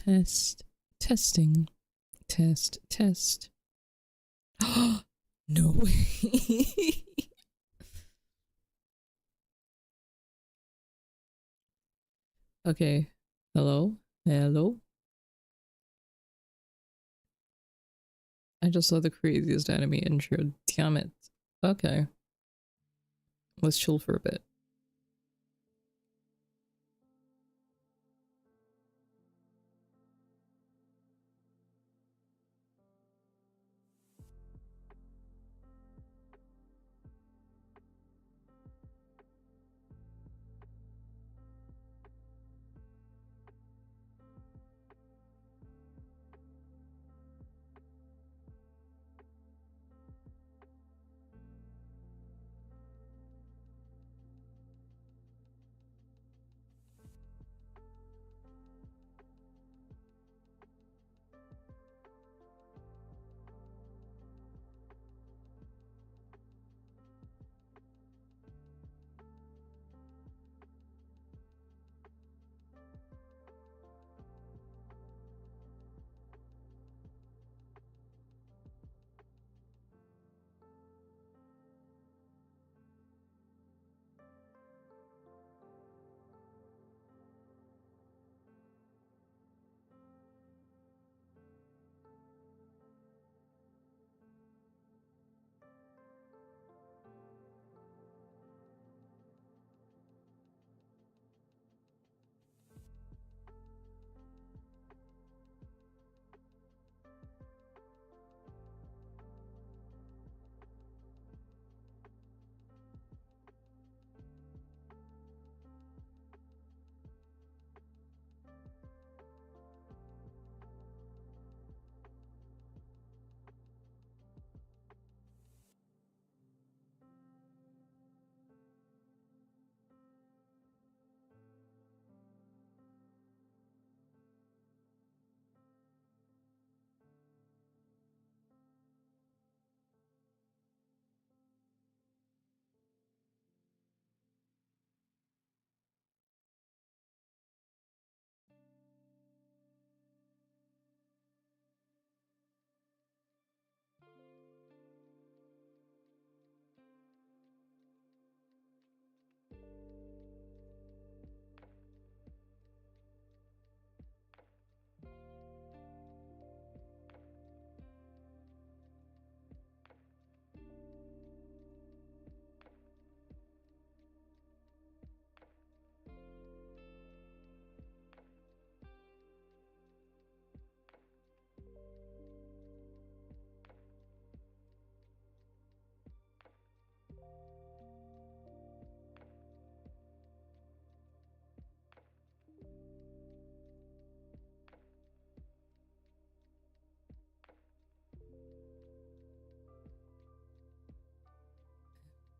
Test. Testing. Test. Test. No way. Okay. Hello? Hello? I just saw the craziest enemy intro. Damn it. Okay. Let's chill for a bit.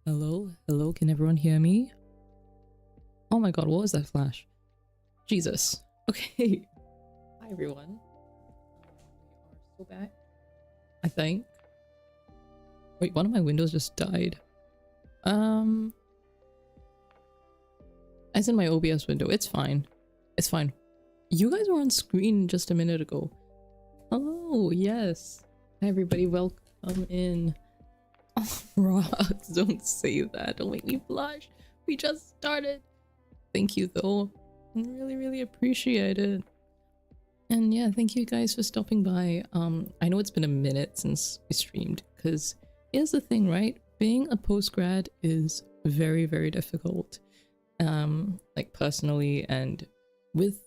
Hello? Hello? Can everyone hear me? Oh my god, what was that flash? Jesus. Okay. Hi everyone. We are still back. I think. Wait, one of my windows just died. As in my OBS window. It's fine. It's fine. You guys were on screen just a minute ago. Hello, yes. Hi everybody, welcome in. Oh, Rox, don't say that. Don't make me blush. We just started. Thank you though. I really appreciate it. And yeah, thank you guys for stopping by. I know it's been a minute since we streamed, because here's the thing, right? Being a postgrad is very difficult. Like personally and with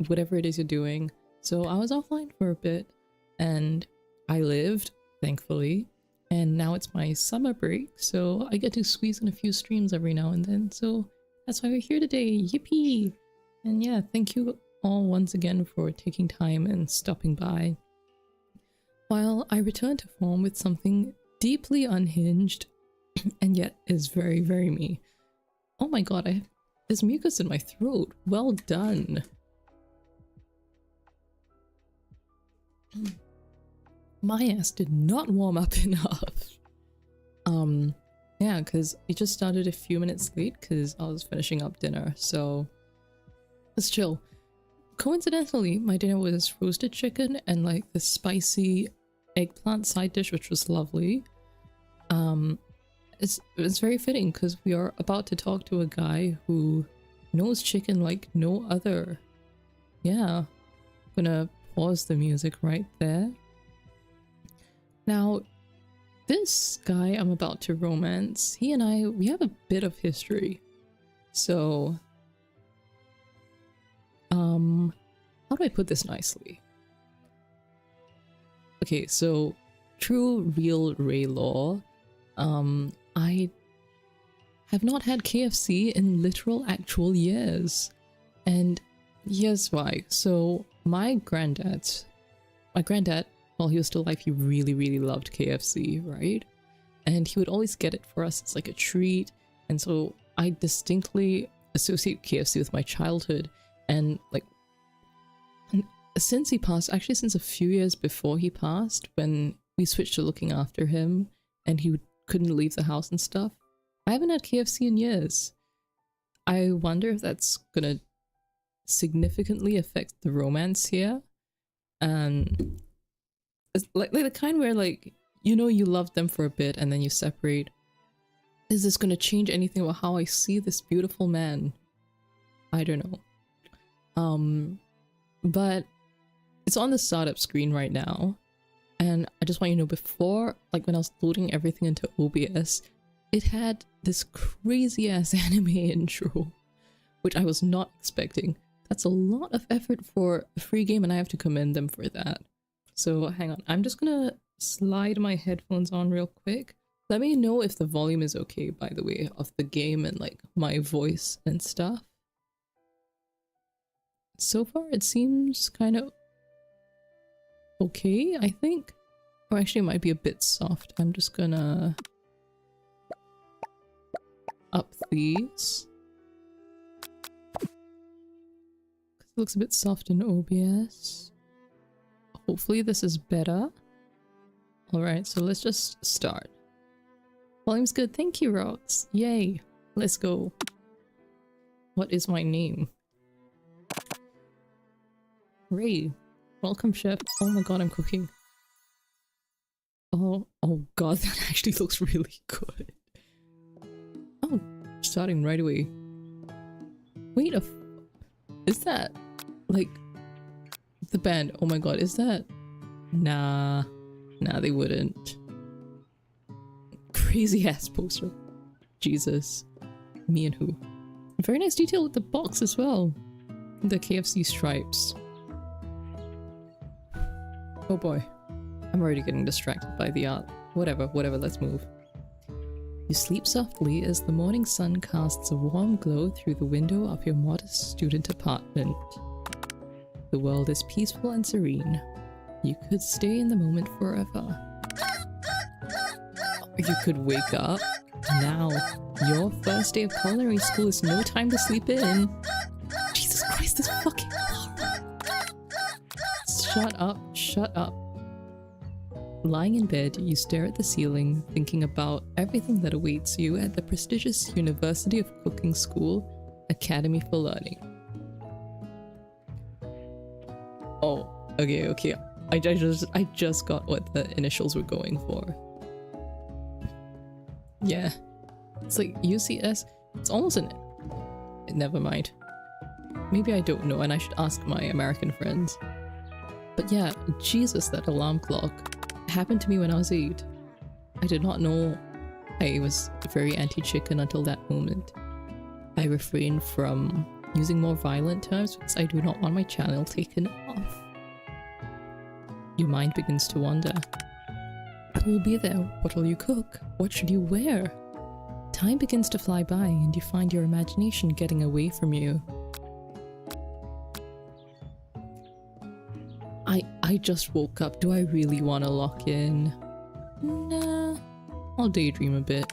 whatever it is you're doing. So I was offline for a bit and I lived, thankfully. And now it's my summer break, so I get to squeeze in a few streams every now and then. So that's why we're here today. Yippee! And yeah, thank you all once again for taking time and stopping by. While I return to form with something deeply unhinged and yet is very me. Oh my god, there's mucus in my throat. Well done. My ass did not warm up enough. Yeah, because it just started a few minutes late because I was finishing up dinner, so let's chill. coincidentally, my dinner was roasted chicken and like the spicy eggplant side dish, which was lovely. It's very fitting because we are about to talk to a guy who knows chicken like no other. Yeah, I'm gonna pause the music right there. Now, this guy I'm about to romance, he and I, we have a bit of history. So, how do I put this nicely? Okay, so, true real Ray law, I have not had KFC in literal actual years. And here's why. So, my granddad, while he was still alive, he really loved KFC, right? And he would always get it for us as like a treat. And so I distinctly associate KFC with my childhood. And like, since he passed, actually since a few years before he passed, when we switched to looking after him and he couldn't leave the house and stuff, I haven't had KFC in years. I wonder if that's gonna significantly affect the romance here. And it's like the kind where like, you know, you love them for a bit and then you separate. Is this gonna change anything about how I see this beautiful man? I don't know. But it's on the startup screen right now. And I just want you to know, before, like when I was loading everything into OBS, it had this crazy ass anime intro, which I was not expecting. That's a lot of effort for a free game and I have to commend them for that. So hang on, I'm just gonna slide my headphones on real quick. Let me know if the volume is okay, by the way, of the game and like my voice and stuff. So far it seems kind of okay, I think. Or actually it might be a bit soft. I'm just gonna up these. It looks a bit soft in OBS. Hopefully this is better. Alright, so let's just start. Volume's good, thank you, Rox. Yay, let's go. What is my name? Ray. Welcome, chef. Oh my god, I'm cooking. Oh god, that actually looks really good. Oh, starting right away. Wait is that like the band? Oh my god, is that? Nah, they wouldn't. Crazy ass poster. Jesus. Me and who? Very nice detail with the box as well. The KFC stripes. Oh boy. I'm already getting distracted by the art. Whatever, let's move. You sleep softly as the morning sun casts a warm glow through the window of your modest student apartment. The world is peaceful and serene. You could stay in the moment forever. Or you could wake up. Now, your first day of culinary school is no time to sleep in. Jesus Christ, this fucking horror. Shut up. Lying in bed, you stare at the ceiling, thinking about everything that awaits you at the prestigious University of Cooking School, Academy for Learning. Oh, okay. I just got what the initials were going for. Yeah. It's like UCS. It's almost an... Never mind. Maybe I don't know and I should ask my American friends. But yeah, Jesus, that alarm clock. Happened to me when I was 8. I did not know I was very anti-chicken until that moment. I refrained from using more violent terms because I do not want my channel taken off. Your mind begins to wander. Who will be there? What will you cook? What should you wear? Time begins to fly by and you find your imagination getting away from you. I just woke up. Do I really want to lock in? Nah, I'll daydream a bit.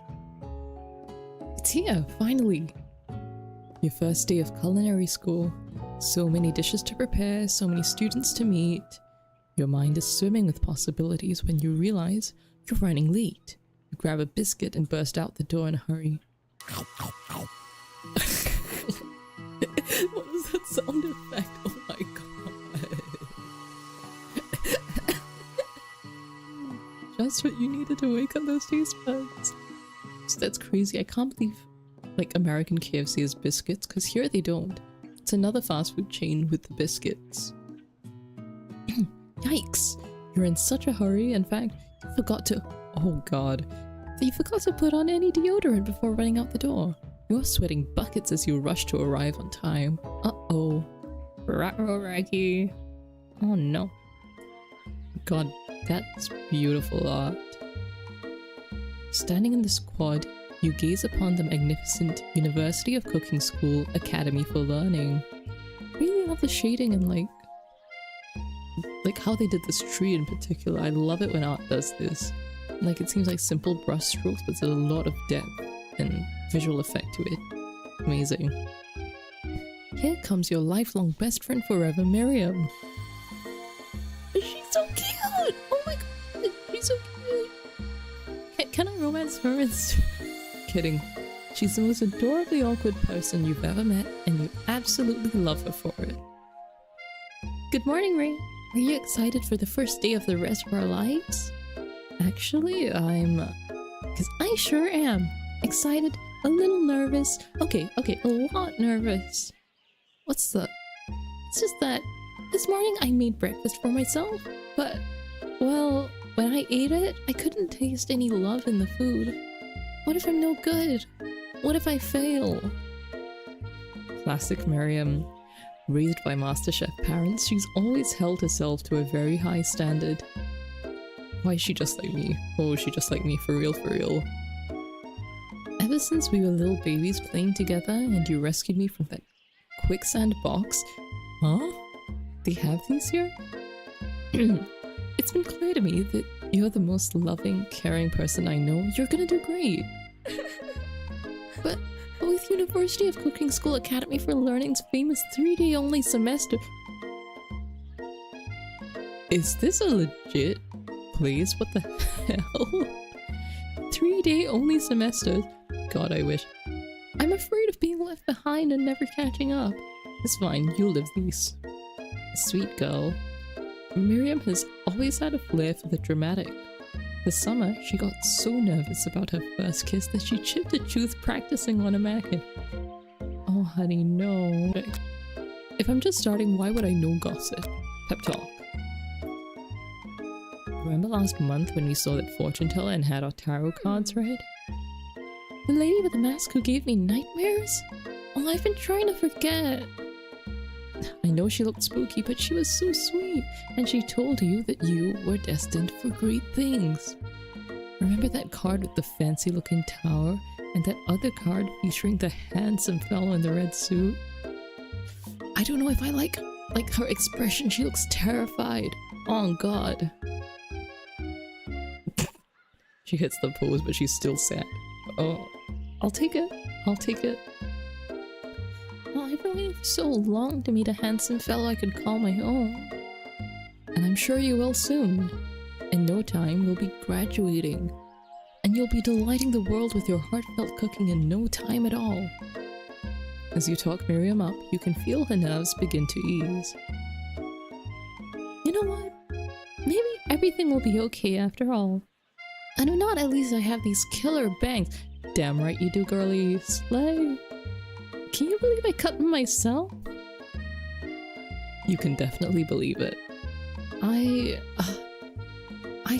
It's here, finally. Your first day of culinary school. So many dishes to prepare, so many students to meet. Your mind is swimming with possibilities when you realize you're running late. You grab a biscuit and burst out the door in a hurry. What was that sound effect? Oh my god. just what you needed to wake up those taste buds. So that's crazy. I can't believe like American KFC has biscuits, because here they don't. It's another fast food chain with the biscuits. Yikes! You're in such a hurry. In fact, you forgot to— oh god. You forgot to put on any deodorant before running out the door. You're sweating buckets as you rush to arrive on time. Uh-oh. Ruh-roh, Raggy. Oh no. God, that's beautiful art. Standing in the quad, you gaze upon the magnificent University of Cooking School Academy for Learning. I really love the shading and like how they did this tree in particular. I love it when art does this. Like, it seems like simple brush strokes, but there's a lot of depth and visual effect to it. Amazing. Here comes your lifelong best friend forever, Miriam. She's so cute! Oh my god, she's so cute! Can I romance her? Kidding. She's the most adorably awkward person you've ever met, and you absolutely love her for it. Good morning, Ray. Are you excited for the first day of the rest of our lives? Actually, because I sure am. Excited, a little nervous. Okay, a lot nervous. It's just that this morning I made breakfast for myself, but, well, when I ate it, I couldn't taste any love in the food. What if I'm no good? What if I fail? Classic Miriam. Raised by MasterChef parents, she's always held herself to a very high standard. Why is she just like me? Oh, is she just like me for real, for real? Ever since we were little babies playing together and you rescued me from that quicksand box— huh? They have these here? It's been clear to me that you're the most loving, caring person I know. You're gonna do great. But with University of Cooking School Academy for Learning's famous 3-day only semester— is this a legit place? What the hell? 3-day only semesters? God, I wish. I'm afraid of being left behind and never catching up. It's fine, you'll live these. Sweet girl. Miriam has always had a flair for the dramatic. This summer, she got so nervous about her first kiss that she chipped a tooth practicing on a mannequin. Oh, honey, no. If I'm just starting, why would I know gossip? Pep talk. Remember last month when we saw that fortune teller and had our tarot cards read? The lady with the mask who gave me nightmares? Oh, I've been trying to forget. I know she looked spooky, but she was so sweet, and she told you that you were destined for great things. Remember that card with the fancy-looking tower, and that other card featuring the handsome fellow in the red suit? I don't know if I like her expression. She looks terrified. Oh god. She hits the pose, but she's still sad. Oh, I'll take it. I'll take it. Oh, I've been waiting for so long to meet a handsome fellow I could call my own. And I'm sure you will soon. In no time, you'll be graduating. And you'll be delighting the world with your heartfelt cooking in no time at all. As you talk Miriam up, you can feel her nerves begin to ease. You know what? Maybe everything will be okay after all. And if not, at least I have these killer bangs. Damn right you do, girly. Slay. Can you believe I cut them myself? You can definitely believe it. I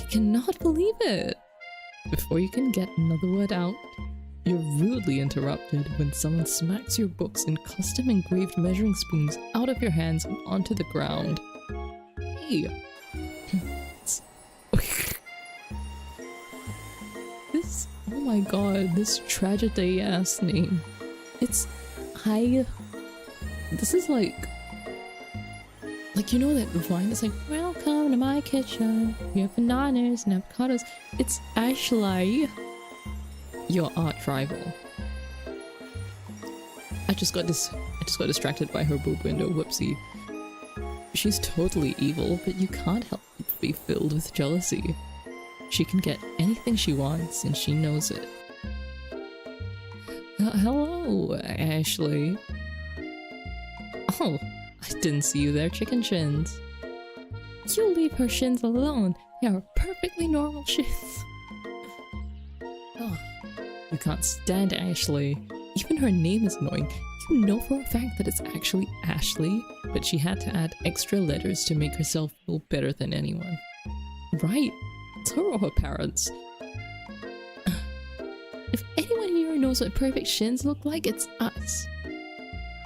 cannot believe it. Before you can get another word out, you're rudely interrupted when someone smacks your books and custom engraved measuring spoons out of your hands and onto the ground. Hey. Oh my god, this tragedy ass name. This is like, you know that vine that's like, welcome to my kitchen, we have bananas and avocados. It's Ashley, your art rival. I just got distracted by her boob window, whoopsie. She's totally evil, but you can't help but be filled with jealousy. She can get anything she wants, and she knows it. Hello, Ashley. Oh, I didn't see you there, chicken shins. You leave her shins alone. They are perfectly normal shits. Oh, you can't stand Ashley. Even her name is annoying. You know for a fact that it's actually Ashley, but she had to add extra letters to make herself feel better than anyone. Right, it's her or her parents. If anyone here knows what perfect shins look like, it's us.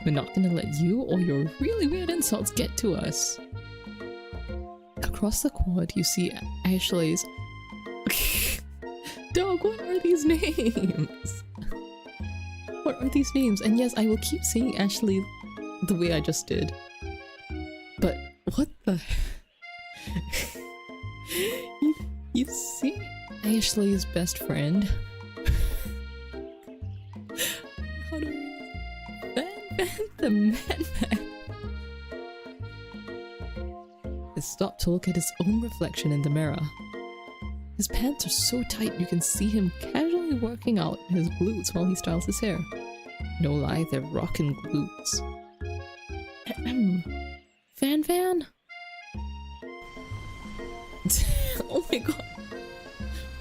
We're not gonna let you or your really weird insults get to us. Across the quad, you see Ashley's... Dog, what are these names? What are these names? And yes, I will keep saying Ashley the way I just did. But what the... you see Ashley's best friend? How do I... the man. He stopped to look at his own reflection in the mirror. His pants are so tight you can see him casually working out his glutes while he styles his hair. No lie, they're rockin' glutes. Fan? Oh my god.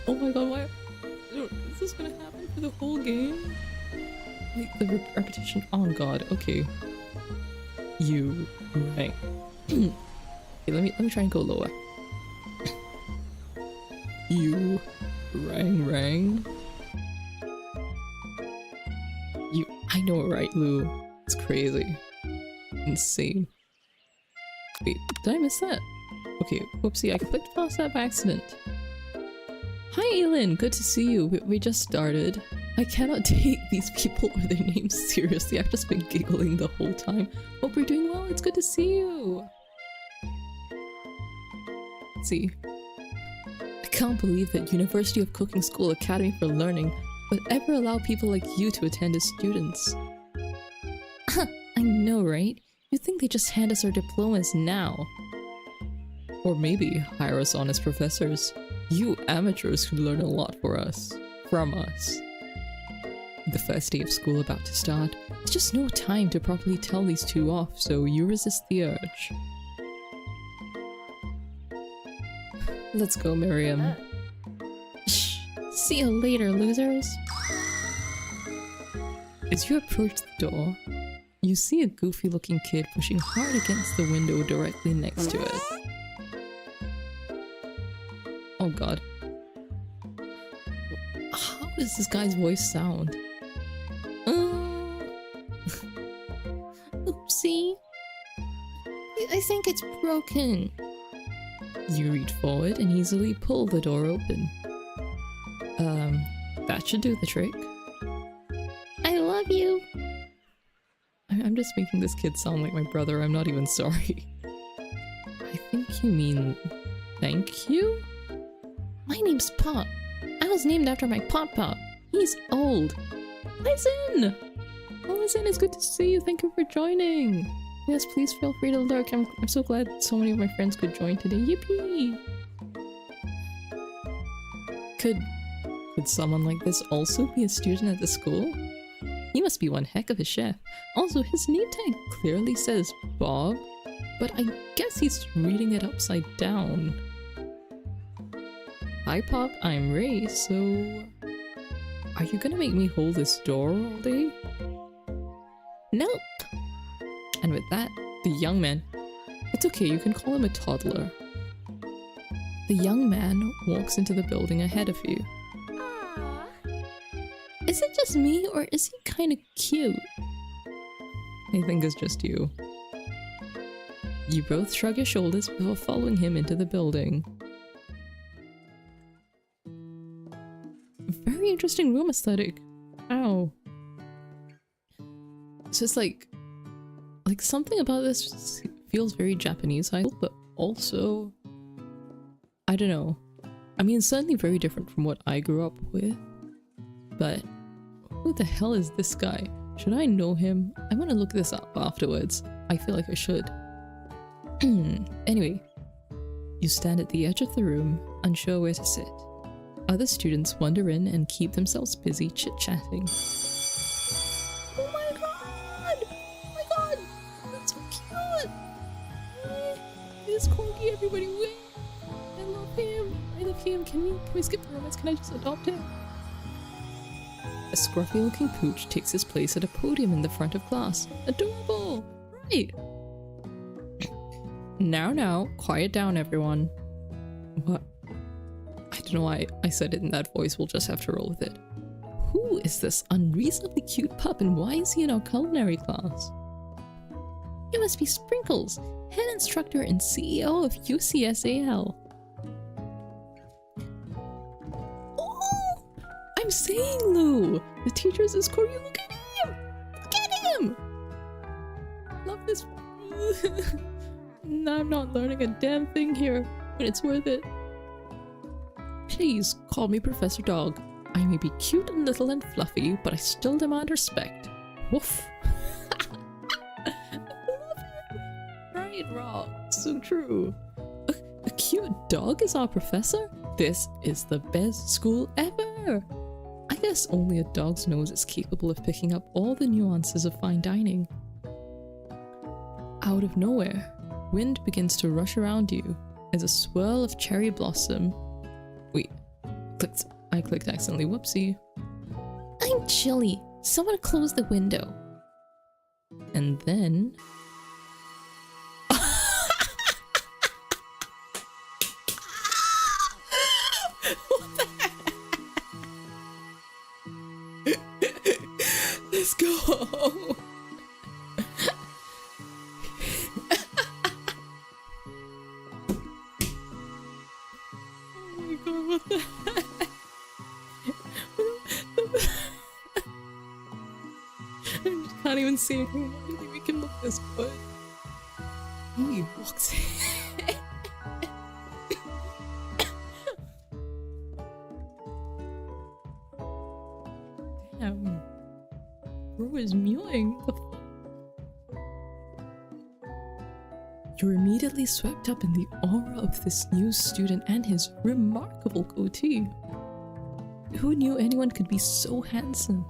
Oh my god, why? Is this gonna happen for the whole game? Like the repetition? Oh god, okay. You rang. Okay, let me try and go lower. You rang. I know, right, Lou? It's crazy. Insane. Wait, did I miss that? Okay, whoopsie, I clicked past that by accident. Hi, Aylin, good to see you. We just started. I cannot take these people or their names seriously. I've just been giggling the whole time. Hope you're doing well. It's good to see you. Let's see. I can't believe that University of Cooking School Academy for Learning would ever allow people like you to attend as students. I know, right? You'd think they just hand us our diplomas now. Or maybe hire us on as professors. You amateurs who learn a lot from us. The first day of school about to start. There's just no time to properly tell these two off, so you resist the urge. Let's go, Miriam. Shh. See you later, losers. As you approach the door, you see a goofy-looking kid pushing hard against the window directly next to it. Oh god. How does this guy's voice sound? Oopsie. I think it's broken. You reach forward and easily pull the door open. That should do the trick. I love you. I'm just making this kid sound like my brother. I'm not even sorry. I think you mean thank you? My name's Pop. I was named after my Pop. He's old. Listen! Oh, listen, it's good to see you. Thank you for joining. Yes, please feel free to lurk. I'm so glad so many of my friends could join today. Yippee! Could someone like this also be a student at the school? He must be one heck of a chef. Also, his name tag clearly says Bob, but I guess he's reading it upside down. Hi Pop, I'm Ray, so... Are you gonna make me hold this door all day? Nope! And with that, the young man... It's okay, you can call him a toddler. The young man walks into the building ahead of you. Is it just me, or is he kinda cute? I think it's just you. You both shrug your shoulders before following him into the building. Very interesting room aesthetic. Ow. So it's like something about this feels very Japanese, but also, I don't know. I mean, it's certainly very different from what I grew up with, but who the hell is this guy? Should I know him? I'm gonna look this up afterwards. I feel like I should. Anyway, you stand at the edge of the room, unsure where to sit. Other students wander in and keep themselves busy chit-chatting. Oh my god! Oh my god! That's so cute! This Corgi, everybody win! I love him! him. Can we skip the romance? Can I just adopt him? A scruffy-looking pooch takes his place at a podium in the front of class. Adorable! Right! Now, quiet down, everyone. What? I don't know why I said it in that voice. We'll just have to roll with it. Who is this unreasonably cute pup, and why is he in our culinary class? You must be Sprinkles, head instructor and CEO of UCSAL. Oh! I'm saying, Lou! The teacher's is Corey. Look at him! Look at him! Love this. I'm not learning a damn thing here, but it's worth it. Please call me Professor Dog. I may be cute and little and fluffy, but I still demand respect. Woof. I love it. Right, Rock. So true. A cute dog is our professor? This is the best school ever. I guess only a dog's nose is capable of picking up all the nuances of fine dining. Out of nowhere, wind begins to rush around you as a swirl of cherry blossom. Wait, I clicked accidentally, whoopsie. I'm chilly. Someone close the window. And then... What the heck? Let's go. Oh my god, what the heck? I can't even see anything. I don't think we can look this good. He walks in. Damn. Bro is mewing. What the You're immediately swept up in the aura of this new student and his remarkable goatee. Who knew anyone could be so handsome?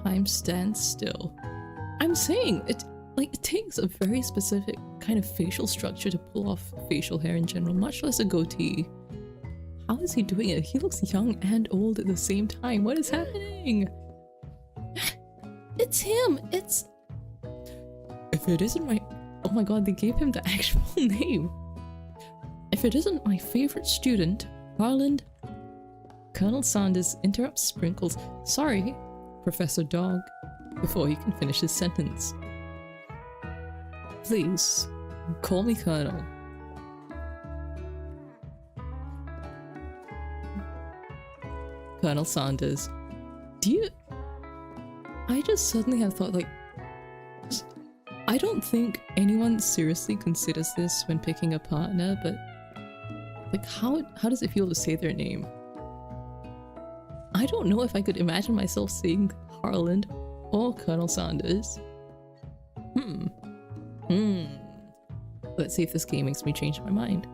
Time stands still. I'm saying, it takes a very specific kind of facial structure to pull off facial hair in general, much less a goatee. How is he doing it? He looks young and old at the same time. What is happening? It's him! It's... If it isn't my... Oh my god, they gave him the actual name. If it isn't my favorite student, Harland... Colonel Sanders interrupts Sprinkles. Sorry, Professor Dog, before he can finish his sentence. Please, call me Colonel. Colonel Sanders. Do you... I just suddenly have thought, I don't think anyone seriously considers this when picking a partner, but how does it feel to say their name? I don't know if I could imagine myself saying Harland or Colonel Sanders. Let's see if this game makes me change my mind.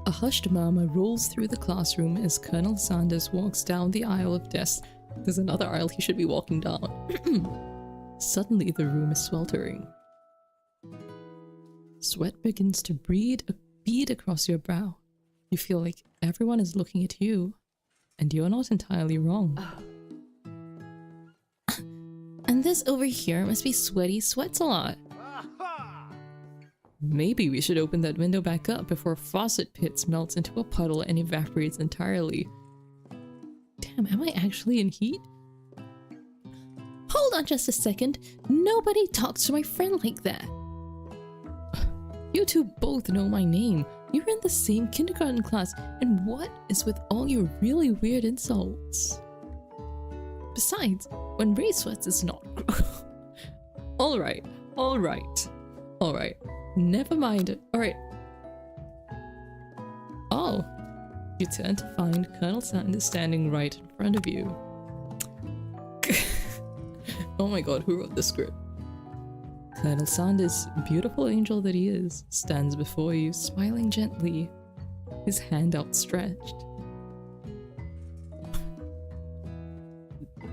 A hushed murmur rolls through the classroom as Colonel Sanders walks down the aisle of desks. There's another aisle he should be walking down. Suddenly the room is sweltering. Sweat begins to bead across your brow. You feel like everyone is looking at you, and you're not entirely wrong. And this over here must be Sweaty Sweats a lot. Maybe we should open that window back up before Faucet Pits melts into a puddle and evaporates entirely. Damn, am I actually in heat? Hold on just a second. Nobody talks to my friend like that. You two both know my name. You're in the same kindergarten class, and what is with all your really weird insults? Besides, when Ray sweats, it's not. Alright. Never mind it. Alright. Oh. You turn to find Colonel Sanders standing right in front of you. Oh my god, who wrote the script? Colonel Sanders, beautiful angel that he is, stands before you, smiling gently, his hand outstretched.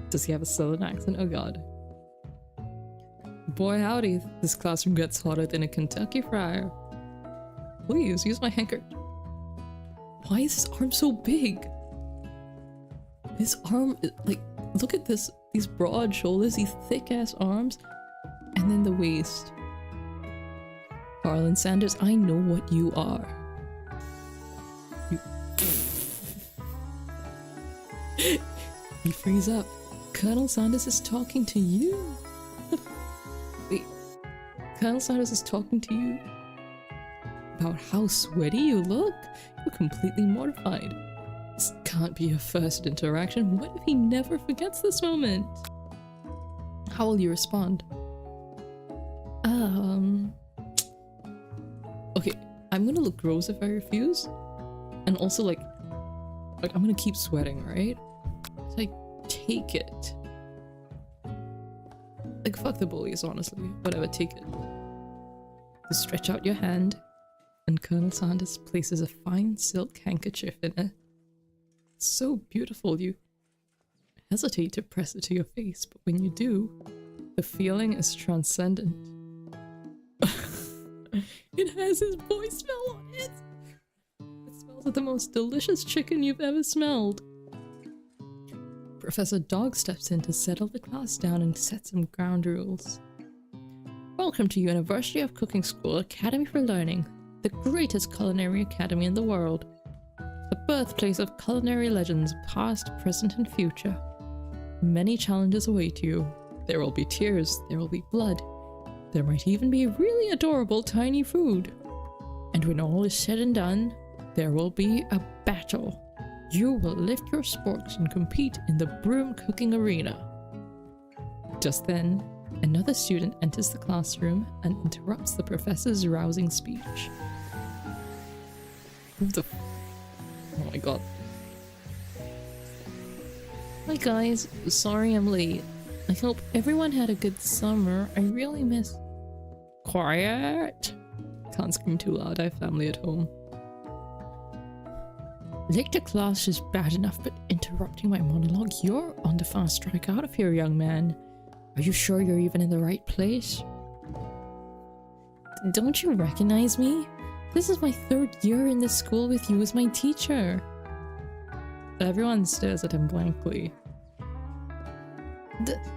Does he have a southern accent? Oh god. Boy howdy, this classroom gets hotter than a Kentucky fryer. Please, use my handkerchief. Why is his arm so big? His arm, like, look at this. These broad shoulders, these thick ass arms, and then the waist. Harlan Sanders, I know what you are. You freeze up. Colonel Sanders is talking to you. Wait, Colonel Sanders is talking to you about how sweaty you look? You're completely mortified. This can't be your first interaction. What if he never forgets this moment? How will you respond? Okay, I'm gonna look gross if I refuse. And also like I'm gonna keep sweating, right? So I take it. Like, fuck the bullies, honestly. Whatever, take it. You stretch out your hand, and Colonel Sanders places a fine silk handkerchief in it. It's so beautiful, you hesitate to press it to your face, but when you do, the feeling is transcendent. It has his boy smell on it! It smells like the most delicious chicken you've ever smelled. Professor Dog steps in to settle the class down and set some ground rules. Welcome to University of Cooking School Academy for Learning, the greatest culinary academy in the world. The birthplace of culinary legends past, present, and future. Many challenges await you. There will be tears, there will be blood. There might even be really adorable tiny food. And when all is said and done, there will be a battle. You will lift your sporks and compete in the broom cooking arena. Just then, another student enters the classroom and interrupts the professor's rousing speech. Who the oh my god. Hi guys, sorry I'm late. I hope everyone had a good summer. I really miss... Quiet! Can't scream too loud, I have family at home. Late to class is bad enough, but interrupting my monologue, you're on the fast track out of here, young man. Are you sure you're even in the right place? Don't you recognize me? This is my 3rd year in this school with you as my teacher. Everyone stares at him blankly.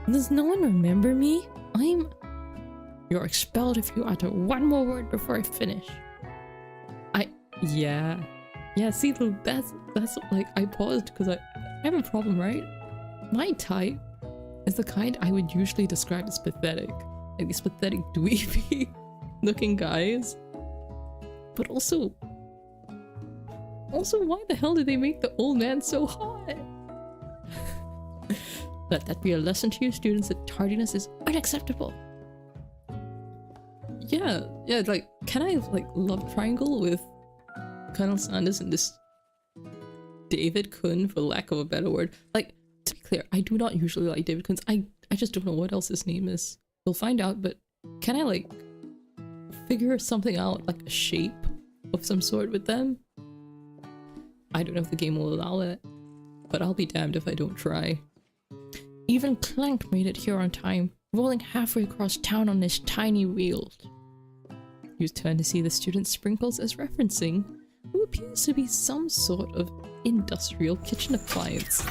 Does no one remember me? You're expelled if you utter one more word before I finish. Yeah, see, that's like, I paused because I have a problem, right? My type is the kind I would usually describe as pathetic. Like these pathetic dweeby looking guys. But also, why the hell did they make the old man so hot? Let that be a lesson to you students that tardiness is unacceptable. Yeah, like, can I, like, love triangle with Colonel Sanders and this David Kun, for lack of a better word? Like, to be clear, I do not usually like David Kun's. I just don't know what else his name is. We'll find out, but can I, like, figure something out, like a shape of some sort with them? I don't know if the game will allow it, but I'll be damned if I don't try. Even Clank made it here on time, rolling halfway across town on his tiny wheels. You turn to see the student Sprinkles as referencing who appears to be some sort of industrial kitchen appliance.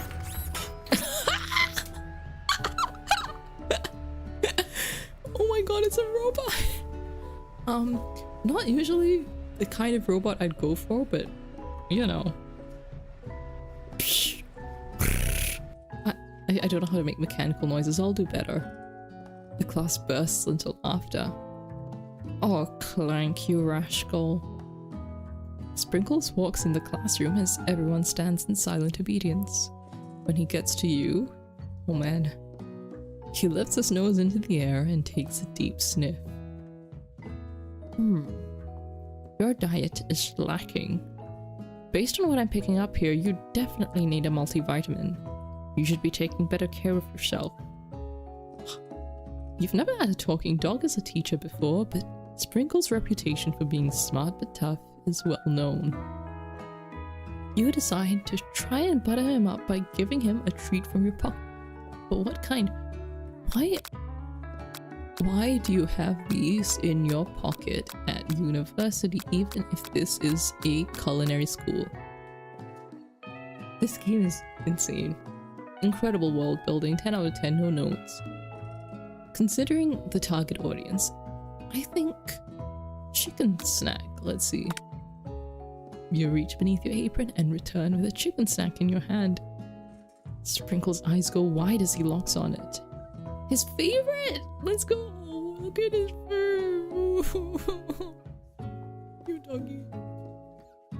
Oh my god, it's a robot! Not usually the kind of robot I'd go for, but you know. I don't know how to make mechanical noises, I'll do better. The class bursts into laughter. Oh, Clank, you rascal. Sprinkles walks in the classroom as everyone stands in silent obedience. When he gets to you, oh man, he lifts his nose into the air and takes a deep sniff. Your diet is lacking. Based on what I'm picking up here, you definitely need a multivitamin. You should be taking better care of yourself. You've never had a talking dog as a teacher before, but Sprinkle's reputation for being smart but tough is well known. You decide to try and butter him up by giving him a treat from your pocket. But what kind? Why do you have these in your pocket at university, even if this is a culinary school? This game is insane. Incredible world building, 10 out of 10, no notes. Considering the target audience, I think chicken snack, let's see. You reach beneath your apron and return with a chicken snack in your hand. Sprinkle's eyes go wide as he locks on it. His favorite! Let's go! Look at his fur! You doggy.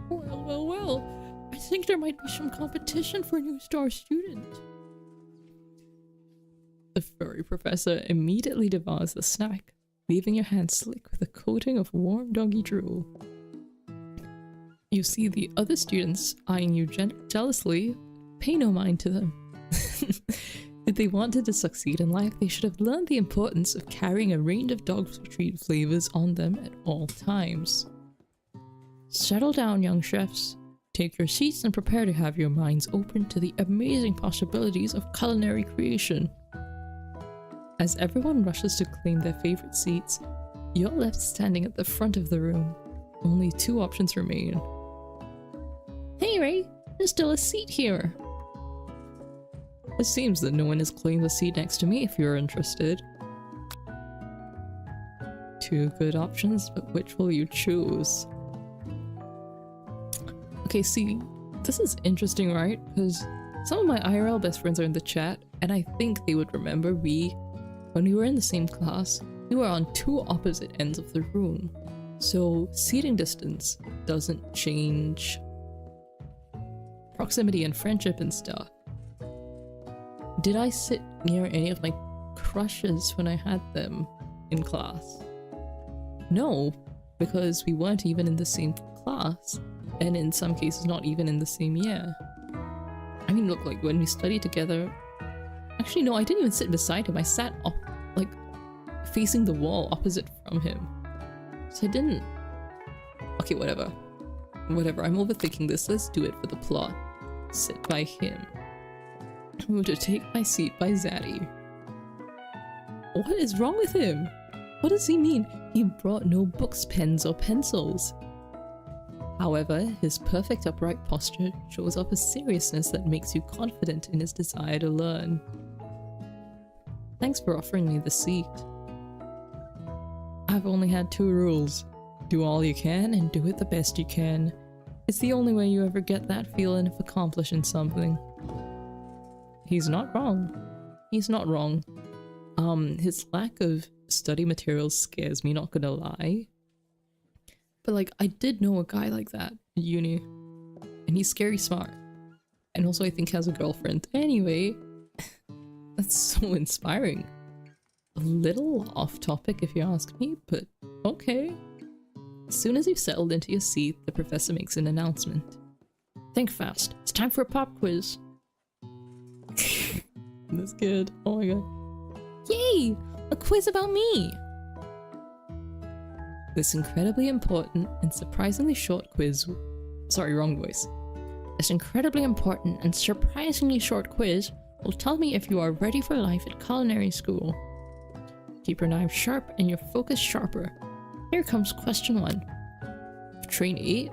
Well. I think there might be some competition for a new star student. The furry professor immediately devours the snack, leaving your hand slick with a coating of warm doggy drool. You see the other students eyeing you jealously. Pay no mind to them. If they wanted to succeed in life, they should have learned the importance of carrying a range of dog treat flavors on them at all times. Settle down, young chefs. Take your seats and prepare to have your minds open to the amazing possibilities of culinary creation. As everyone rushes to claim their favorite seats, you're left standing at the front of the room. Only 2 options remain. Hey Ray, there's still a seat here. It seems that no one has claimed the seat next to me if you're interested. 2 good options, but which will you choose? Okay, see, this is interesting, right? Because some of my IRL best friends are in the chat, and I think they would remember when we were in the same class, we were on 2 opposite ends of the room. So seating distance doesn't change proximity and friendship and stuff. Did I sit near any of my crushes when I had them in class? No, because we weren't even in the same class, and in some cases not even in the same year. I mean, look, like when we studied together, actually no, I didn't even sit beside him. I sat up, like, facing the wall opposite from him. So I didn't... Okay, whatever, I'm overthinking this. Let's do it for the plot. Sit by him. Move to take my seat by Zaddy. What is wrong with him? What does he mean? He brought no books, pens, or pencils. However, his perfect upright posture shows off a seriousness that makes you confident in his desire to learn. Thanks for offering me the seat. I've only had 2 rules. Do all you can and do it the best you can. It's the only way you ever get that feeling of accomplishing something. He's not wrong. He's not wrong. His lack of study materials scares me, not gonna lie. But like, I did know a guy like that in uni. And he's scary smart. And also I think has a girlfriend. Anyway, that's so inspiring. A little off topic if you ask me, but okay. As soon as you've settled into your seat, the professor makes an announcement. Think fast. It's time for a pop quiz. That's good. Oh my god. Yay! A quiz about me! This incredibly important and surprisingly short quiz... Sorry, wrong voice. This incredibly important and surprisingly short quiz will tell me if you are ready for life at culinary school. Keep your knife sharp and your focus sharper. Here comes question 1. Train 8?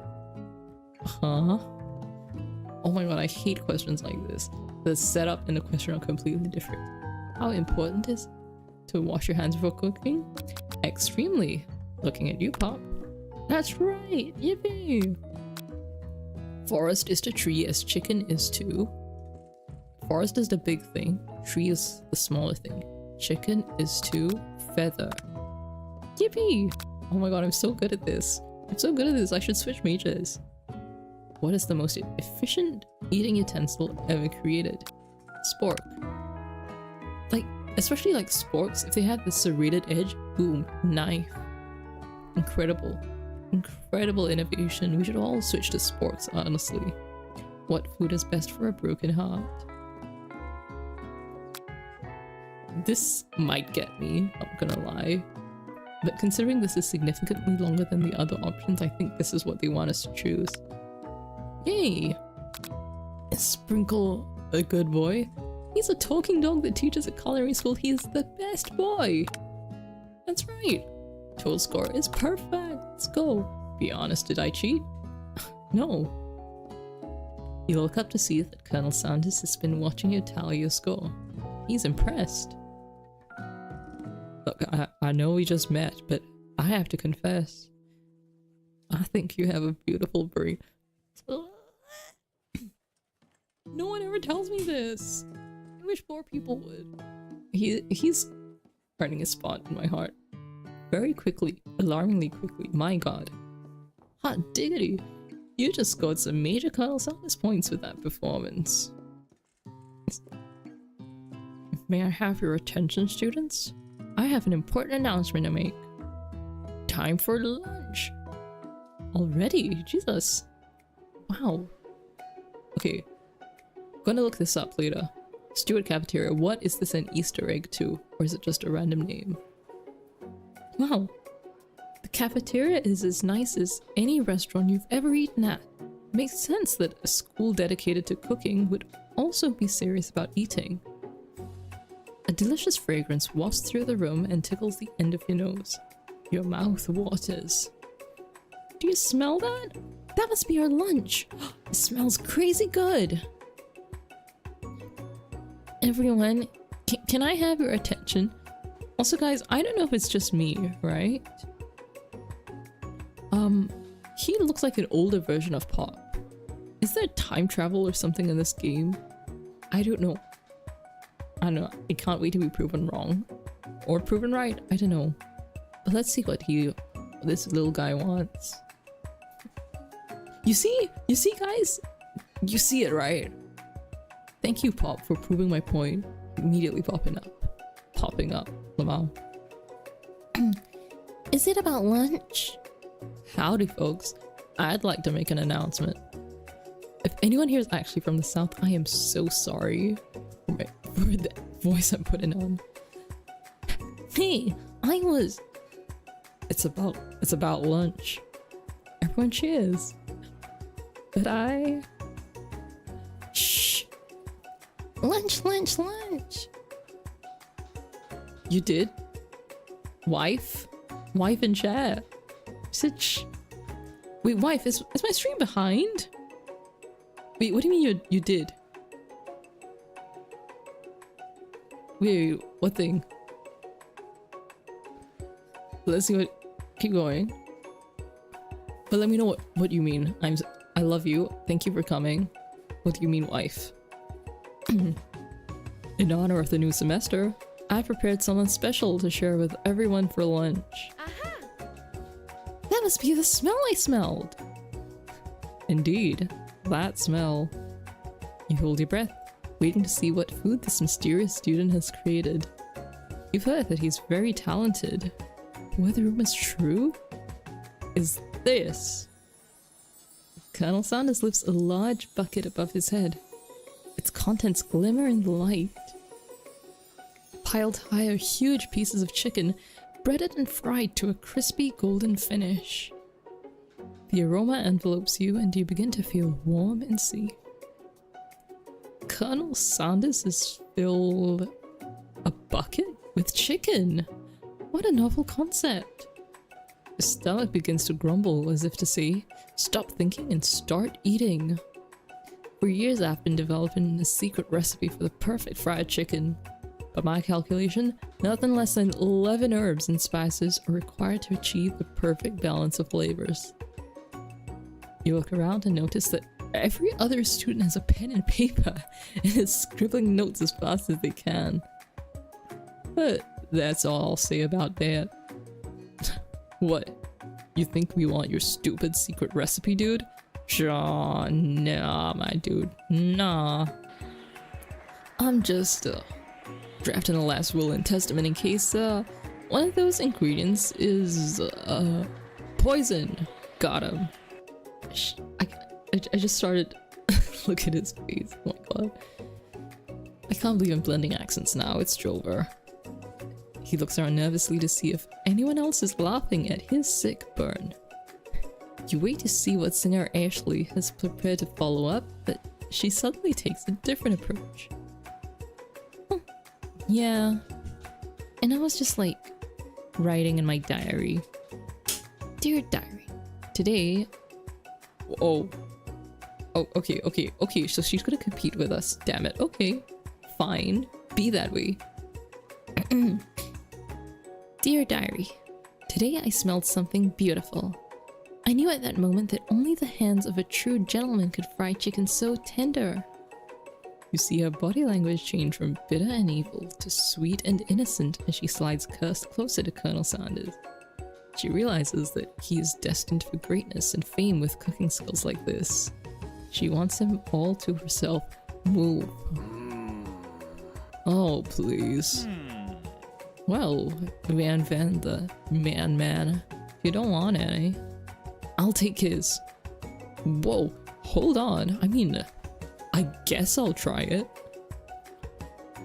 Huh? Oh my god, I hate questions like this. The setup and the question are completely different. How important is it to wash your hands before cooking? Extremely. Looking at you, Pop. That's right! Yippee! Forest is to tree as chicken is to... Forest is the big thing. Tree is the smaller thing. Chicken is to feather. Yippee! Oh my god, I'm so good at this. I'm so good at this, I should switch majors. What is the most efficient eating utensil ever created? Spork. Like, especially like sporks, if they have the serrated edge, boom, knife. Incredible. Incredible innovation. We should all switch to sporks, honestly. What food is best for a broken heart? This might get me, not gonna lie. But considering this is significantly longer than the other options, I think this is what they want us to choose. Yay! Is Sprinkle a good boy? He's a talking dog that teaches at culinary school. He is the best boy! That's right! Total score is perfect! Let's go! Be honest, did I cheat? No. You look up to see that Colonel Sanders has been watching you tally your score. He's impressed. Look, I know we just met, but I have to confess, I think you have a beautiful brain. No one ever tells me this. I wish more people would. He's earning a spot in my heart. Very quickly, alarmingly quickly, my god. Hot diggity. You just scored some major Colonel Sanders points with that performance. May I have your attention, students? I have an important announcement to make. Time for lunch. Already? Jesus. Wow. Okay. Gonna look this up later. Stewart Cafeteria, what is this an Easter egg to? Or is it just a random name? Wow. The cafeteria is as nice as any restaurant you've ever eaten at. Makes sense that a school dedicated to cooking would also be serious about eating. A delicious fragrance wafts through the room and tickles the end of your nose. Your mouth waters. Do you smell that? That must be our lunch. It smells crazy good. Everyone, can I have your attention? Also guys, I don't know if it's just me, right? He looks like an older version of Pop. Is there time travel or something in this game? I don't know. I don't know. I can't wait to be proven wrong. Or proven right. I don't know. But let's see what this little guy wants. You see guys? You see it, right? Thank you, Pop, for proving my point. Immediately popping up. Wow. Is it about lunch? Howdy, folks. I'd like to make an announcement. If anyone here is actually from the South, I am so sorry for the voice I'm putting on. Hey, It's about lunch. Everyone cheers. But Shh. Lunch. You did? Wife in chat. Said shh. Wait, wife, is my stream behind? Wait, what do you mean you did? Wait, what thing? Let's see what. Keep going. But let me know what you mean. I love you. Thank you for coming. What do you mean, wife? In honor of the new semester, I prepared something special to share with everyone for lunch. Aha! That must be the smell I smelled! Indeed, that smell. You hold your breath, waiting to see what food this mysterious student has created. You've heard that he's very talented. Whether the rumor is true? Is this? Colonel Sanders lifts a large bucket above his head. Its contents glimmer in the light. Piled high are huge pieces of chicken, breaded and fried to a crispy golden finish. The aroma envelopes you and you begin to feel warm and safe. Colonel Sanders has filled a bucket with chicken. What a novel concept. His stomach begins to grumble as if to say, stop thinking and start eating. For years I've been developing a secret recipe for the perfect fried chicken. By my calculation, nothing less than 11 herbs and spices are required to achieve the perfect balance of flavors. You look around and notice that every other student has a pen and paper and is scribbling notes as fast as they can. But that's all I'll say about that. What? You think we want your stupid secret recipe, dude? Sure, nah, my dude. Nah. I'm just, drafting a last will and testament in case, one of those ingredients is, poison. Got him. I just started... Look at his face. Oh my god. I can't believe I'm blending accents now. It's Drover. He looks around nervously to see if anyone else is laughing at his sick burn. You wait to see what singer Ashley has prepared to follow up, but she suddenly takes a different approach. Yeah. And I was just like, writing in my diary. Dear diary, today... Oh. Oh, okay, okay, okay, so she's gonna compete with us. Damn it. Okay, fine. Be that way. Dear diary, today I smelled something beautiful. I knew at that moment that only the hands of a true gentleman could fry chicken so tender. You see her body language change from bitter and evil to sweet and innocent as she slides cursed closer to Colonel Sanders. She realizes that he is destined for greatness and fame with cooking skills like this. She wants him all to herself. Move. Oh, please. Well, Van the man. If you don't want any, I'll take his. Whoa, hold on. I mean, I guess I'll try it.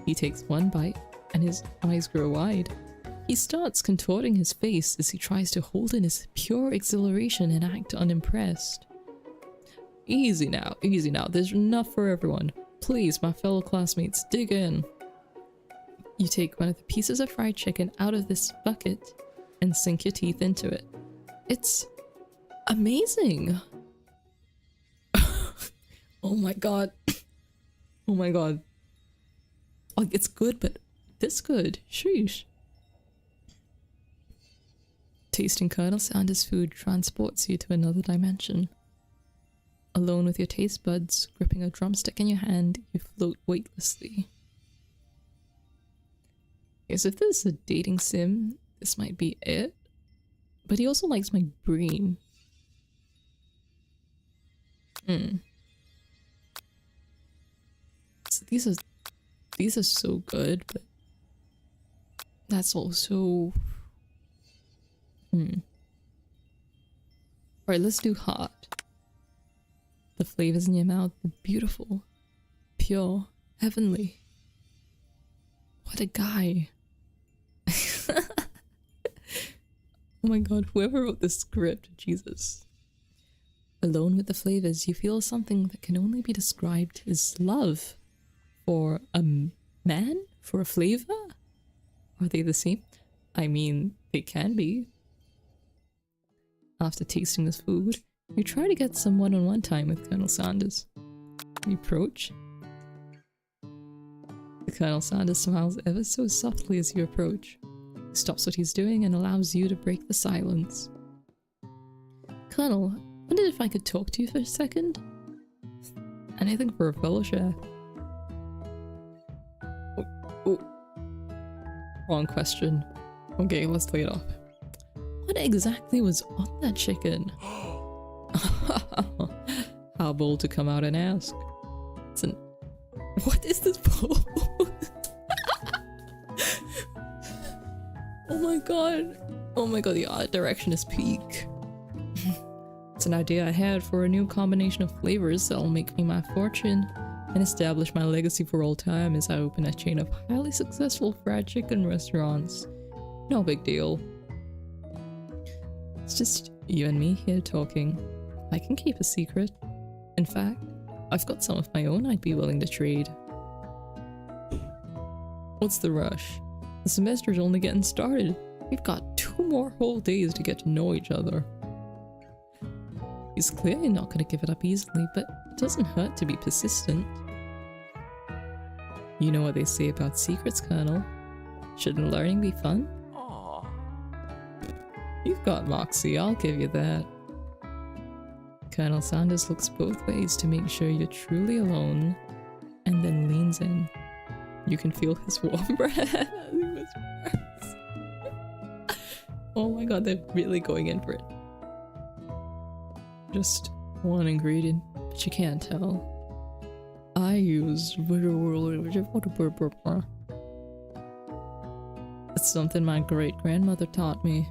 He takes one bite and his eyes grow wide. He starts contorting his face as he tries to hold in his pure exhilaration and act unimpressed. Easy now, there's enough for everyone. Please, my fellow classmates, dig in. You take one of the pieces of fried chicken out of this bucket and sink your teeth into it. It's amazing. Oh my god. Oh my god. Like, it's good, but this good. Sheesh. Tasting Colonel Sanders' food transports you to another dimension. Alone with your taste buds, gripping a drumstick in your hand, you float weightlessly. As if this is a dating sim, this might be it. But he also likes my brain. So these are so good, but that's also Alright, let's do hot. The flavors in your mouth are beautiful, pure, heavenly. What a guy. Oh my god, whoever wrote this script, Jesus. Alone with the flavors, you feel something that can only be described as love. For a man? For a flavor? Are they the same? I mean, they can be. After tasting this food, you try to get some one-on-one time with Colonel Sanders. You approach. The Colonel Sanders smiles ever so softly as you approach. He stops what he's doing and allows you to break the silence. Colonel, I wondered if I could talk to you for a second? Anything for a fellowship. Oh. Wrong question. Okay, let's play it off. What exactly was on that chicken? How bold to come out and ask. It's an... What is this pose? Oh my god. Oh my god, the art direction is peak. It's an idea I had for a new combination of flavors that'll make me my fortune and establish my legacy for all time as I open a chain of highly successful fried chicken restaurants. No big deal. It's just you and me here talking. I can keep a secret. In fact, I've got some of my own I'd be willing to trade. What's the rush? The semester's only getting started. We've got 2 more whole days to get to know each other. He's clearly not going to give it up easily, but it doesn't hurt to be persistent. You know what they say about secrets, Colonel. Shouldn't learning be fun? Aww. You've got moxie, I'll give you that. Colonel Sanders looks both ways to make sure you're truly alone, and then leans in. You can feel his warm breath as he whispers. Oh my god, they're really going in for it. Just one ingredient, but you can't tell. I use it's something my great-grandmother taught me.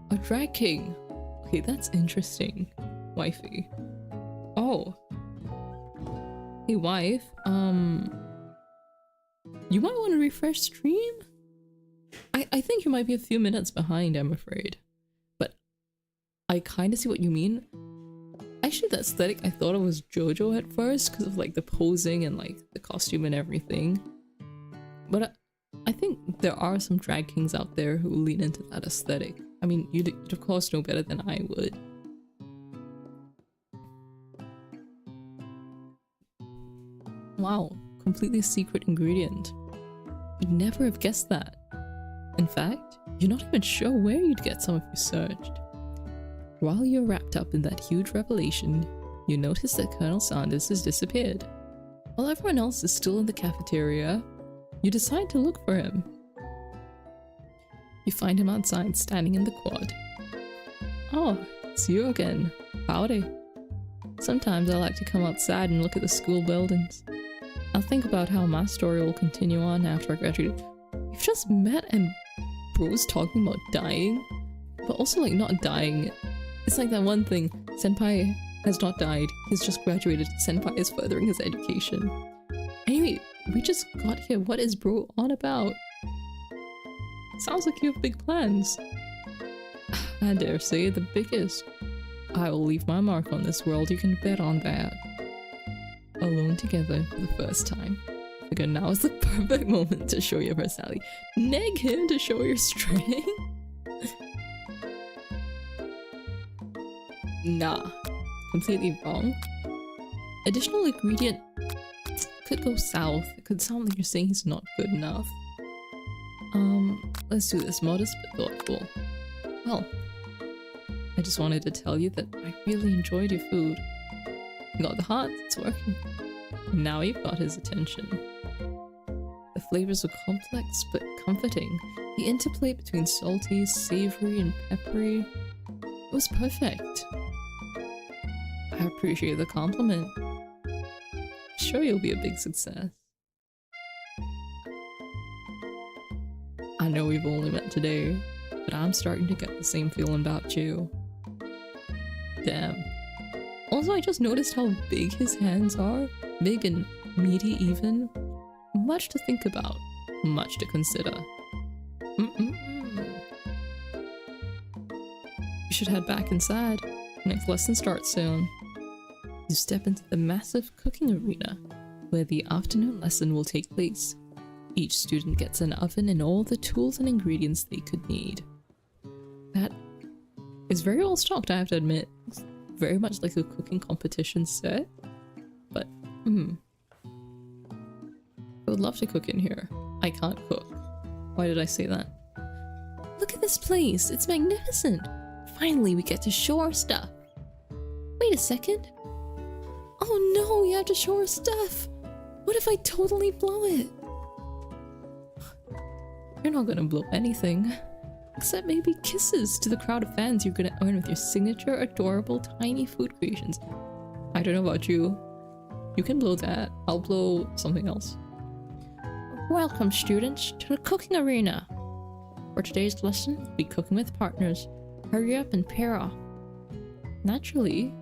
A drag king. Okay, that's interesting. Wifey. Oh. Hey, wife. You might want to refresh stream? I think you might be a few minutes behind, I'm afraid. But I kind of see what you mean. Actually, the aesthetic, I thought it was JoJo at first because of like the posing and like the costume and everything. But I think there are some drag kings out there who lean into that aesthetic. I mean, you'd of course know better than I would. Wow, completely secret ingredient. You'd never have guessed that. In fact, you're not even sure where you'd get some if you searched. While you're wrapped up in that huge revelation, you notice that Colonel Sanders has disappeared. While everyone else is still in the cafeteria, you decide to look for him. You find him outside, standing in the quad. Oh, it's you again. Howdy. Sometimes I like to come outside and look at the school buildings. I'll think about how my story will continue on after I graduate. We've just met and bro's talking about dying, but also like not dying. It's like that one thing, senpai has not died, he's just graduated, senpai is furthering his education. Anyway, we just got here, what is bro on about? Sounds like you have big plans. I dare say the biggest. I will leave my mark on this world, you can bet on that. Alone together for the first time. Figure now is the perfect moment to show your personality. Neg him to show your strength. Nah, completely wrong. Additional ingredient could go south. It could sound like you're saying he's not good enough. Let's do this, modest but thoughtful. Well, I just wanted to tell you that I really enjoyed your food. You got the heart, it's working. Now you've got his attention. The flavors were complex but comforting. The interplay between salty, savory, and peppery. It was perfect. I appreciate the compliment. Sure, you'll be a big success. I know we've only met today, but I'm starting to get the same feeling about you. Damn. Also, I just noticed how big his hands are. Big and meaty even. Much to think about. Much to consider. You should head back inside. Next lesson starts soon. You step into the massive cooking arena, where the afternoon lesson will take place. Each student gets an oven and all the tools and ingredients they could need. That is very well stocked, I have to admit. It's very much like a cooking competition set. But, I would love to cook in here. I can't cook. Why did I say that? Look at this place! It's magnificent! Finally, we get to show our stuff. Wait a second. Oh no, we have to show our stuff! What if I totally blow it? You're not gonna blow anything. Except maybe kisses to the crowd of fans you're gonna earn with your signature, adorable, tiny food creations. I don't know about you. You can blow that. I'll blow something else. Welcome, students, to the cooking arena. For today's lesson, we'll be cooking with partners. Hurry up and pair off. Naturally.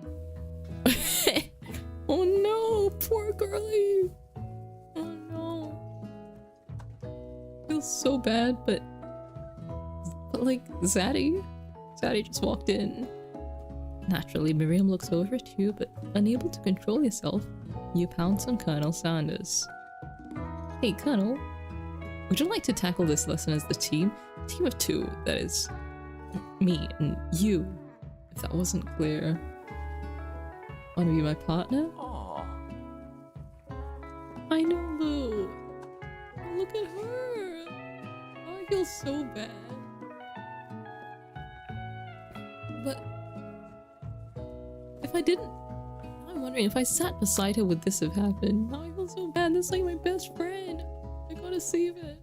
Oh no, poor girlie. Oh no. Feels so bad, but like Zaddy just walked in. Naturally, Miriam looks over at you, but unable to control yourself, you pounce on Colonel Sanders. Hey, Colonel, would you like to tackle this lesson as the team? Team of two, that is. Me and you, if that wasn't clear. Wanna be my partner? Aww. I know, Lou. Look at her. Oh, I feel so bad. But if I didn't, I'm wondering if I sat beside her, would this have happened? Now I feel so bad. This is like my best friend. I gotta save it.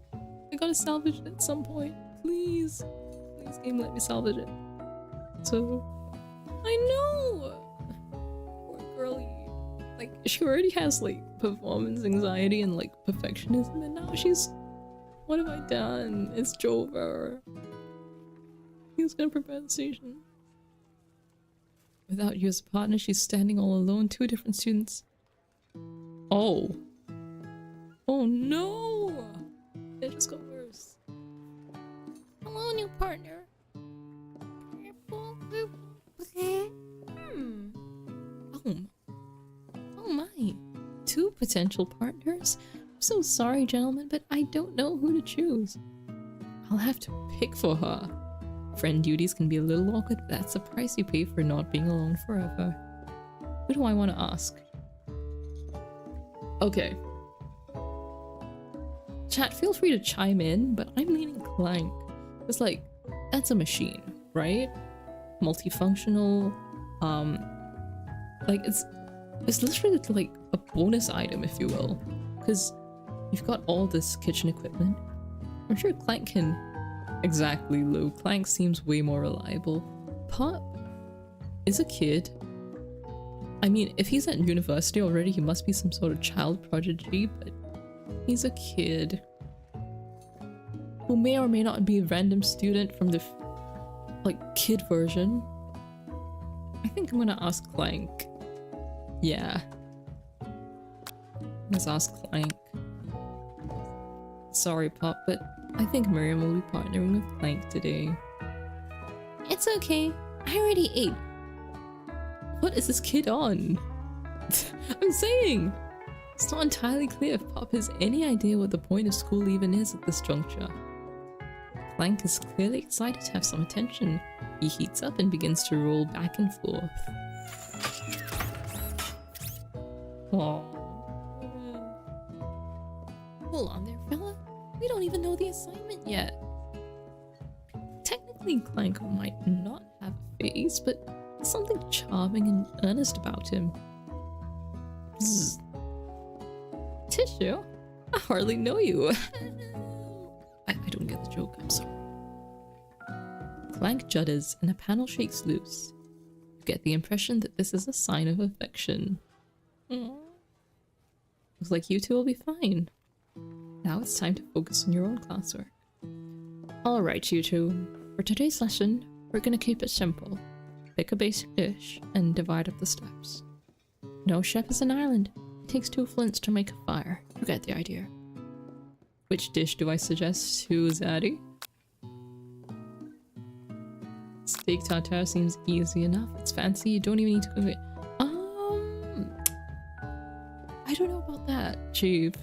I gotta salvage it at some point. Please. Please, game, let me salvage it. So, I know! Poor girlie. Like, she already has, like, performance anxiety and, like, perfectionism, and now she's... What have I done? It's Jover. He was gonna prepare the station. Without you as a partner, she's standing all alone, two different students. Oh. Oh no! It just got worse. Hello, new partner. Oh my. Two potential partners? I'm so sorry, gentlemen, but I don't know who to choose. I'll have to pick for her. Friend duties can be a little awkward, but that's the price you pay for not being alone forever. Who do I want to ask? Okay, Chat, feel free to chime in, but I'm leaning Clank. It's like, that's a machine, right? Multifunctional, like it's literally like a bonus item, if you will, because you've got all this kitchen equipment. I'm sure Clank can. Exactly, Lou. Clank seems way more reliable. Pop is a kid. I mean, if he's at university already, he must be some sort of child prodigy, but he's a kid who may or may not be a random student from the like kid version. I think I'm gonna ask Clank. Yeah. Let's ask Clank. Sorry, Pop, but I think Miriam will be partnering with Clank today. It's okay. I already ate. What is this kid on? I'm saying! It's not entirely clear if Pop has any idea what the point of school even is at this juncture. Clank is clearly excited to have some attention. He heats up and begins to roll back and forth. Aww. Hold on there, fella. We don't even know the assignment yet. Technically, Clank might not have a face, but there's something charming and earnest about him. Bzz. Tissue? I hardly know you. I don't get the joke, I'm sorry. Clank judders and a panel shakes loose. You get the impression that this is a sign of affection. Looks like you two will be fine. Now it's time to focus on your own classwork. Alright, you two. For today's lesson, we're gonna keep it simple. Pick a basic dish and divide up the steps. No chef is an island. It takes 2 flints to make a fire. You get the idea. Which dish do I suggest to Zaddy? Steak tartare seems easy enough. It's fancy, you don't even need to cook it. I don't know about that, Chief.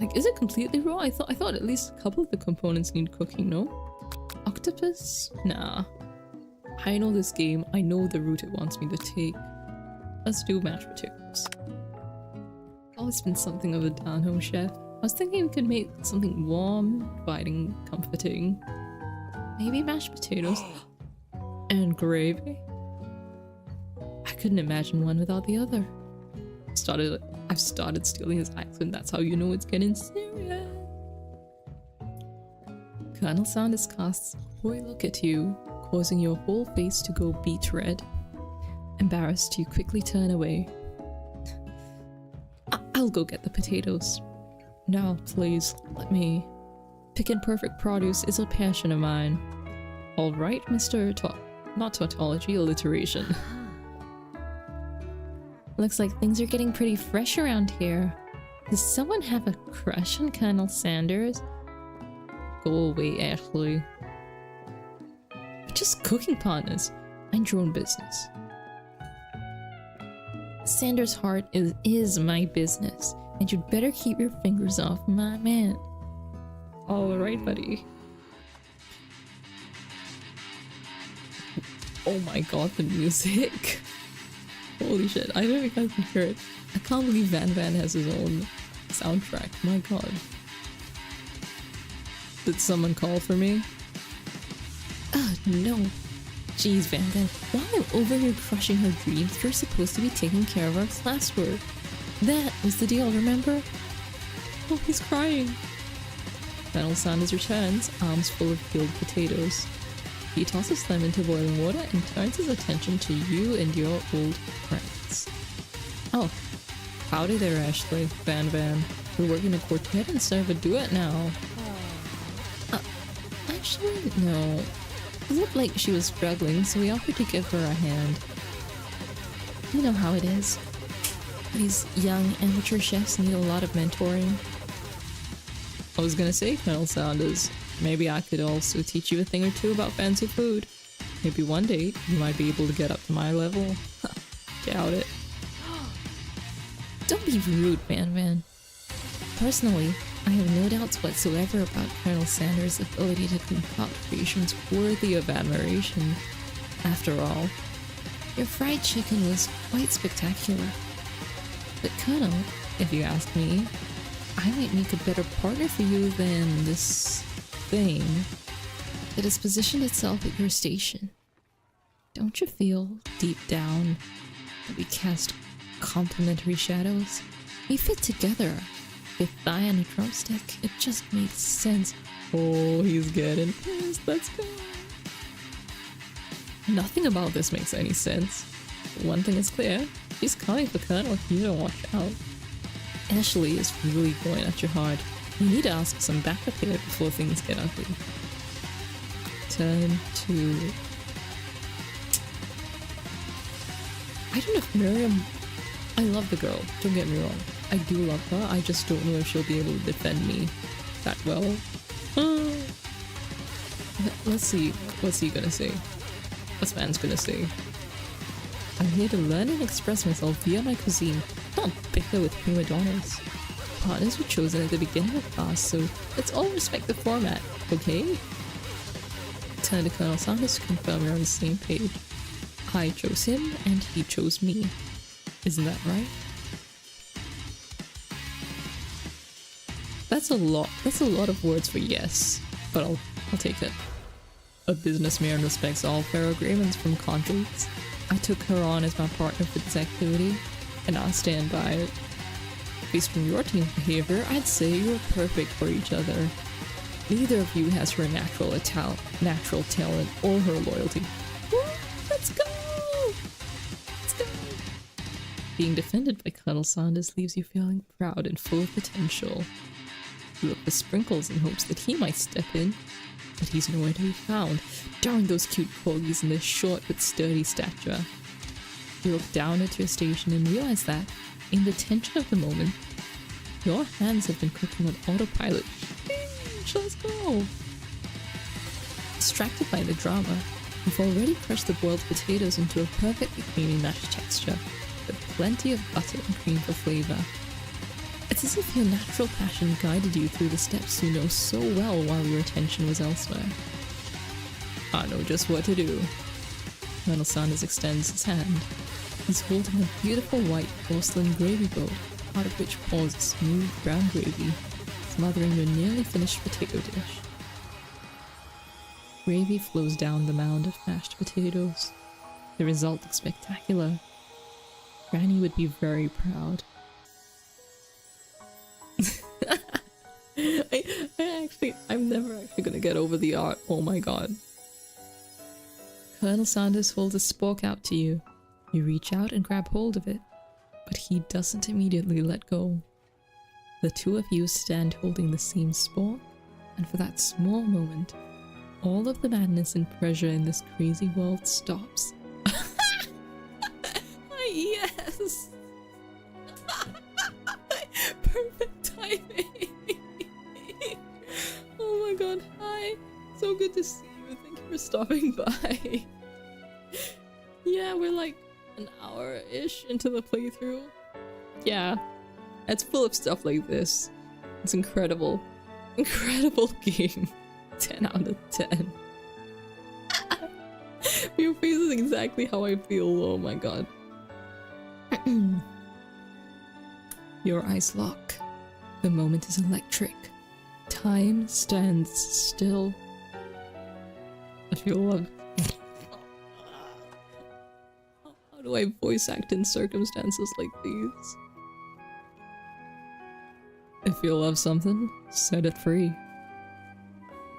Like, is it completely raw? I thought at least a couple of the components need cooking, no? Octopus? Nah. I know this game. I know the route it wants me to take. Let's do mashed potatoes. Always been something of a down-home chef. I was thinking we could make something warm, inviting, comforting. Maybe mashed potatoes. And gravy? I couldn't imagine one without the other. I've started stealing his accent. That's how you know it's getting serious. Colonel Sanders casts a coy look at you, causing your whole face to go beet red. Embarrassed, you quickly turn away. I'll go get the potatoes. Now, please, let me. Picking perfect produce is a passion of mine. Alright, Mr. Not tautology, alliteration. Looks like things are getting pretty fresh around here. Does someone have a crush on Colonel Sanders? Go away, Ashley. We're just cooking partners. Mind your own business. Sanders' heart is my business, and you'd better keep your fingers off my man. Alright, buddy. Oh my god, the music. Holy shit, I don't know if you guys can hear it. I can't believe Van has his own soundtrack. My god. Did someone call for me? Oh no. Jeez, Van, while I'm over here crushing her dreams, you're supposed to be taking care of our classwork. That was the deal, remember? Oh, he's crying. Colonel Sanders returns, arms full of peeled potatoes. He tosses them into boiling water and turns his attention to you and your old friends. Oh, howdy there, Ashley. Van. We're working a quartet instead of a duet now. Actually, no. It looked like she was struggling, so we offered to give her a hand. You know how it is. These young amateur chefs need a lot of mentoring. I was gonna say, Colonel Sanders, maybe I could also teach you a thing or two about fancy food. Maybe one day you might be able to get up to my level. Doubt it. Don't be rude, Van. Personally, I have no doubts whatsoever about Colonel Sanders' ability to concoct creations worthy of admiration. After all, your fried chicken was quite spectacular. But Colonel, if you ask me, I might make a better partner for you than this thing that has positioned itself at your station. Don't you feel, deep down, that we cast complementary shadows? We fit together. With thigh and a drumstick, it just makes sense. Oh, he's getting pissed. Let's go. Nothing about this makes any sense. One thing is clear. She's coming for Colonel if you don't watch out. Ashley is really going at you hard. You need to ask some backup here before things get ugly. Turn to... I don't know if Miriam... I love the girl, don't get me wrong. I do love her, I just don't know if she'll be able to defend me that well. Let's see, what's he gonna say? What's man's gonna say? I'm here to learn and express myself via my cuisine, not bicker with prima donnas. Partners were chosen at the beginning of class, so let's all respect the format, okay? Turn to Colonel Sanders to confirm we're on the same page. I chose him, and he chose me. Isn't that right? That's a lot of words for yes, but I'll take it. A businessman respects all fair agreements from contracts. I took her on as my partner for this activity, and I'll stand by it. Based on your team's behavior, I'd say you're perfect for each other. Neither of you has her natural talent or her loyalty. Woo, let's go! Let's go! Being defended by Colonel Sanders leaves you feeling proud and full of potential. You look for Sprinkles in hopes that he might step in, but he's nowhere to be found. Darn those cute corgis and their short but sturdy stature. You look down at your station and realize that, in the tension of the moment, your hands have been cooking on autopilot. Let's go! Distracted by the drama, you've already crushed the boiled potatoes into a perfectly creamy mashed texture, with plenty of butter and cream for flavor. It's as if your natural passion guided you through the steps you know so well while your attention was elsewhere. I know just what to do. Colonel Sanders extends his hand. He's holding a beautiful white porcelain gravy bowl, out of which pours smooth brown gravy, smothering your nearly finished potato dish. Gravy flows down the mound of mashed potatoes. The result looks spectacular. Granny would be very proud. I'm never actually gonna get over the art. Oh my god. Colonel Sanders holds a spork out to you. You reach out and grab hold of it, but he doesn't immediately let go. The two of you stand holding the same spork, and for that small moment, all of the madness and pressure in this crazy world stops. Yes! Perfect timing! Oh my god, hi! So good to see you, thank you for stopping by. Yeah, we're like an hour-ish into the playthrough. Yeah, it's full of stuff like this. It's incredible. Incredible game. 10 out of 10. Your face is exactly how I feel, oh my god. Your eyes lock. The moment is electric. Time stands still. I feel love. How do I voice act in circumstances like these? If you love something, set it free.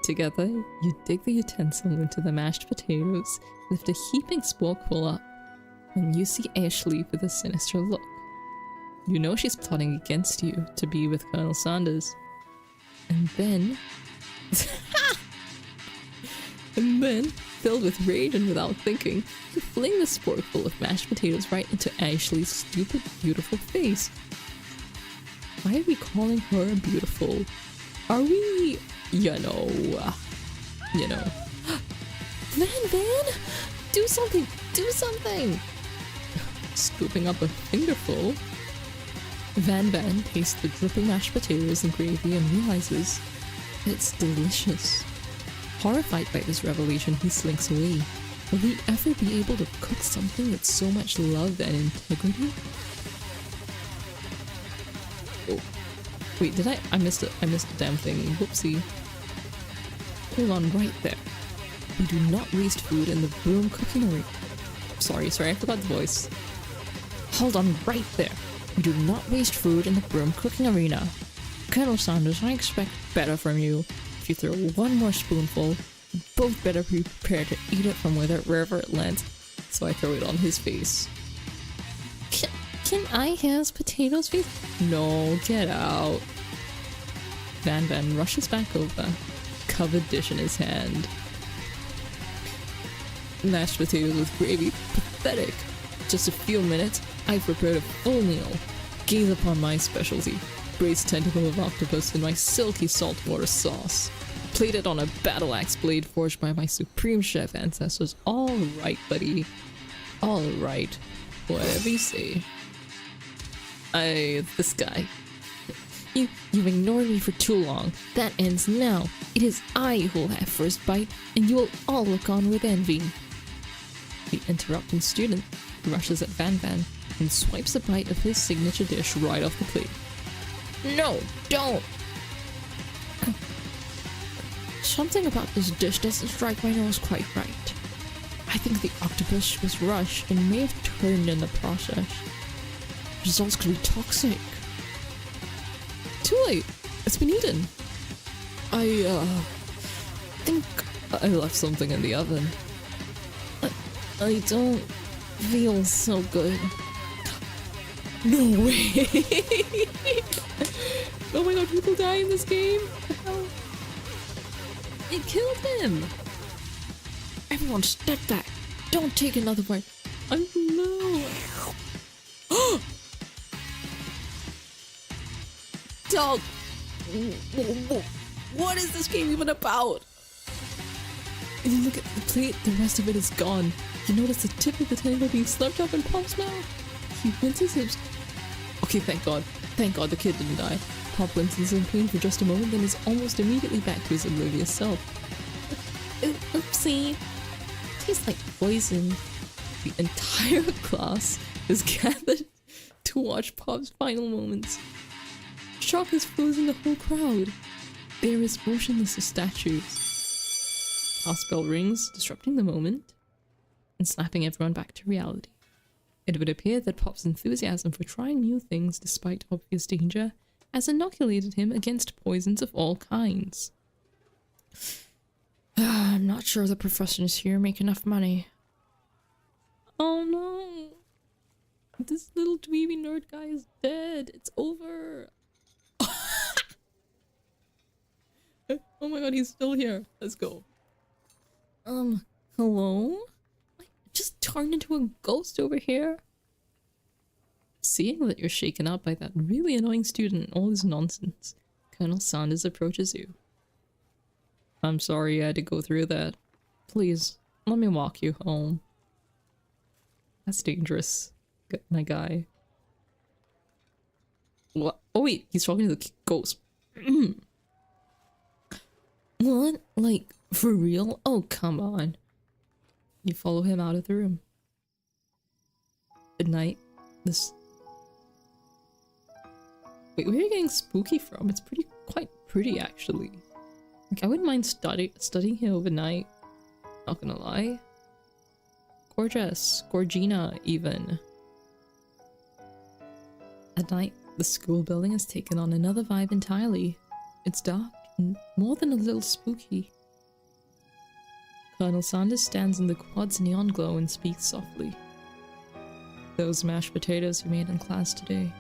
Together, you dig the utensil into the mashed potatoes, lift a heaping sporkful up, when you see Ashley with a sinister look. You know she's plotting against you to be with Colonel Sanders. And then... filled with rage and without thinking, you fling the sporkful of mashed potatoes right into Ashley's stupid, beautiful face. Why are we calling her beautiful? Are we... You know... Van! Do something! Do something! Scooping up a fingerful, Van tastes the dripping mashed potatoes and gravy and realizes it's delicious. Horrified by this revelation, he slinks away. Will he ever be able to cook something with so much love and integrity? Oh. Wait, did I missed it. I missed the damn thing. Whoopsie. Hold on right there. We do not waste food in the broom cooking arena. Sorry, I forgot the voice. Hold on right there. We do not waste food in the broom cooking arena. Colonel Sanders, I expect better from you. If you throw one more spoonful, you both better be prepared to eat it from wherever it lands. So I throw it on his face. Can I have his potatoes face? No, get out. Van rushes back over, covered dish in his hand. Mashed potatoes with gravy, pathetic. Just a few minutes, I've prepared a full meal. Gaze upon my specialty, braised tentacle of octopus in my silky saltwater sauce. Plated on a battle axe blade forged by my supreme chef ancestors. All right, buddy. All right. Whatever you say. This guy. You've ignored me for too long. That ends now. It is I who will have first bite, and you will all look on with envy. The interrupting student rushes at Van and swipes a bite of his signature dish right off the plate. No, don't! Something about this dish doesn't strike my nose quite right. I think the octopus was rushed and may have turned in the process. Results could be toxic. Too late. It's been eaten. I think I left something in the oven. I don't feel so good. No way! Oh my god, people die in this game? What the hell? It killed him! Everyone step back! Don't take another bite! No! Dog! What is this game even about? If you look at the plate, the rest of it is gone. You notice the tip of the tentacle being slurped up in Pop's mouth. He winces his... Okay, thank god. Thank god the kid didn't die. Pop winces in pain for just a moment, then is almost immediately back to his oblivious self. Oopsie. Tastes like poison. The entire class is gathered to watch Pop's final moments. Shock has frozen the whole crowd. They are as motionless as statues. House bell rings, disrupting the moment and snapping everyone back to reality. It would appear that Pop's enthusiasm for trying new things despite obvious danger has inoculated him against poisons of all kinds. I'm not sure the professors here make enough money. Oh no! This little dweeby nerd guy is dead. It's over. Oh my god, he's still here. Let's go. Hello? I just turned into a ghost over here. Seeing that you're shaken up by that really annoying student and all his nonsense, Colonel Sanders approaches you. I'm sorry you had to go through that. Please, let me walk you home. That's dangerous, my guy. What? Oh wait, he's talking to the ghost. What? Like, for real? Oh, come on. You follow him out of the room. At night, this... Wait, where are you getting spooky from? It's quite pretty, actually. Like, I wouldn't mind studying here overnight. Not gonna lie. Gorgeous. Gorgina, even. At night, the school building has taken on another vibe entirely. It's dark and more than a little spooky. Colonel Sanders stands in the quad's neon glow and speaks softly. Those mashed potatoes you made in class today.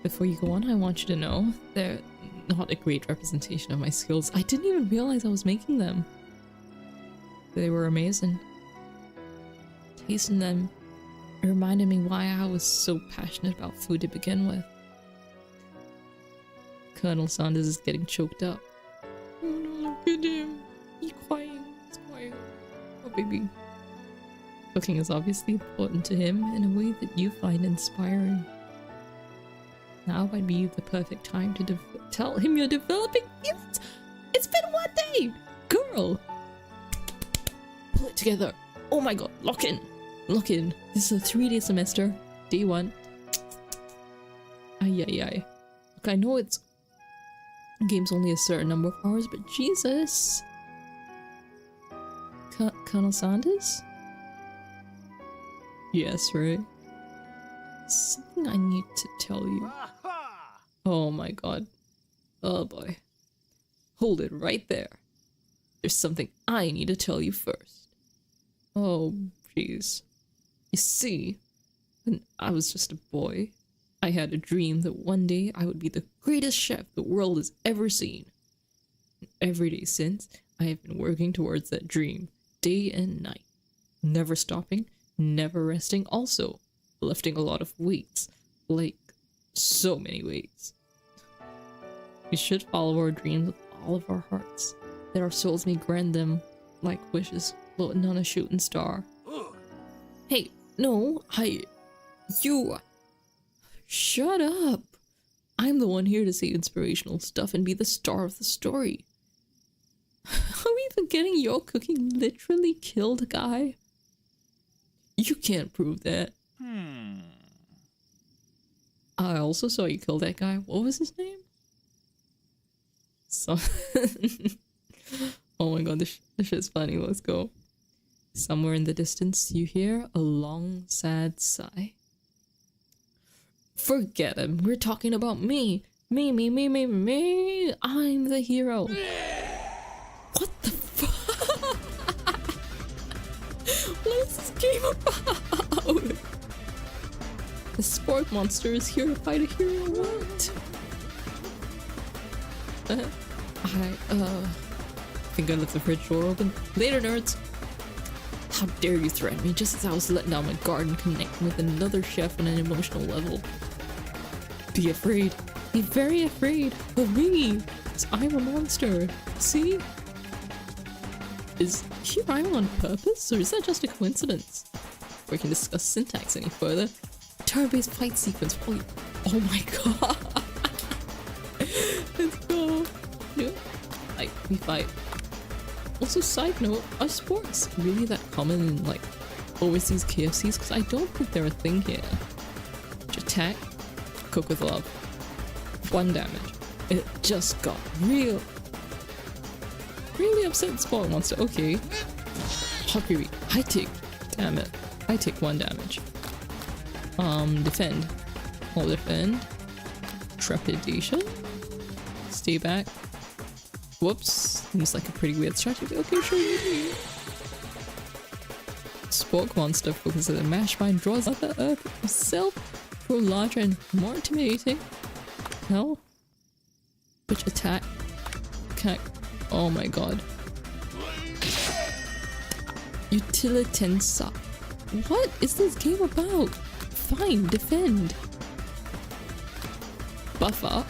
Before you go on, I want you to know they're not a great representation of my skills. I didn't even realize I was making them. They were amazing. Tasting them, it reminded me why I was so passionate about food to begin with. Colonel Sanders is getting choked up. Oh no, look at him. He's crying. He's crying. Oh baby. Cooking is obviously important to him in a way that you find inspiring. Now might be the perfect time to tell him you're developing gifts. It's been 1 day! Girl! Pull it together. Oh my god, lock in. Lock in. This is a 3-day semester. Day 1. Ay ay ay. Look, I know it's game's only a certain number of hours, but Jesus. Colonel Sanders? Yes, right? Something I need to tell you. Oh my god. Oh boy. Hold it right there. There's something I need to tell you first. Oh, jeez. You see, when I was just a boy, I had a dream that one day I would be the greatest chef the world has ever seen. And every day since, I have been working towards that dream, day and night. Never stopping, never resting, also lifting a lot of weights. Like, so many weights. We should follow our dreams with all of our hearts, that our souls may grant them like wishes floating on a shooting star. Hey, no, you... Shut up! I'm the one here to say inspirational stuff and be the star of the story. Are we forgetting your cooking literally killed a guy? You can't prove that. I also saw you kill that guy. What was his name? So oh my god, this shit's funny. Let's go. Somewhere in the distance, you hear a long, sad sigh. Forget him. We're talking about me. Me. I'm the hero. What the fuck? What is this game about? The sport monster is here to fight a hero. What? I think I left the fridge door open. Later, nerds. How dare you threaten me just as I was letting out my guard and connecting with another chef on an emotional level. Be afraid. Be very afraid of me. 'Cause I'm a monster. See? Is he rhyming on purpose, or is that just a coincidence? Before we can discuss syntax any further, turn-based fight sequence. Oh my god. Let's go. Yeah. We fight. Also, side note, are sports really that common in like overseas KFCs? Because I don't think they're a thing here. Attack, cook with love. 1 damage. It just got really upset sport monster. Okay. Hockey. I take. Damn it. I take 1 damage. Defend. I'll defend. Trepidation. Stay back. Whoops. Seems like a pretty weird strategy. Okay, sure. Spork monster focuses a mash mine, draws up the earth itself, grow larger and more intimidating. Hell? Which attack? Oh my god. Utilitensa. What is this game about? Fine, defend. Buff up.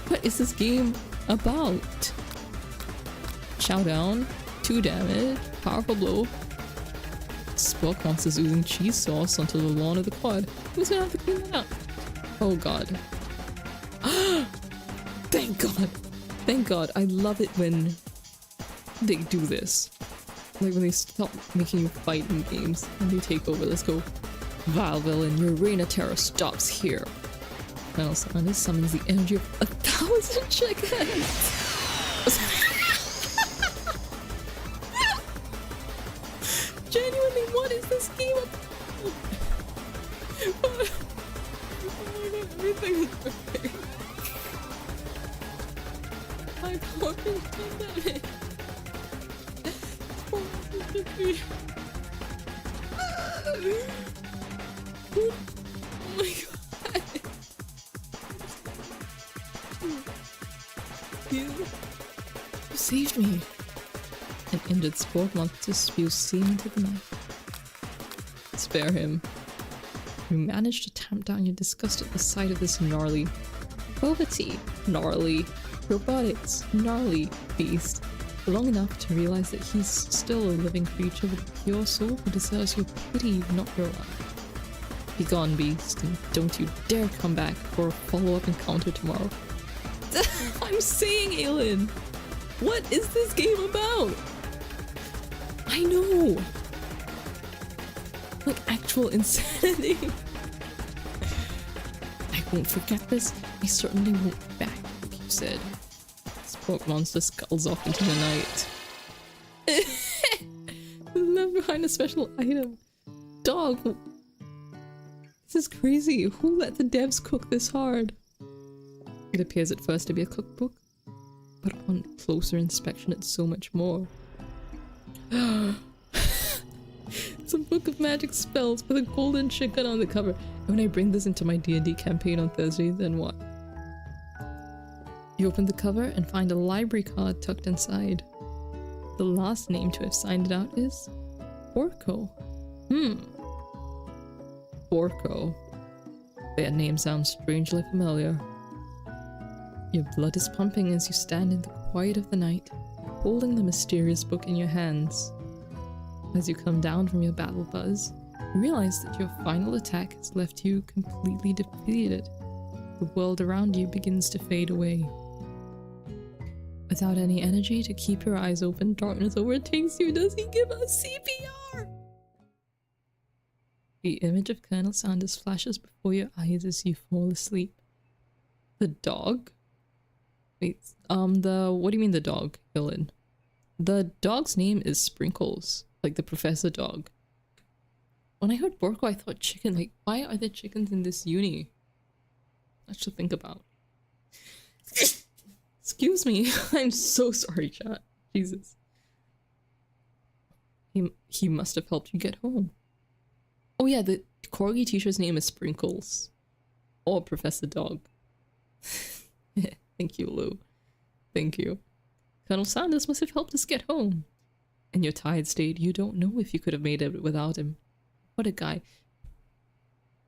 What is this game about? Chow down, 2 damage, powerful blow. Spock monsters using cheese sauce onto the lawn of the quad. Who's gonna have to clean that up? Oh god. Thank god. Thank god. I love it when they do this. Like when they stop making you fight in games and they take over. Let's go. Vile villain, your reign of terror stops here. Final Sanders summons the energy of 1,000 chickens. Genuinely, what is this game about? Oh my god, everything is perfect. My power is done damage. Oh my god. You saved me. An injured sport monster spews steam into the night. Spare him. You managed to tamp down your disgust at the sight of this gnarly poverty, gnarly robotics, gnarly beast, long enough to realize that he's still a living creature with a pure soul who deserves your pity, not your love. Be gone, beast, and don't you dare come back for a follow-up encounter tomorrow. I'm saying, Aelin! What is this game about? I know! Like actual insanity. won't forget this. I certainly won't be back, you said. Sport monster scuttles off into the night. Left behind a special item. Dog. This is crazy. Who let the devs cook this hard? It appears at first to be a cookbook, but upon closer inspection it's so much more. It's a book of magic spells with a golden chicken on the cover. And when I bring this into my D&D campaign on Thursday, then what? You open the cover and find a library card tucked inside. The last name to have signed it out is Borko. Borko. That name sounds strangely familiar. Your blood is pumping as you stand in the quiet of the night, holding the mysterious book in your hands. As you come down from your battle buzz, you realize that your final attack has left you completely defeated. The world around you begins to fade away. Without any energy to keep your eyes open, darkness overtakes you. Does he give us CPR? The image of Colonel Sanders flashes before your eyes as you fall asleep. The dog? Wait, what do you mean the dog, villain? The dog's name is Sprinkles, like the professor dog. When I heard Borko, I thought chicken. Like, why are there chickens in this uni? I should think about. Excuse me. I'm so sorry, chat. Jesus. He must have helped you get home. Oh yeah, the Corgi teacher's name is Sprinkles. Or Professor Dog. Thank you, Lou. Thank you. Colonel Sanders must have helped us get home. In your tired state, you don't know if you could have made it without him. What a guy.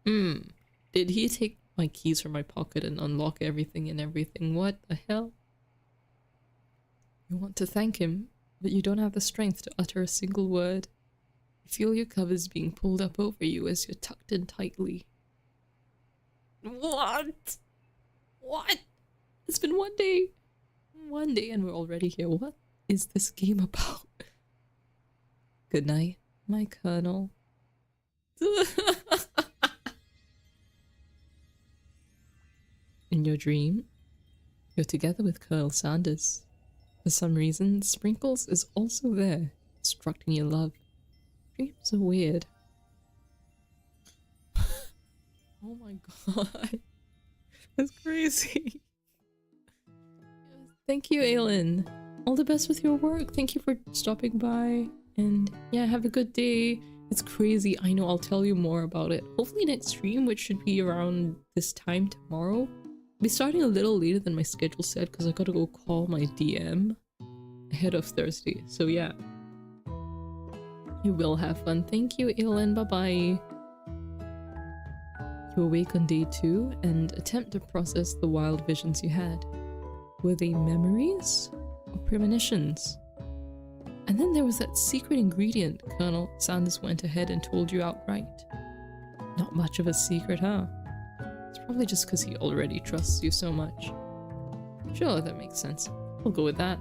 Did he take my keys from my pocket and unlock everything and everything? What the hell? You want to thank him, but you don't have the strength to utter a single word. You feel your covers being pulled up over you as you're tucked in tightly. What? What? It's been one day and we're already here. What is this game about? Good night, my colonel. In your dream, you're together with Colonel Sanders. For some reason, Sprinkles is also there, instructing your love. Dreams are weird. Oh my god. That's crazy. Thank you, Aylin. All the best with your work. Thank you for stopping by. And yeah, have a good day. It's crazy. I know, I'll tell you more about it. Hopefully next stream, which should be around this time tomorrow. I'll be starting a little later than my schedule said because I gotta go call my DM ahead of Thursday. So yeah. You will have fun. Thank you, Aylin. Bye-bye. You awake on day 2 and attempt to process the wild visions you had. Were they memories or premonitions? And then there was that secret ingredient Colonel Sanders went ahead and told you outright. Not much of a secret, huh? It's probably just because he already trusts you so much. Sure, that makes sense. We'll go with that.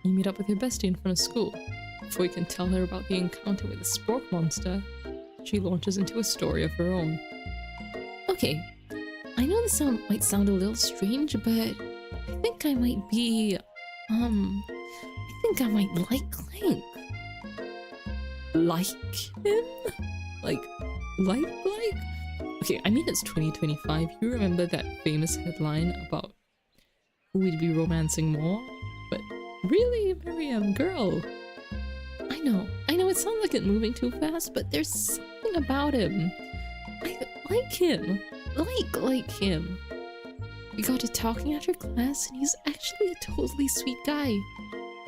You meet up with your bestie in front of school. Before you can tell her about the encounter with the spork monster, she launches into a story of her own. Okay, I know this might sound a little strange, but I think I might be, I think I might like Clank. Like him? Like? Okay, I mean it's 2025. You remember that famous headline about who we'd be romancing more? But really, Miriam, girl. I know it sounds like it's moving too fast, but there's something about him. I like him. Like him. We got to talking after class and he's actually a totally sweet guy.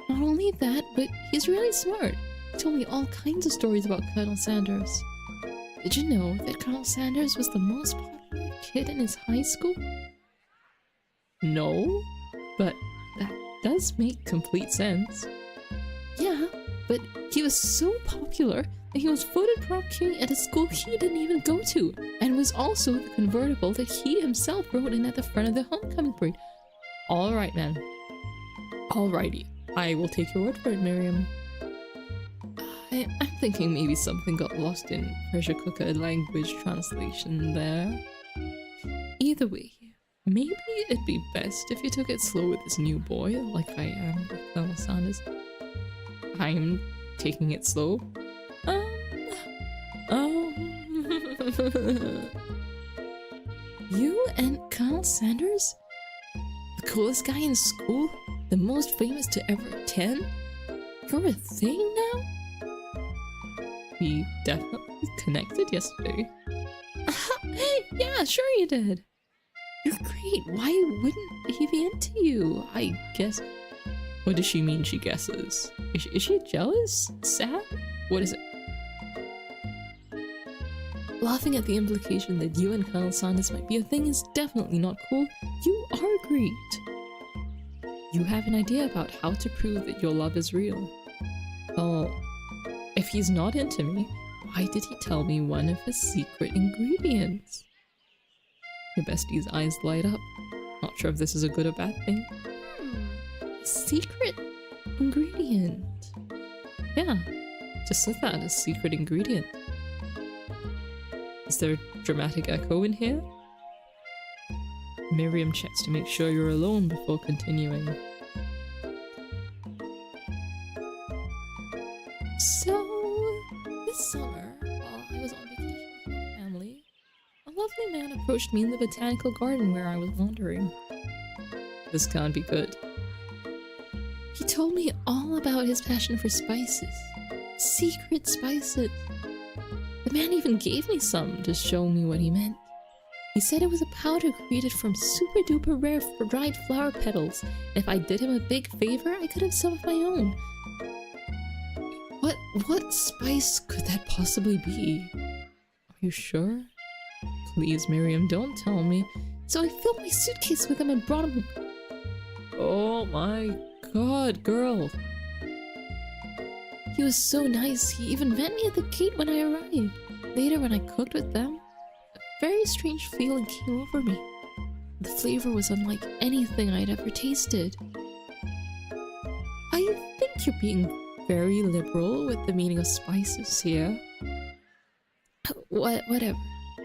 Not only that, but he's really smart. He told me all kinds of stories about Colonel Sanders. Did you know that Colonel Sanders was the most popular kid in his high school? No, but that does make complete sense. Yeah, but he was so popular that he was voted prom king at a school he didn't even go to, and was also the convertible that he himself rode in at the front of the homecoming parade. Alright, man. Alrighty. I will take your word for it, Miriam. I'm thinking maybe something got lost in pressure cooker language translation there. the way, maybe it'd be best if you took it slow with this new boy, like I am with Colonel Sanders. I'm taking it slow. You and Colonel Sanders? The coolest guy in school? The most famous to ever attend? You're a thing now? We definitely connected yesterday. Yeah, sure you did. You're great. Why wouldn't he be into you? I guess... What does she mean she guesses? Is she jealous? Sad? What is it? Laughing at the implication that you and Colonel Sanders might be a thing is definitely not cool. You are great. You have an idea about how to prove that your love is real. Well, if he's not into me, why did he tell me one of his secret ingredients? Your bestie's eyes light up. Not sure if this is a good or bad thing. Secret ingredient. Yeah, just said that, a secret ingredient. Is there a dramatic echo in here? Miriam checks to make sure you're alone before continuing. So, this summer, while I was on vacation with my family, a lovely man approached me in the botanical garden where I was wandering. This can't be good. He told me all about his passion for spices. Secret spices. The man even gave me some to show me what he meant. He said it was a powder created from super duper rare dried flower petals, and if I did him a big favor, I could have some of my own. What spice could that possibly be? Are you sure? Please, Miriam, don't tell me. So I filled my suitcase with them and brought them. Oh my god, girl. He was so nice, he even met me at the gate when I arrived. Later, when I cooked with them, a very strange feeling came over me. The flavor was unlike anything I'd ever tasted. I think you're being very liberal with the meaning of spices here. Whatever.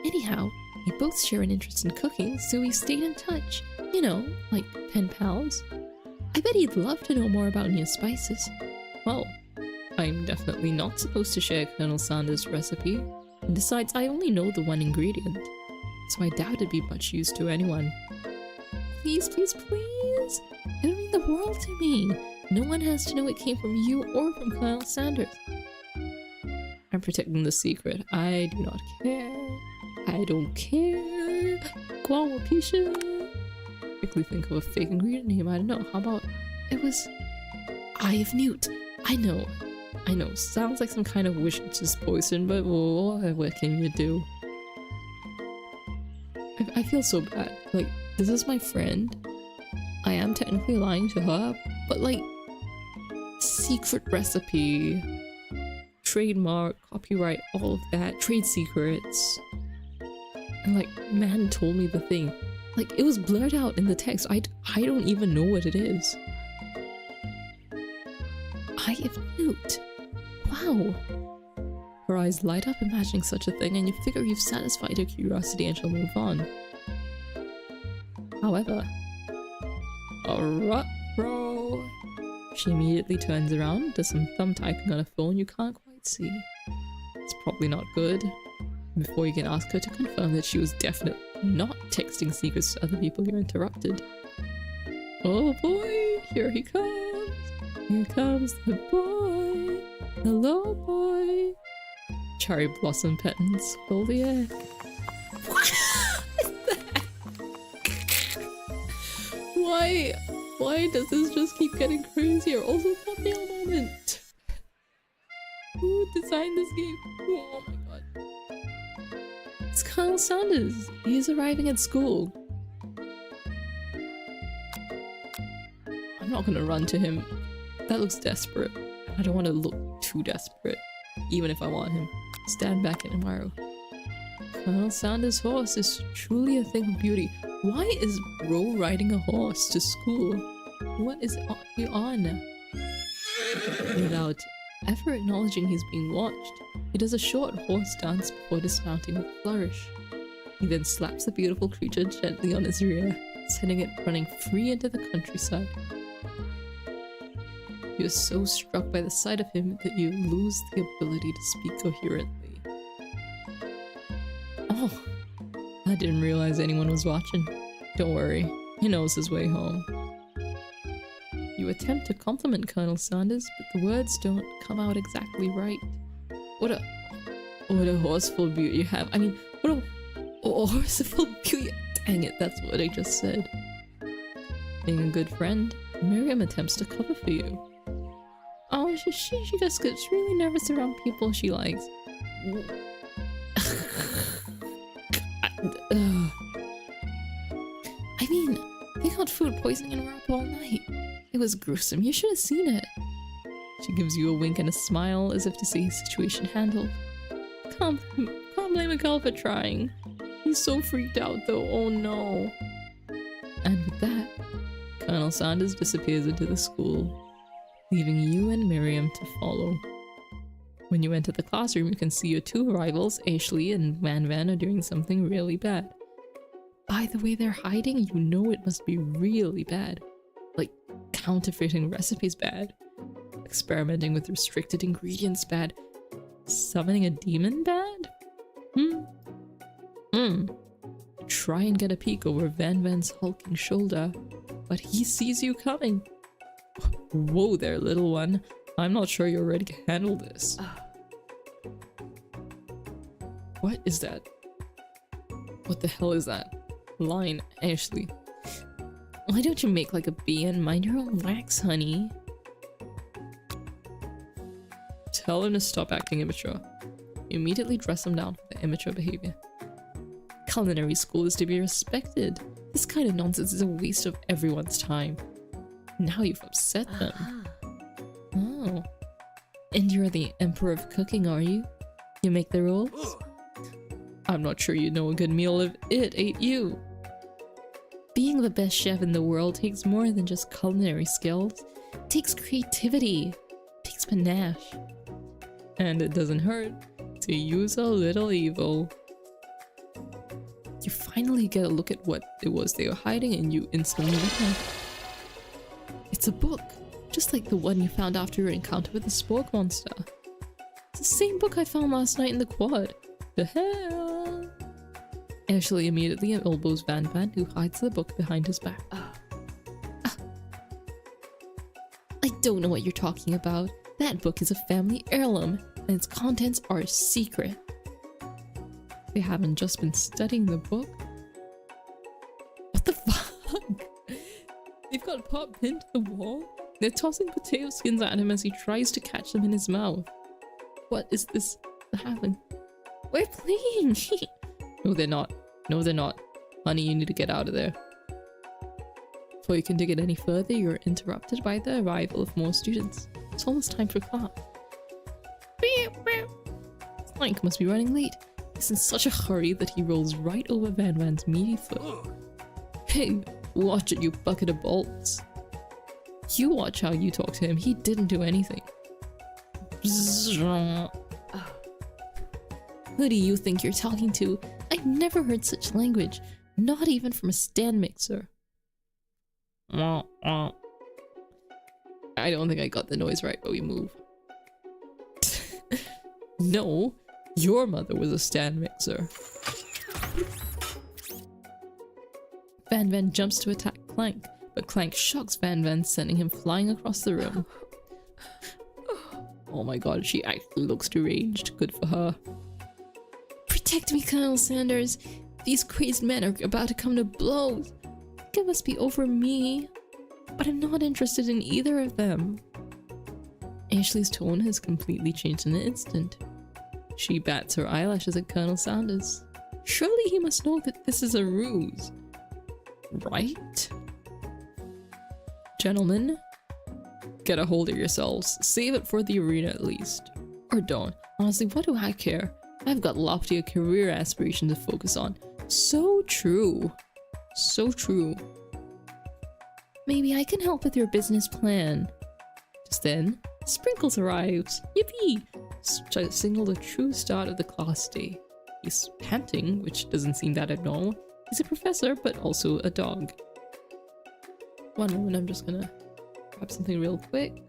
Anyhow, we both share an interest in cooking, so we stayed in touch. You know, like pen pals. I bet he'd love to know more about new spices. Well, I'm definitely not supposed to share Colonel Sanders' recipe. And besides, I only know the one ingredient, so I doubt it'd be much use to anyone. Please, please, please! It would mean the world to me! No one has to know it came from you or from Colonel Sanders. I'm protecting the secret. I do not care. I don't care. Guawapisha. Quickly think of a fake ingredient name. I don't know. How about it was Eye of Newt? I know. Sounds like some kind of witch's poison, but what can you do? I feel so bad. Like, this is my friend. I am technically lying to her, but like, secret recipe, trademark, copyright, all of that, trade secrets. And like, man told me the thing. Like, it was blurred out in the text. I don't even know what it is. Eye of Newt. Wow. Her eyes light up imagining such a thing, and you figure you've satisfied her curiosity and she'll move on. However, bro. She immediately turns around, does some thumb typing on a phone you can't quite see. It's probably not good. Before you can ask her to confirm that she was definitely not texting secrets to other people, you're interrupted. Oh boy, here he comes. Here comes the boy. Hello, boy. Cherry blossom petals fill the air. What is that? Why does this just keep getting crazier? Also, thumbnail moment. Who designed this game? Oh my god. It's Colonel Sanders. He's arriving at school. I'm not gonna run to him. That looks desperate. I don't want to look too desperate, even if I want him. Stand back and admire. Colonel Sanders' horse is truly a thing of beauty. Why is Bro riding a horse to school? What is he on? Without ever acknowledging he's being watched, he does a short horse dance before dismounting with a flourish. He then slaps the beautiful creature gently on his rear, sending it running free into the countryside. You are so struck by the sight of him that you lose the ability to speak coherently. Oh, I didn't realize anyone was watching. Don't worry, he knows his way home. You attempt to compliment Colonel Sanders, but the words don't come out exactly right. What a horseful beauty you have. I mean, what a horseful beauty. Dang it, that's what I just said. Being a good friend, Miriam attempts to cover for you. Oh, she just gets really nervous around people she likes. I mean, they got food poisoning and were up all night. It was gruesome. You should have seen it. She gives you a wink and a smile as if to say situation handled. Can't blame a girl for trying. He's so freaked out though. Oh no. And with that, Colonel Sanders disappears into the school, leaving you and Miriam to follow. When you enter the classroom, you can see your two rivals, Ashley and Van Van, are doing something really bad. By the way they're hiding, you know it must be really bad. Like, counterfeiting recipes bad. Experimenting with restricted ingredients bad. Summoning a demon bad? Try and get a peek over Van Van's hulking shoulder, but he sees you coming. Whoa there, little one. I'm not sure you're ready to handle this. What is that? What the hell is that? Line, Ashley. Why don't you make like a bee and mind your own wax, honey? Tell him to stop acting immature. You immediately dress him down for the immature behavior. Culinary school is to be respected. This kind of nonsense is a waste of everyone's time. Now you've upset them. Oh. And you're the emperor of cooking, are you? You make the rules? I'm not sure you know a good meal if it ate you. Being the best chef in the world takes more than just culinary skills. It takes creativity. It takes panache. And it doesn't hurt to use a little evil. You finally get a look at what it was they were hiding and you instantly know. It's a book, just like the one you found after your encounter with the spork monster. It's the same book I found last night in the quad. The hell? Ashley immediately elbows Van Van, who hides the book behind his back. I don't know what you're talking about. That book is a family heirloom, and its contents are secret. They haven't just been studying the book? What the fuck? They've got Pop pinned to the wall? They're tossing potato skins at him as he tries to catch them in his mouth. What is this happening? We're playing! No, they're not. No, they're not. Honey, you need to get out of there. Before you can dig it any further, you're interrupted by the arrival of more students. It's almost time for class. Clank must be running late. He's in such a hurry that he rolls right over Van Van's meaty foot. Hey, watch it, you bucket of bolts. You watch how you talk to him. He didn't do anything. Who do you think you're talking to? I've never heard such language. Not even from a stand mixer. I don't think I got the noise right, but we move. No, your mother was a stand mixer. Van Van jumps to attack Clank, but Clank shocks Van Van, sending him flying across the room. Oh my god, she actually looks deranged. Good for her. Protect me, Colonel Sanders. These crazed men are about to come to blows. I think it must be over me. But I'm not interested in either of them. Ashley's tone has completely changed in an instant. She bats her eyelashes at Colonel Sanders. Surely he must know that this is a ruse. Right? Gentlemen, get a hold of yourselves. Save it for the arena at least. Or don't. Honestly, what do I care? I've got loftier career aspirations to focus on. So true. So true. Maybe I can help with your business plan. Just then, Sprinkles arrives. Yippee! Signal the true start of the class day. He's panting, which doesn't seem that abnormal. He's a professor, but also a dog. One moment, I'm just gonna grab something real quick.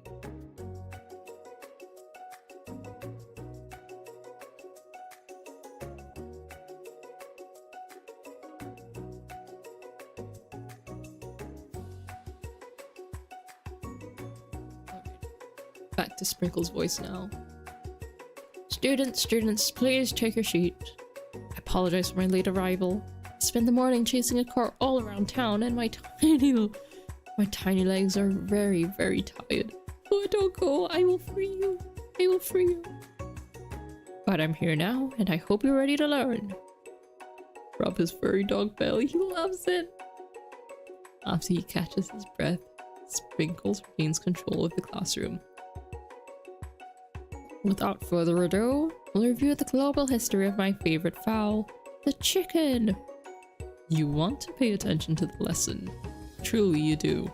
Back to Sprinkle's voice now. Students, please take your seat. I apologize for my late arrival. I spent the morning chasing a car all around town and my tiny legs are very, very tired. Oh, don't go. I will free you. I will free you. But I'm here now and I hope you're ready to learn. Rub his furry dog belly. He loves it. After he catches his breath, Sprinkles regains control of the classroom. Without further ado, we'll review the global history of my favorite fowl, the chicken. You want to pay attention to the lesson. Truly you do.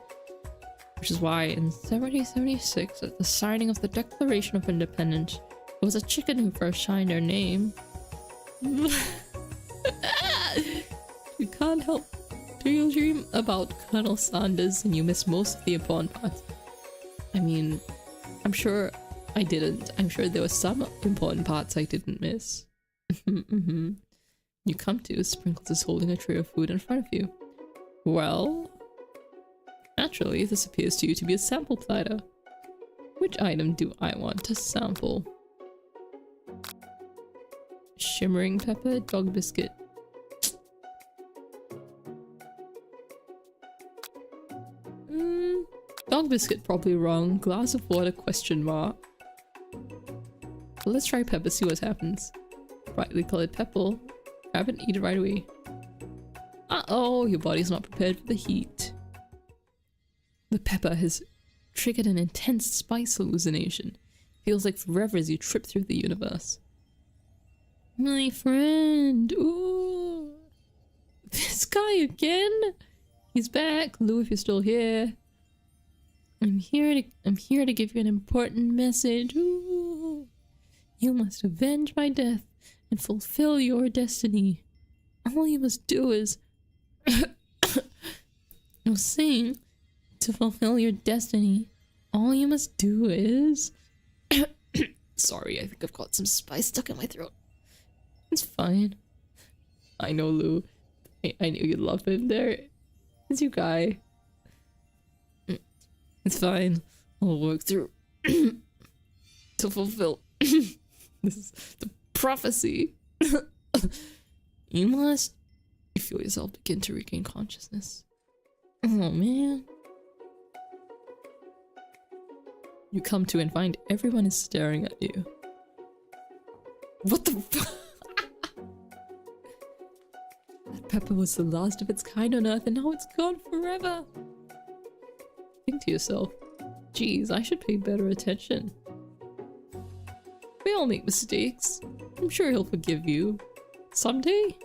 Which is why in 1776, at the signing of the Declaration of Independence, it was a chicken who first signed their name. You can't help. Do you dream about Colonel Sanders and you miss most of the important parts? I mean, I'm sure I didn't. I'm sure there were some important parts I didn't miss. You come to, Sprinkles is holding a tray of food in front of you. Well, naturally, this appears to you to be a sample platter. Which item do I want to sample? Shimmering pepper, dog biscuit. Dog biscuit probably wrong. Glass of water, question mark. But let's try pepper, see what happens. Brightly colored pepper. Grab and eat it right away. Uh-oh, your body's not prepared for the heat. The pepper has triggered an intense spice hallucination. Feels like forever as you trip through the universe. My friend! Ooh! This guy again? He's back. Lou, if you're still here. I'm here to give you an important message. Ooh. You must avenge my death and fulfill your destiny. All you must do is sing to fulfill your destiny. All you must do is sorry, I think I've got some spice stuck in my throat. It's fine. I know, Lou. I knew you'd love him. There is your guy. It's fine. I'll work through to fulfill this is the prophecy. You must feel yourself begin to regain consciousness. Oh man. You come to and find everyone is staring at you. What the fuck? That pepper was the last of its kind on Earth and now it's gone forever. Think to yourself, geez, I should pay better attention. We all make mistakes. I'm sure he'll forgive you. Someday?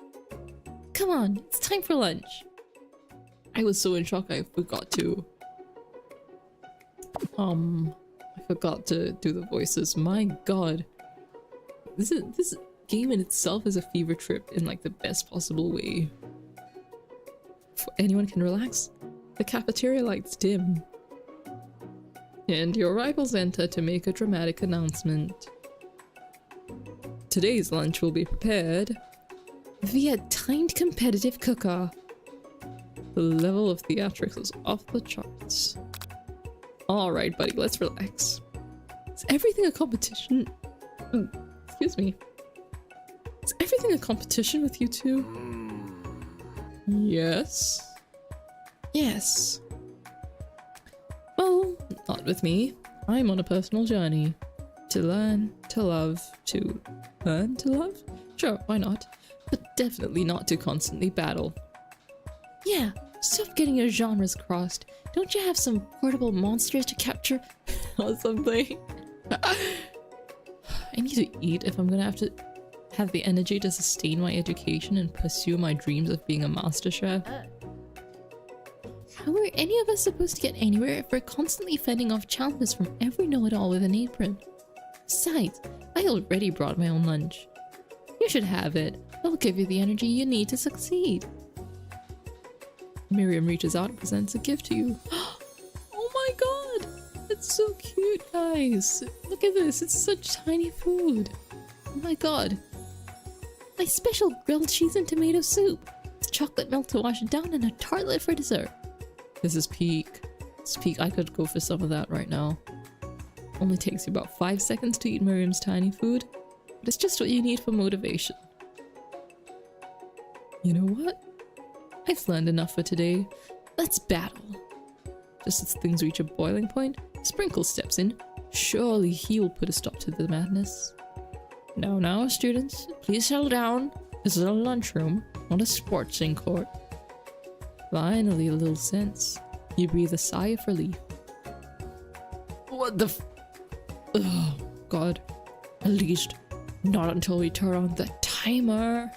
Come on, it's time for lunch. I was so in shock I forgot to... I forgot to do the voices. My god. This game in itself is a fever trip in like the best possible way. Anyone can relax. The cafeteria lights dim. And your rivals enter to make a dramatic announcement. Today's lunch will be prepared via timed competitive cooker. The level of theatrics is off the charts. Alright, buddy, let's relax. Is everything a competition? Excuse me. Is everything a competition with you two? Yes. Yes. Well, not with me. I'm on a personal journey. To learn, to love, to... Learn to love? Sure, why not? But definitely not to constantly battle. Yeah, stop getting your genres crossed. Don't you have some portable monsters to capture? Or something? I need to eat if I'm gonna have the energy to sustain my education and pursue my dreams of being a master chef. How are any of us supposed to get anywhere if we're constantly fending off challenges from every know-it-all with an apron? Besides, I already brought my own lunch. You should have it. They'll give you the energy you need to succeed. Miriam reaches out and presents a gift to you. Oh my god! It's so cute, guys! Look at this, it's such tiny food. Oh my god. My special grilled cheese and tomato soup. It's chocolate milk to wash it down and a tartlet for dessert. This is peak. It's peak. I could go for some of that right now. Only takes you about 5 seconds to eat Miriam's tiny food, but it's just what you need for motivation. You know what? I've learned enough for today. Let's battle. Just as things reach a boiling point, Sprinkle steps in. Surely he'll put a stop to the madness. Now, students, please settle down. This is a lunchroom, not a sportsing court. Finally, a little sense. You breathe a sigh of relief. What the f- Oh, God. At least, not until we turn on the timer.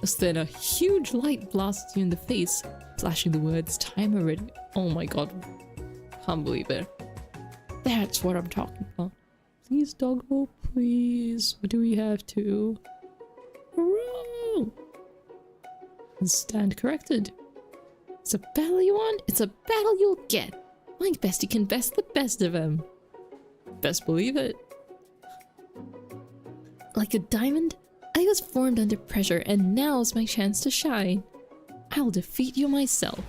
Just then a huge light blasts you in the face, flashing the words timer ready. Oh my god. Can't believe it. That's what I'm talking about. Please, doggo, please. What do we have to? Hurrah! Stand corrected. It's a battle you want, it's a battle you'll get. My bestie can best the best of him. Best believe it. Like a diamond, I was formed under pressure and now's my chance to shine. I'll defeat you myself.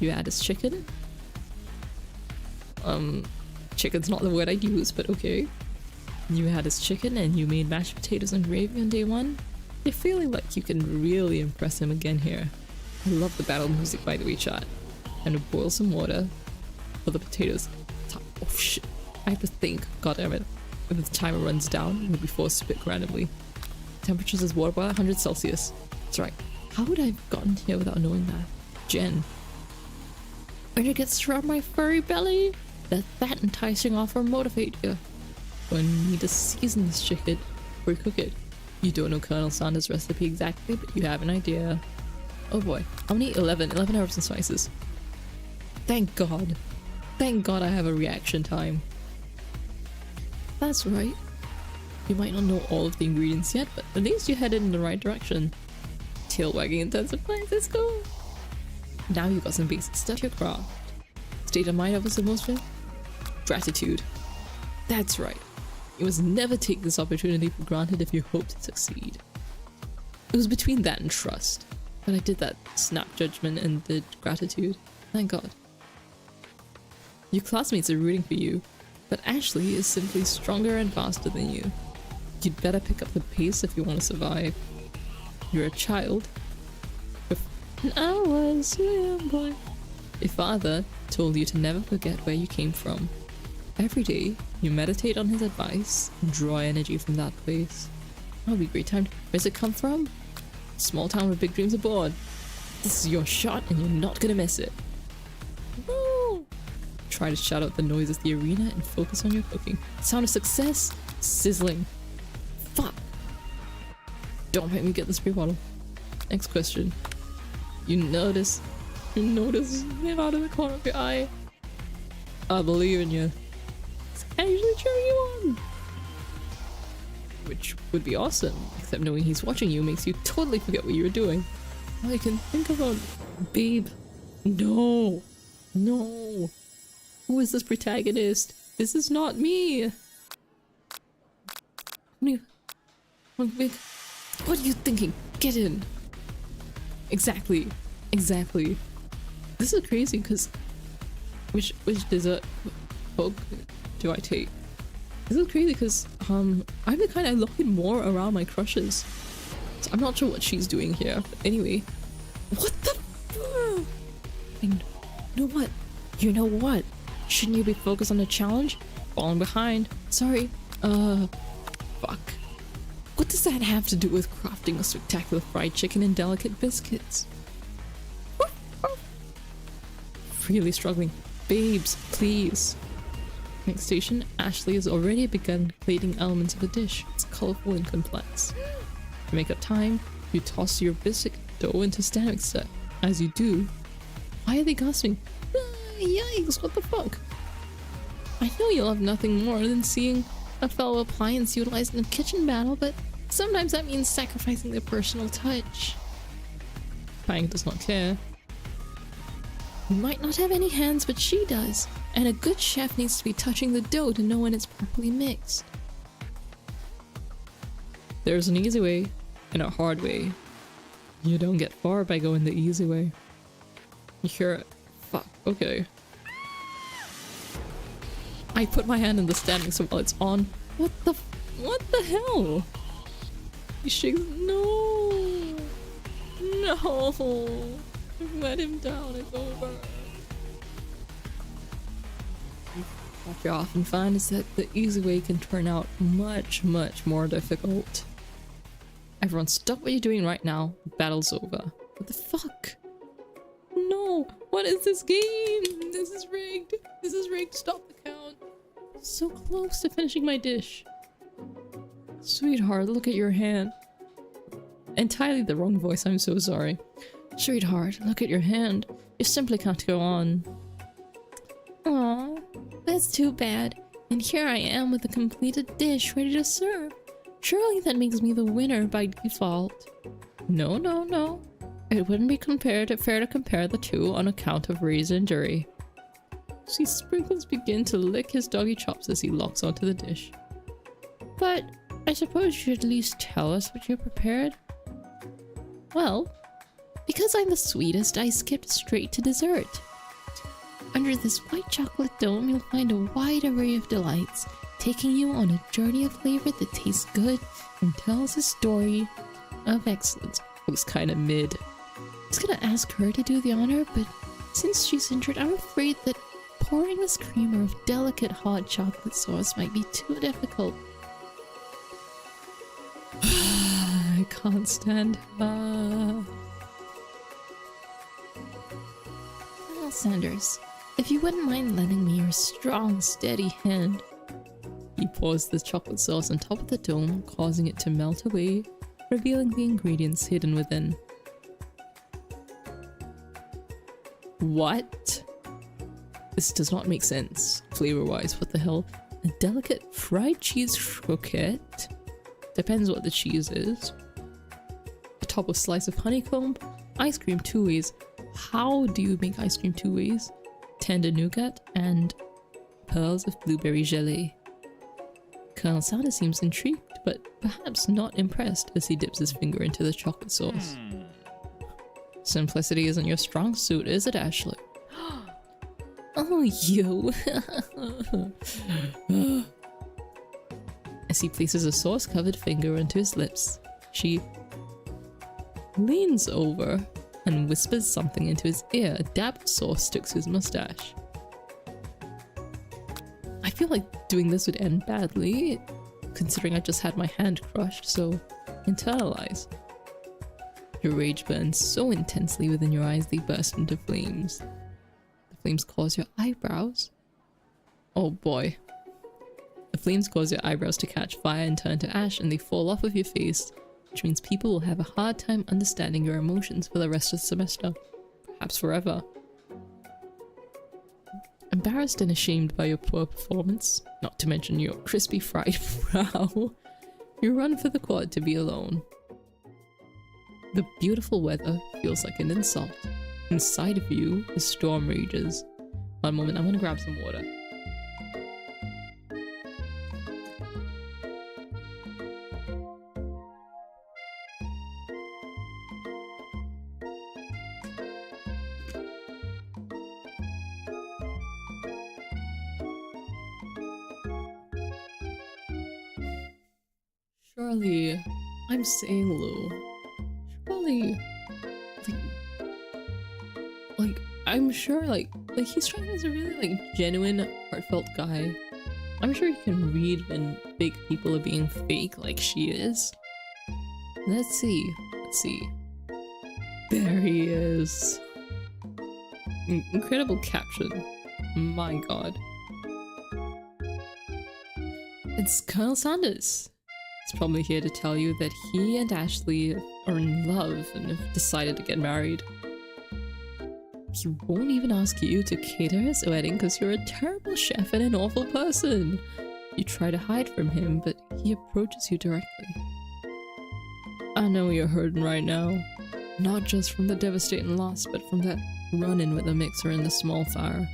You add as chicken? Chicken's not the word I'd use, but okay. You had his chicken and you made mashed potatoes and gravy on day one. You're feeling like you can really impress him again here. I love the battle music, by the way, chat. And to boil some water for the potatoes. Oh shit, I have to think, god damn it. If the timer runs down, you'll be forced to pick randomly. Temperatures is water boil at 100 Celsius. That's right. How would I have gotten here without knowing that? Jen. When it gets around my furry belly, let that enticing offer motivate you. When you need to season this chicken before you cook it. You don't know Colonel Sanders' recipe exactly, but you have an idea. Oh boy, how many? 11 herbs and spices. Thank god. Thank god I have a reaction time. That's right. You might not know all of the ingredients yet, but at least you're headed in the right direction. Tail wagging intensifies, let's go! Now you got some basic stuff to your craft. State of mind of us the most of gratitude. That's right. You must never take this opportunity for granted if you hope to succeed. It was between that and trust, but I did that snap judgment and the gratitude. Thank god. Your classmates are rooting for you, but Ashley is simply stronger and faster than you. You'd better pick up the pace if you want to survive. You're a child. And I was a young boy. Your father told you to never forget where you came from. Every day, you meditate on his advice and draw energy from that place. That'll be a great time. Where's it come from? Small town with big dreams aboard. This is your shot and you're not gonna miss it. Woo! Try to shout out the noise of the arena and focus on your cooking. Sound of success? Sizzling. Fuck. Don't make me get the spray bottle. Next question. You notice him out of the corner of your eye. I believe in you. It's casually cheering you on. Which would be awesome, except knowing he's watching you makes you totally forget what you were doing. All I can think about, babe. No. No. Who is this protagonist? This is not me. What are you thinking? Get in. Exactly. This is crazy because which dessert book do I take? This is crazy because I'm the kind I look in more around my crushes. So I'm not sure what she's doing here. But anyway, what the? You know what? Shouldn't you be focused on the challenge? Falling behind. Sorry. Fuck. What does that have to do with crafting a spectacular fried chicken and delicate biscuits? Really struggling. Babes, please. Next station, Ashley has already begun plating elements of the dish. It's colorful and complex. To make up time, you toss your biscuit dough into stand mixer. As you do, why are they gasping? Yikes, what the fuck? I know you'll have nothing more than seeing a fellow appliance utilized in a kitchen battle, but Sometimes that means sacrificing their personal touch. Pang does not care. You might not have any hands, but she does. And a good chef needs to be touching the dough to know when it's properly mixed. There's an easy way and a hard way. You don't get far by going the easy way. You hear it? Fuck, okay. I put my hand in the standing so while it's on. What the hell? He shakes. No! No! Let him down, it's over. What you often find is that the easy way can turn out much, much more difficult. Everyone stop what you're doing right now. The battle's over. What the fuck? No! What is this game? This is rigged. This is rigged. Stop the count. So close to finishing my dish. Sweetheart, look at your hand. Entirely the wrong voice, I'm so sorry. Sweetheart, look at your hand. You simply can't go on. Aww, that's too bad. And here I am with a completed dish ready to serve. Surely that makes me the winner by default. No, no, no. It wouldn't be fair to compare the two on account of Ray's injury. See, Sprinkles begin to lick his doggy chops as he locks onto the dish. But I suppose you should at least tell us what you prepared. Well, because I'm the sweetest, I skipped straight to dessert. Under this white chocolate dome, you'll find a wide array of delights, taking you on a journey of flavor that tastes good and tells a story of excellence. It was kind of mid. I was gonna ask her to do the honor, but since she's injured, I'm afraid that pouring this creamer of delicate hot chocolate sauce might be too difficult. I can't stand her. Well, Sanders, if you wouldn't mind lending me your strong, steady hand. He pours the chocolate sauce on top of the dome, causing it to melt away, revealing the ingredients hidden within. What? This does not make sense, flavor-wise. What the hell? A delicate fried cheese croquette? Depends what the cheese is. Atop a slice of honeycomb, ice cream two ways. How do you make ice cream two ways? Tender nougat and pearls of blueberry jelly. Colonel Sanders seems intrigued, but perhaps not impressed as he dips his finger into the chocolate sauce. Simplicity isn't your strong suit, is it, Ashley? Oh, you! As he places a sauce-covered finger onto his lips, she leans over and whispers something into his ear. A dab of sauce sticks to his mustache. I feel like doing this would end badly, considering I just had my hand crushed, so internalize. Your rage burns so intensely within your eyes they burst into flames. The flames cause your eyebrows. Oh boy. The flames cause your eyebrows to catch fire and turn to ash, and they fall off of your face, which means people will have a hard time understanding your emotions for the rest of the semester. Perhaps forever. Embarrassed and ashamed by your poor performance, not to mention your crispy fried brow, you run for the quad to be alone. The beautiful weather feels like an insult. Inside of you, the storm rages. One moment, I'm gonna grab some water. Surely, I'm saying Lou. Surely, like, I'm sure, like he's trying as a really, like, genuine, heartfelt guy. I'm sure he can read when fake people are being fake, like she is. Let's see. There he is. Incredible caption. My god. It's Colonel Sanders. He's probably here to tell you that he and Ashley are in love and have decided to get married. He won't even ask you to cater his wedding because you're a terrible chef and an awful person. You try to hide from him, but he approaches you directly. I know you're hurting right now. Not just from the devastating loss, but from that run-in with the mixer and the small fire.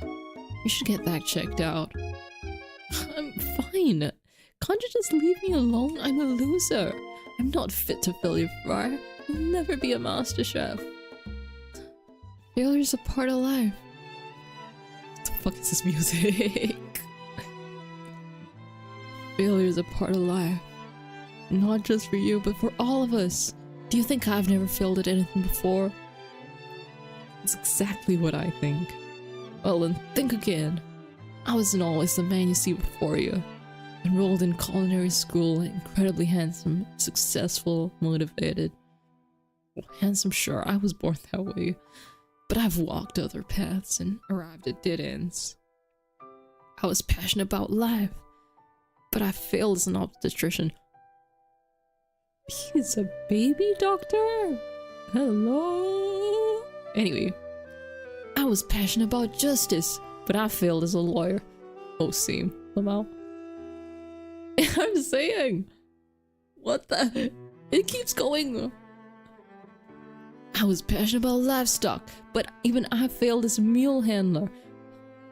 You should get that checked out. I'm fine. Can't you just leave me alone? I'm a loser. I'm not fit to fill your fry. I'll never be a master chef. Failure's a part of life. What the fuck is this music? Failure's a part of life. Not just for you, but for all of us. Do you think I've never failed at anything before? It's exactly what I think. Well then, think again. I wasn't always the man you see before you. Enrolled in culinary school, incredibly handsome, successful, motivated. Well, handsome, sure, I was born that way. But I've walked other paths and arrived at dead ends. I was passionate about life, but I failed as an obstetrician. He's a baby doctor? Hello? Anyway, I was passionate about justice, but I failed as a lawyer. Oh, same. Lamau. I'm saying, what the? It keeps going. I was passionate about livestock, but even I failed as a mule handler.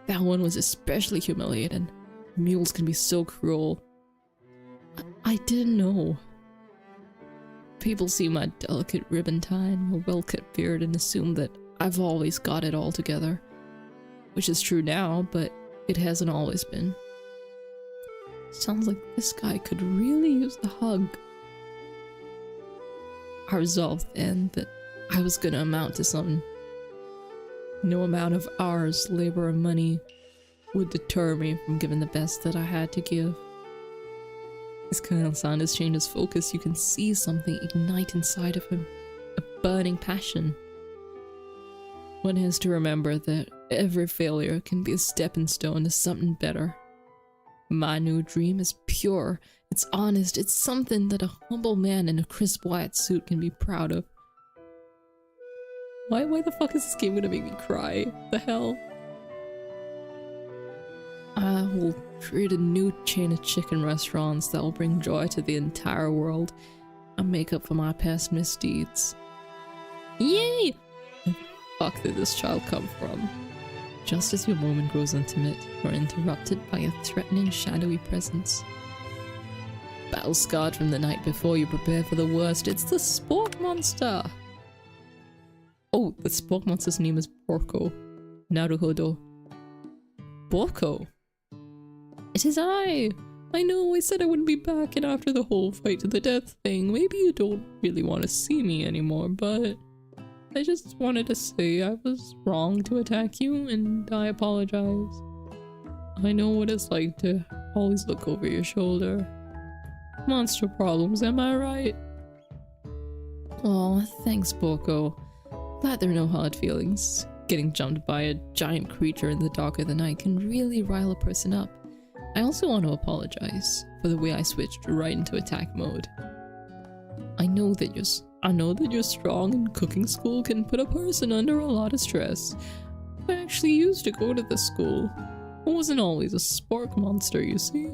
That one was especially humiliating. Mules can be so cruel. I didn't know. People see my delicate ribbon tie and my well-cut beard and assume that I've always got it all together. Which is true now, but it hasn't always been. Sounds like this guy could really use the hug. I resolved then that I was gonna amount to something. No amount of hours, labor, or money would deter me from giving the best that I had to give. As Colonel Sanders changed his focus, you can see something ignite inside of him. A burning passion. One has to remember that every failure can be a stepping stone to something better. My new dream is pure, it's honest, it's something that a humble man in a crisp white suit can be proud of. Why the fuck is this game gonna make me cry? The hell? I will create a new chain of chicken restaurants that will bring joy to the entire world and make up for my past misdeeds. Yay! Where the fuck did this child come from? Just as your moment grows intimate, you're interrupted by a threatening, shadowy presence. Battle scarred from the night before, you prepare for the worst. It's the Spork Monster! Oh, the Spork Monster's name is Porco. Naruhodo. Porco? It is I! I know, I said I wouldn't be back, and after the whole fight to the death thing, maybe you don't really want to see me anymore, but I just wanted to say I was wrong to attack you, and I apologize. I know what it's like to always look over your shoulder. Monster problems, am I right? Aw, thanks, Porco. Glad there are no hard feelings. Getting jumped by a giant creature in the dark of the night can really rile a person up. I also want to apologize for the way I switched right into attack mode. I know that you're strong, and cooking school can put a person under a lot of stress. I actually used to go to this school. I wasn't always a Spork Monster, you see.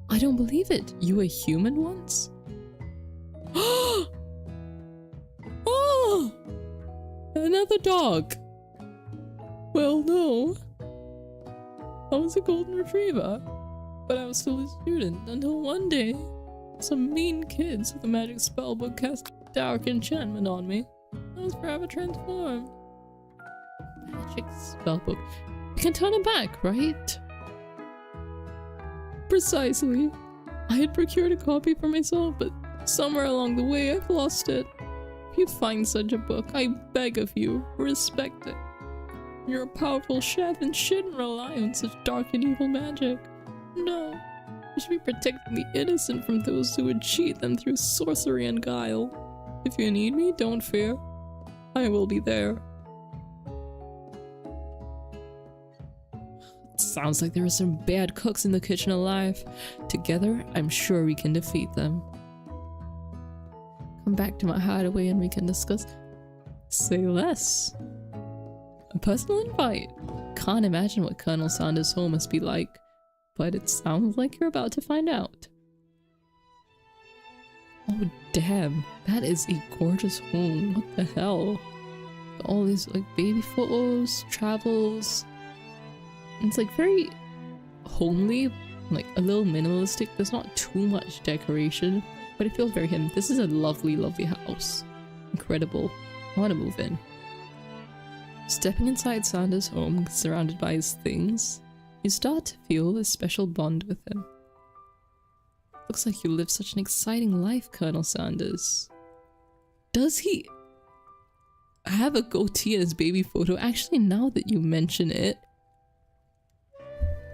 I don't believe it. You were human once? Oh! Another dog! Well, no. I was a golden retriever, but I was still a student until one day some mean kids with a magic spellbook cast a dark enchantment on me. I was forever transformed. Magic spellbook. You can turn it back, right? Precisely. I had procured a copy for myself, but somewhere along the way I've lost it. If you find such a book, I beg of you, respect it. You're a powerful chef and shouldn't rely on such dark and evil magic. No, you should be protecting the innocent from those who would cheat them through sorcery and guile. If you need me, don't fear. I will be there. It sounds like there are some bad cooks in the kitchen alive. Together, I'm sure we can defeat them. Come back to my hideaway and we can discuss. Say less. A personal invite. Can't imagine what Colonel Sanders' home must be like, but it sounds like you're about to find out. Oh damn, that is a gorgeous home. What the hell? All these like baby photos, travels. It's like very homely, like a little minimalistic. There's not too much decoration, but it feels very him. This is a lovely, lovely house. Incredible. I want to move in. Stepping inside Sanders' home, surrounded by his things, you start to feel a special bond with him. Looks like you live such an exciting life, Colonel Sanders. Does he have a goatee in his baby photo? Actually, now that you mention it.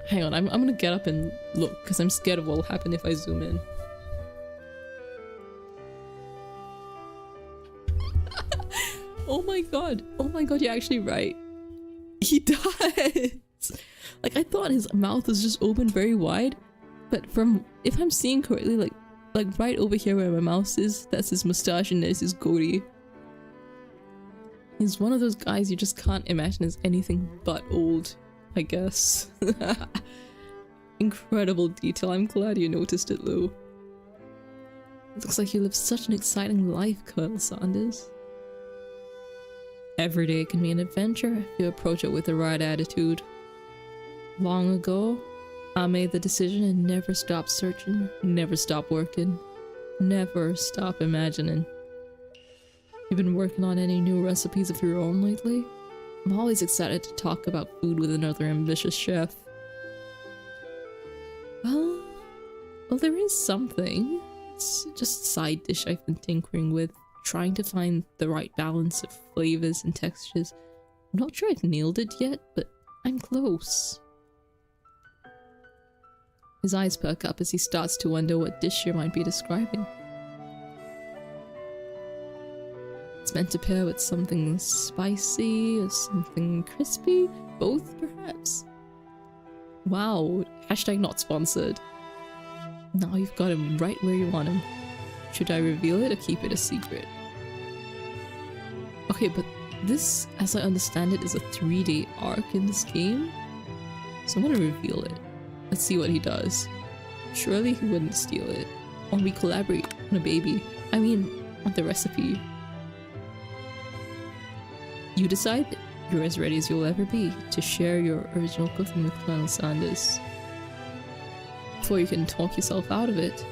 Hang on, I'm gonna get up and look, because I'm scared of what will happen if I zoom in. Oh my god, you're actually right. He does! Like, I thought his mouth was just open very wide, but from, if I'm seeing correctly, like right over here where my mouse is, that's his mustache and there's his goatee. He's one of those guys you just can't imagine as anything but old, I guess. Incredible detail, I'm glad you noticed it, Lou. It looks like you live such an exciting life, Colonel Sanders. Every day can be an adventure if you approach it with the right attitude. Long ago, I made the decision to never stop searching, never stop working, never stop imagining. You've been working on any new recipes of your own lately? I'm always excited to talk about food with another ambitious chef. Well, there is something. It's just a side dish I've been tinkering with, trying to find the right balance of flavors and textures. I'm not sure I've nailed it yet, but I'm close. His eyes perk up as he starts to wonder what dish you might be describing. It's meant to pair with something spicy or something crispy? Both, perhaps? Wow, hashtag not sponsored. Now you've got him right where you want him. Should I reveal it or keep it a secret? Okay, but this, as I understand it, is a 3-day arc in this game. So I'm gonna reveal it. Let's see what he does. Surely he wouldn't steal it. Or we collaborate on a baby. I mean, on the recipe. You decide that you're as ready as you'll ever be to share your original cooking with Colonel Sanders. Before you can talk yourself out of it,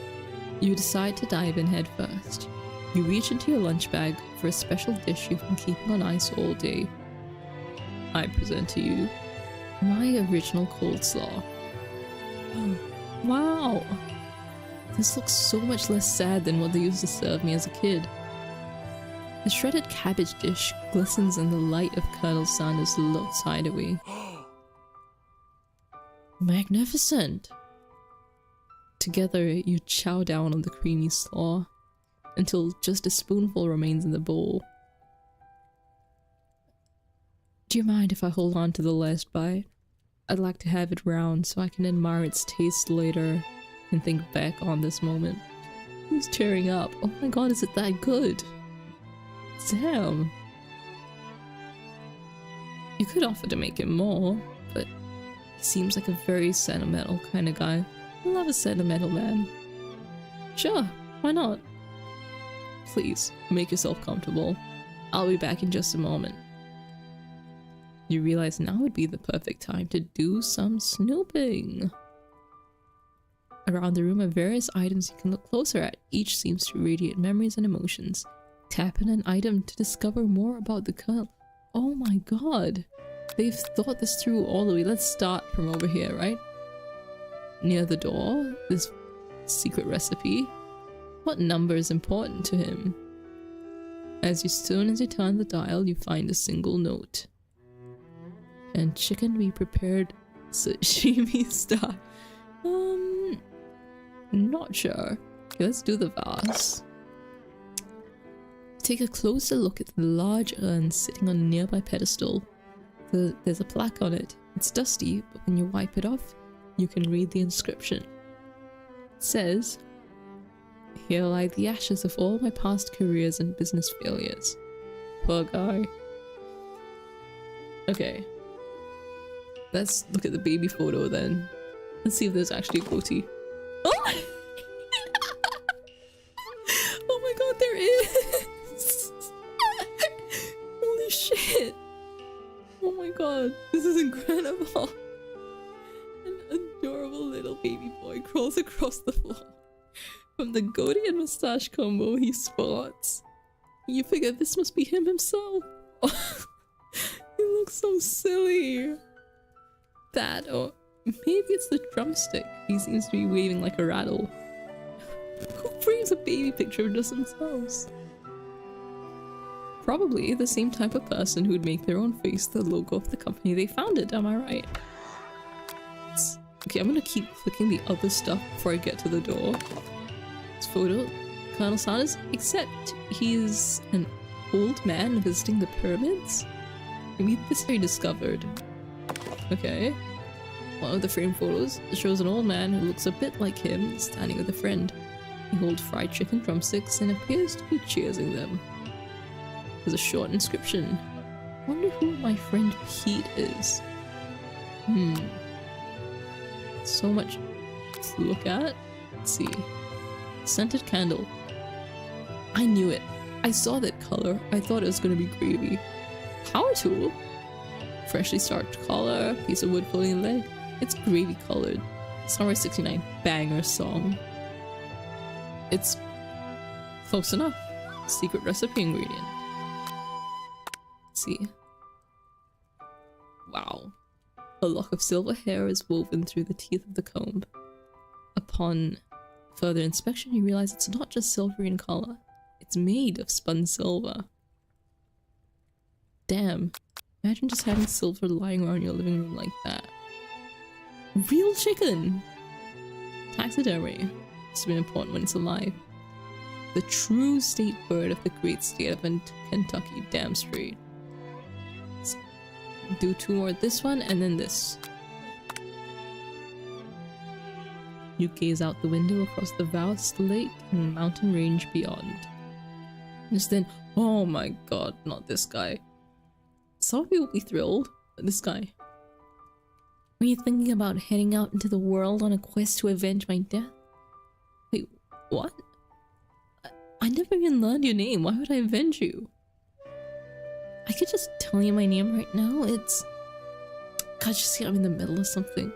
you decide to dive in head first. You reach into your lunch bag for a special dish you've been keeping on ice all day. I present to you my original cold slaw. Wow! This looks so much less sad than what they used to serve me as a kid. The shredded cabbage dish glistens in the light of Colonel Sanders' low hideaway. Magnificent! Together, you chow down on the creamy slaw until just a spoonful remains in the bowl. Do you mind if I hold on to the last bite? I'd like to have it round so I can admire its taste later and think back on this moment. Who's tearing up? Oh my god, is it that good? Damn. You could offer to make him more, but he seems like a very sentimental kind of guy. I love a sentimental man. Sure, why not? Please, make yourself comfortable. I'll be back in just a moment. You realize now would be the perfect time to do some snooping. Around the room are various items you can look closer at. Each seems to radiate memories and emotions. Tap in an item to discover more about the Colonel. Oh my god. They've thought this through all the way. Let's start from over here, right? Near the door, this secret recipe. What number is important to him? Soon as you turn the dial, you find a single note. And chicken be prepared sashimi style. Not sure. Okay, let's do the vase. Take a closer look at the large urn sitting on a nearby pedestal. There's a plaque on it. It's dusty, but when you wipe it off, you can read the inscription. It says, "Here lie the ashes of all my past careers and business failures." Poor guy. Okay. Let's look at the baby photo then. Let's see if there's actually a goatee. Oh! god, this is incredible. An adorable little baby boy crawls across the floor. From the goatee and mustache combo he sports, you figure this must be him himself. He looks so silly. That, or maybe it's the drumstick. He seems to be waving like a rattle. Who frames a baby picture of just themselves? Probably the same type of person who'd make their own face the logo of the company they founded, am I right? Okay, I'm gonna keep clicking the other stuff before I get to the door. This photo, Colonel Sanders, except he's an old man visiting the pyramids? Maybe this I discovered. Okay. One of the framed photos shows an old man who looks a bit like him standing with a friend. He holds fried chicken drumsticks and appears to be cheersing them. There's a short inscription. Wonder who my friend Pete is. So much to look at. Let's see. Scented candle. I knew it. I saw that color. I thought it was gonna be gravy. Power tool? Freshly starched collar, piece of wood floating leg. It's gravy colored. Summer 69 banger song. It's close enough. Secret recipe ingredient. Let's see. Wow. A lock of silver hair is woven through the teeth of the comb. Upon further inspection, you realize it's not just silvery in color. It's made of spun silver. Damn. Imagine just having silver lying around your living room like that. Real chicken! Taxidermy. It's been important when it's alive. The true state bird of the great state of Kentucky. Damn straight. Let's do two more. This one and then this. You gaze out the window across the vast lake and mountain range beyond. Just then, oh my god, not this guy. Some people will be thrilled, but this guy. Were you thinking about heading out into the world on a quest to avenge my death? Wait, what? I never even learned your name. Why would I avenge you? I could just tell you my name right now. It's... God, you see I'm in the middle of something.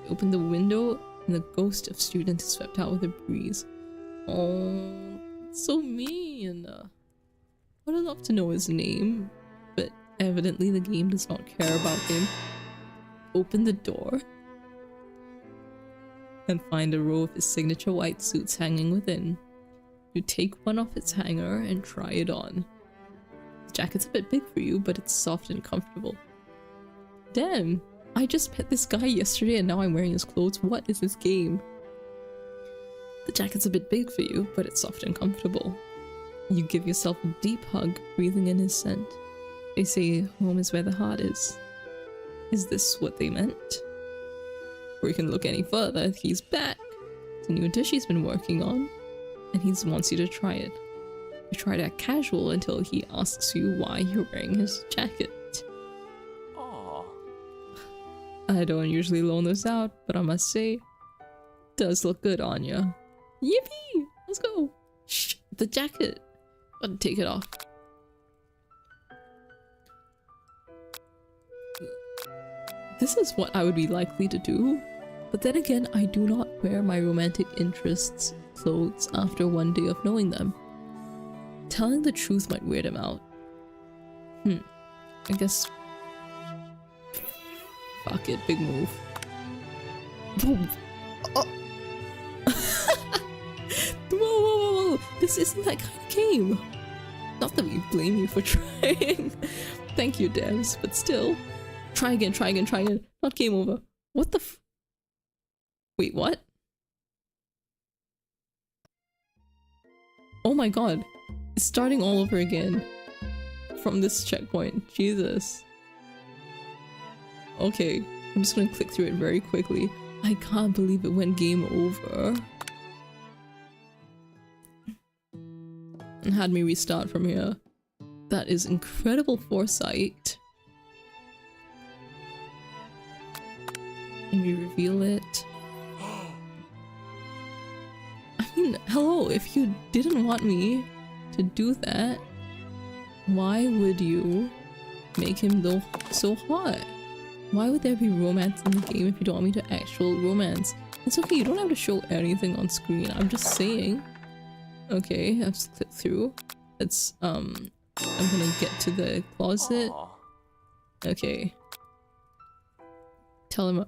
I open the window and the ghost of student is swept out with a breeze. Oh, it's so mean. I would love to know his name, but evidently the game does not care about him. Open the door and find a row of his signature white suits hanging within. You take one off its hanger and try it on. The jacket's a bit big for you, but it's soft and comfortable. Damn, I just met this guy yesterday and now I'm wearing his clothes. What is this game? The jacket's a bit big for you, but it's soft and comfortable. You give yourself a deep hug, breathing in his scent. They say home is where the heart is. Is this what they meant? Or you can look any further. He's back. It's a new dish he's been working on, and he wants you to try it. You try to act casual until he asks you why you're wearing his jacket. Aww. I don't usually loan this out, but I must say, it does look good on you. Yippee! Let's go! Shh! The jacket! Gotta take it off. This is what I would be likely to do, but then again, I do not wear my romantic interests' clothes after one day of knowing them. Telling the truth might weird him out. I guess... Fuck it, big move. Boom! Oh. Whoa! This isn't that kind of game! Not that we blame you for trying. Thank you, devs, but still. Try again. Not game over. What the f- Wait, what? Oh my god. It's starting all over again. From this checkpoint. Jesus. Okay. I'm just gonna click through it very quickly. I can't believe it went game over. And had me restart from here. That is incredible foresight. And we reveal it. I mean, hello, if you didn't want me to do that, why would you make him though so hot? Why would there be romance in the game if you don't want me to actual romance? It's okay, you don't have to show anything on screen. I'm just saying. Okay, I've clicked through. Let's I'm gonna get to the closet. Okay. Tell him.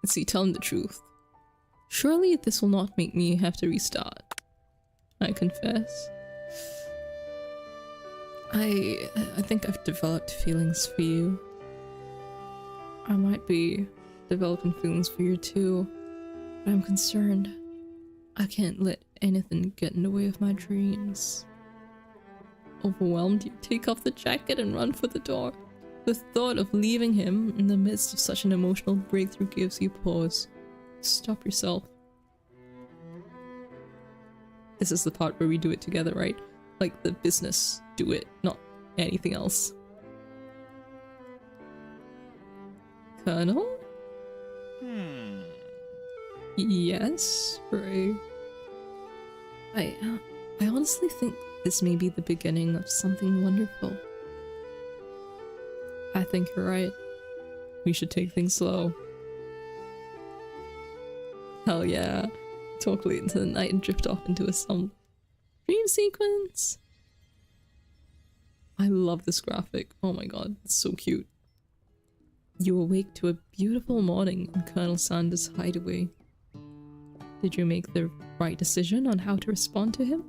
Let's see, tell him the truth. Surely this will not make me have to restart. I confess. I think I've developed feelings for you. I might be developing feelings for you too, but I'm concerned. I can't let anything get in the way of my dreams. Overwhelmed, you take off the jacket and run for the door. The thought of leaving him in the midst of such an emotional breakthrough gives you pause. Stop yourself. This is the part where we do it together, right? Like the business do it, not anything else. Colonel? Yes, Ray. I honestly think this may be the beginning of something wonderful. I think you're right. We should take things slow. Hell yeah. Talk late into the night and drift off into a some dream sequence. I love this graphic. Oh my god, it's so cute. You awake to a beautiful morning in Colonel Sanders' hideaway. Did you make the right decision on how to respond to him?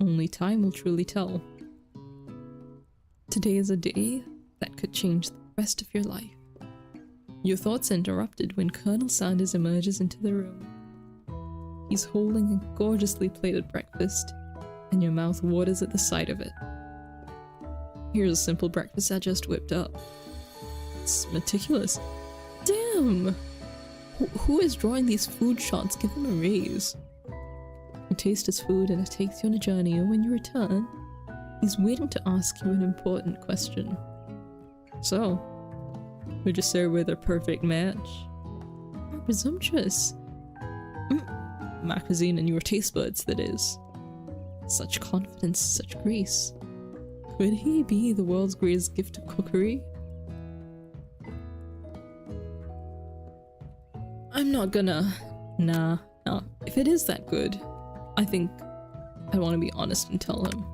Only time will truly tell. Today is a day that could change the rest of your life. Your thoughts are interrupted when Colonel Sanders emerges into the room. He's holding a gorgeously plated breakfast, and your mouth waters at the sight of it. Here's a simple breakfast I just whipped up. It's meticulous. Damn! Who is drawing these food shots? Give him a raise. You taste his food and it takes you on a journey, and when you return, he's waiting to ask you an important question. So, would you say we're the perfect match? How presumptuous. My cuisine and your taste buds, that is. Such confidence, such grace. Could he be the world's greatest gift of cookery? I'm not gonna... Nah. If it is that good, I think I want to be honest and tell him.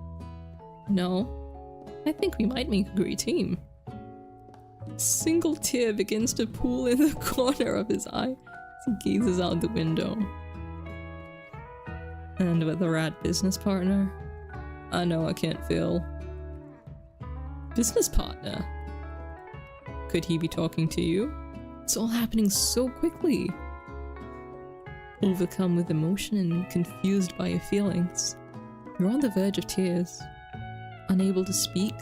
No, I think we might make a great team. A single tear begins to pool in the corner of his eye as he gazes out the window. And with a rad business partner? I know I can't fail. Business partner? Could he be talking to you? It's all happening so quickly. Overcome with emotion and confused by your feelings, you're on the verge of tears. Unable to speak,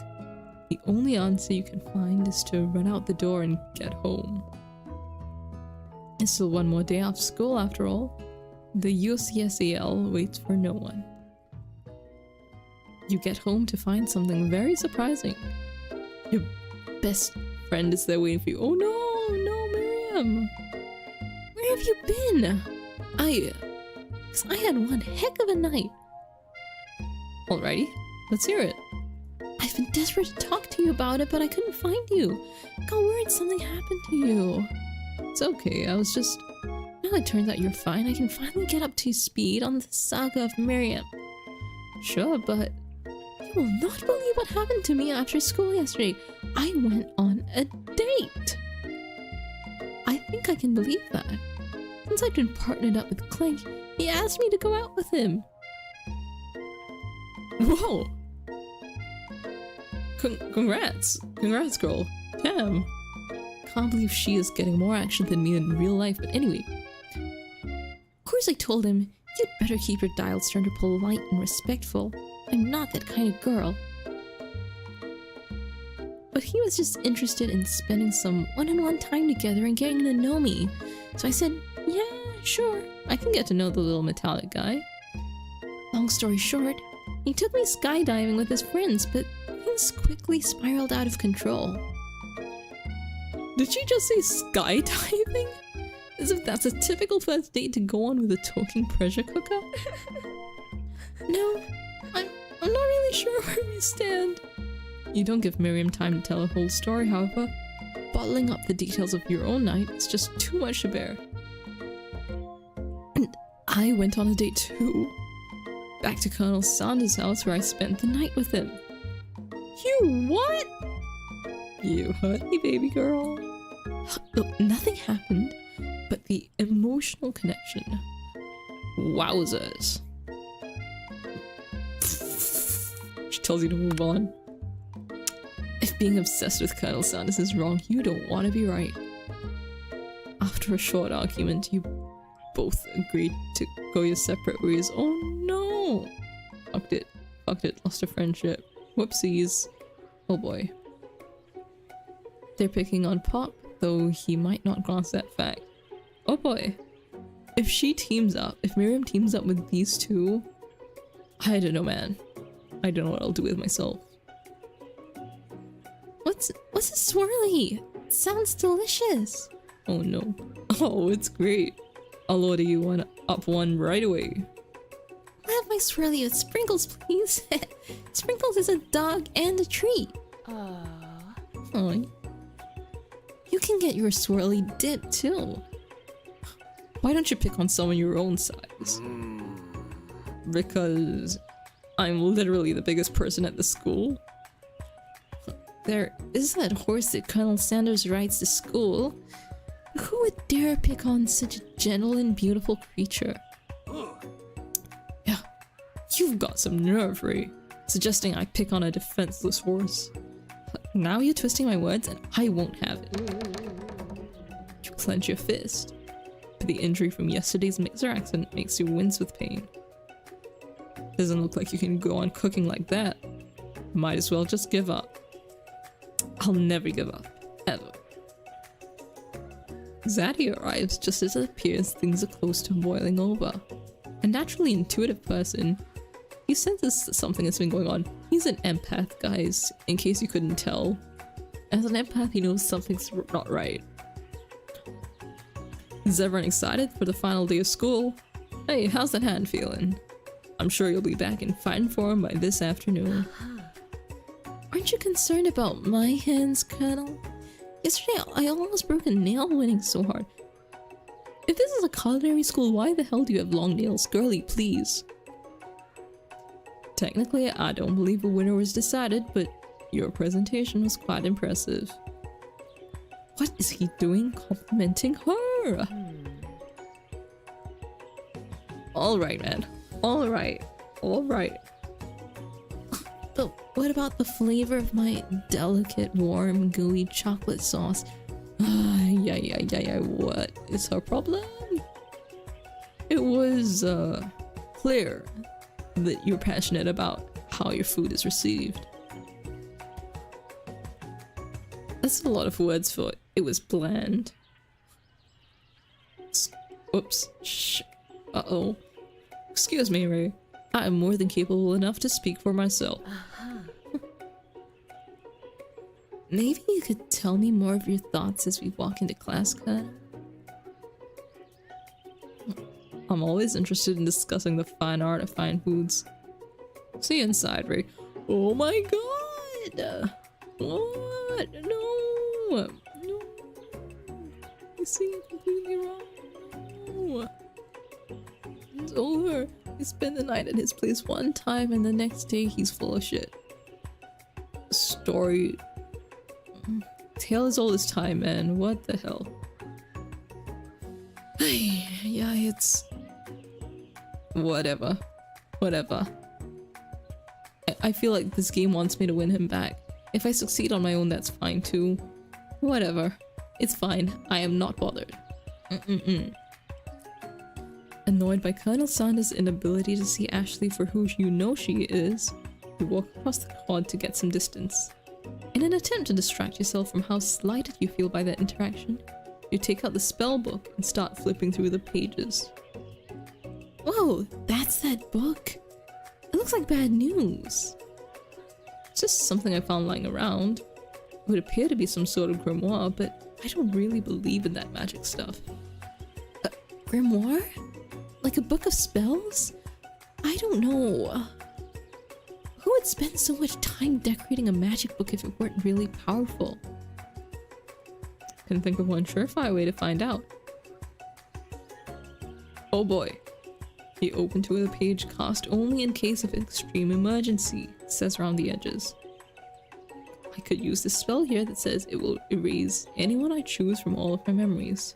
the only answer you can find is to run out the door and get home. It's still one more day off school after all. The UCSAL waits for no one. You get home to find something very surprising. Your best friend is there waiting for you. Oh no, Miriam! Where have you been? I had one heck of a night. Alrighty, let's hear it. I've been desperate to talk to you about it, but I couldn't find you. I got worried something happened to you. It's okay, I was just... Now it turns out you're fine. I can finally get up to speed on the saga of Miriam. Sure, but... You will not believe what happened to me after school yesterday. I went on a date. I think I can believe that. Since I've been partnered up with Clank, he asked me to go out with him. Whoa! Congrats, girl. Damn. Can't believe she is getting more action than me in real life, but anyway. Of course I told him, you'd better keep your dials turned polite and respectful. I'm not that kind of girl. But he was just interested in spending some one-on-one time together and getting to know me. So I said, yeah, sure, I can get to know the little metallic guy. Long story short, he took me skydiving with his friends, but things quickly spiraled out of control. Did she just say skydiving? As if that's a typical first date to go on with a talking pressure cooker? No, I'm not really sure where we stand. You don't give Miriam time to tell a whole story, however. Bottling up the details of your own night is just too much to bear. And I went on a date too. Back to Colonel Sanders' house where I spent the night with him. You what? You hurt me, baby girl. Look, nothing happened, but the emotional connection. Wowzers. She tells you to move on. If being obsessed with Colonel Sanders is wrong, you don't want to be right. After a short argument, you both agreed to go your separate ways. Oh no! Fucked it. Lost a friendship. Whoopsies. Oh boy. They're picking on Pop, though he might not grasp that fact. Oh boy. If Miriam teams up with these two, I don't know, man. I don't know what I'll do with myself. What's a swirly? It sounds delicious. Oh no. Oh, it's great. I'll order you one right away. I'll have my swirly with sprinkles, please. Sprinkles is a dog and a treat. Aww. You can get your swirly dip too. Why don't you pick on someone your own size? Because I'm literally the biggest person at the school. There is that horse that Colonel Sanders rides to school. Who would dare pick on such a gentle and beautiful creature? Yeah, you've got some nerve, Ray. Suggesting I pick on a defenseless horse. Now you're twisting my words and I won't have it. You clench your fist. But the injury from yesterday's mixer accident makes you wince with pain. Doesn't look like you can go on cooking like that. Might as well just give up. I'll never give up. Ever. Zaddy arrives just as it appears things are close to boiling over. A naturally intuitive person, he senses that something has been going on. He's an empath, guys, in case you couldn't tell. As an empath, he knows something's not right. Is everyone excited for the final day of school? Hey, how's that hand feeling? I'm sure you'll be back in fine form by this afternoon. Aren't you concerned about my hands, Colonel? Yesterday, I almost broke a nail winning so hard. If this is a culinary school, why the hell do you have long nails? Girly, please. Technically, I don't believe a winner was decided, but your presentation was quite impressive. What is he doing complimenting her? Alright, man. Alright. But what about the flavor of my delicate, warm, gooey chocolate sauce? Yeah, what is her problem? It was, clear that you're passionate about how your food is received. That's a lot of words for it was bland. Oops. Shh. Uh-oh. Excuse me, Ray. I am more than capable enough to speak for myself. Maybe you could tell me more of your thoughts as we walk into class, Colonel? I'm always interested in discussing the fine art of fine foods. See you inside, Ray. Oh my god! What? No! You see it completely wrong. No! It's over. He spent the night at his place one time and the next day he's full of shit. Story... Tale as old as time, man. What the hell? Yeah, it's... Whatever. I feel like this game wants me to win him back. If I succeed on my own, that's fine too. Whatever. It's fine. I am not bothered. Annoyed by Colonel Sanders' inability to see Ashley for who you know she is, you walk across the quad to get some distance. In an attempt to distract yourself from how slighted you feel by that interaction, you take out the spell book and start flipping through the pages. Whoa, that's that book. It looks like bad news. It's just something I found lying around. It would appear to be some sort of grimoire, but I don't really believe in that magic stuff. Grimoire? Like a book of spells? I don't know. Who would spend so much time decorating a magic book if it weren't really powerful? Can think of one surefire way to find out. Oh boy. Be open to a page cast only in case of extreme emergency, it says around the edges. I could use this spell here that says it will erase anyone I choose from all of my memories.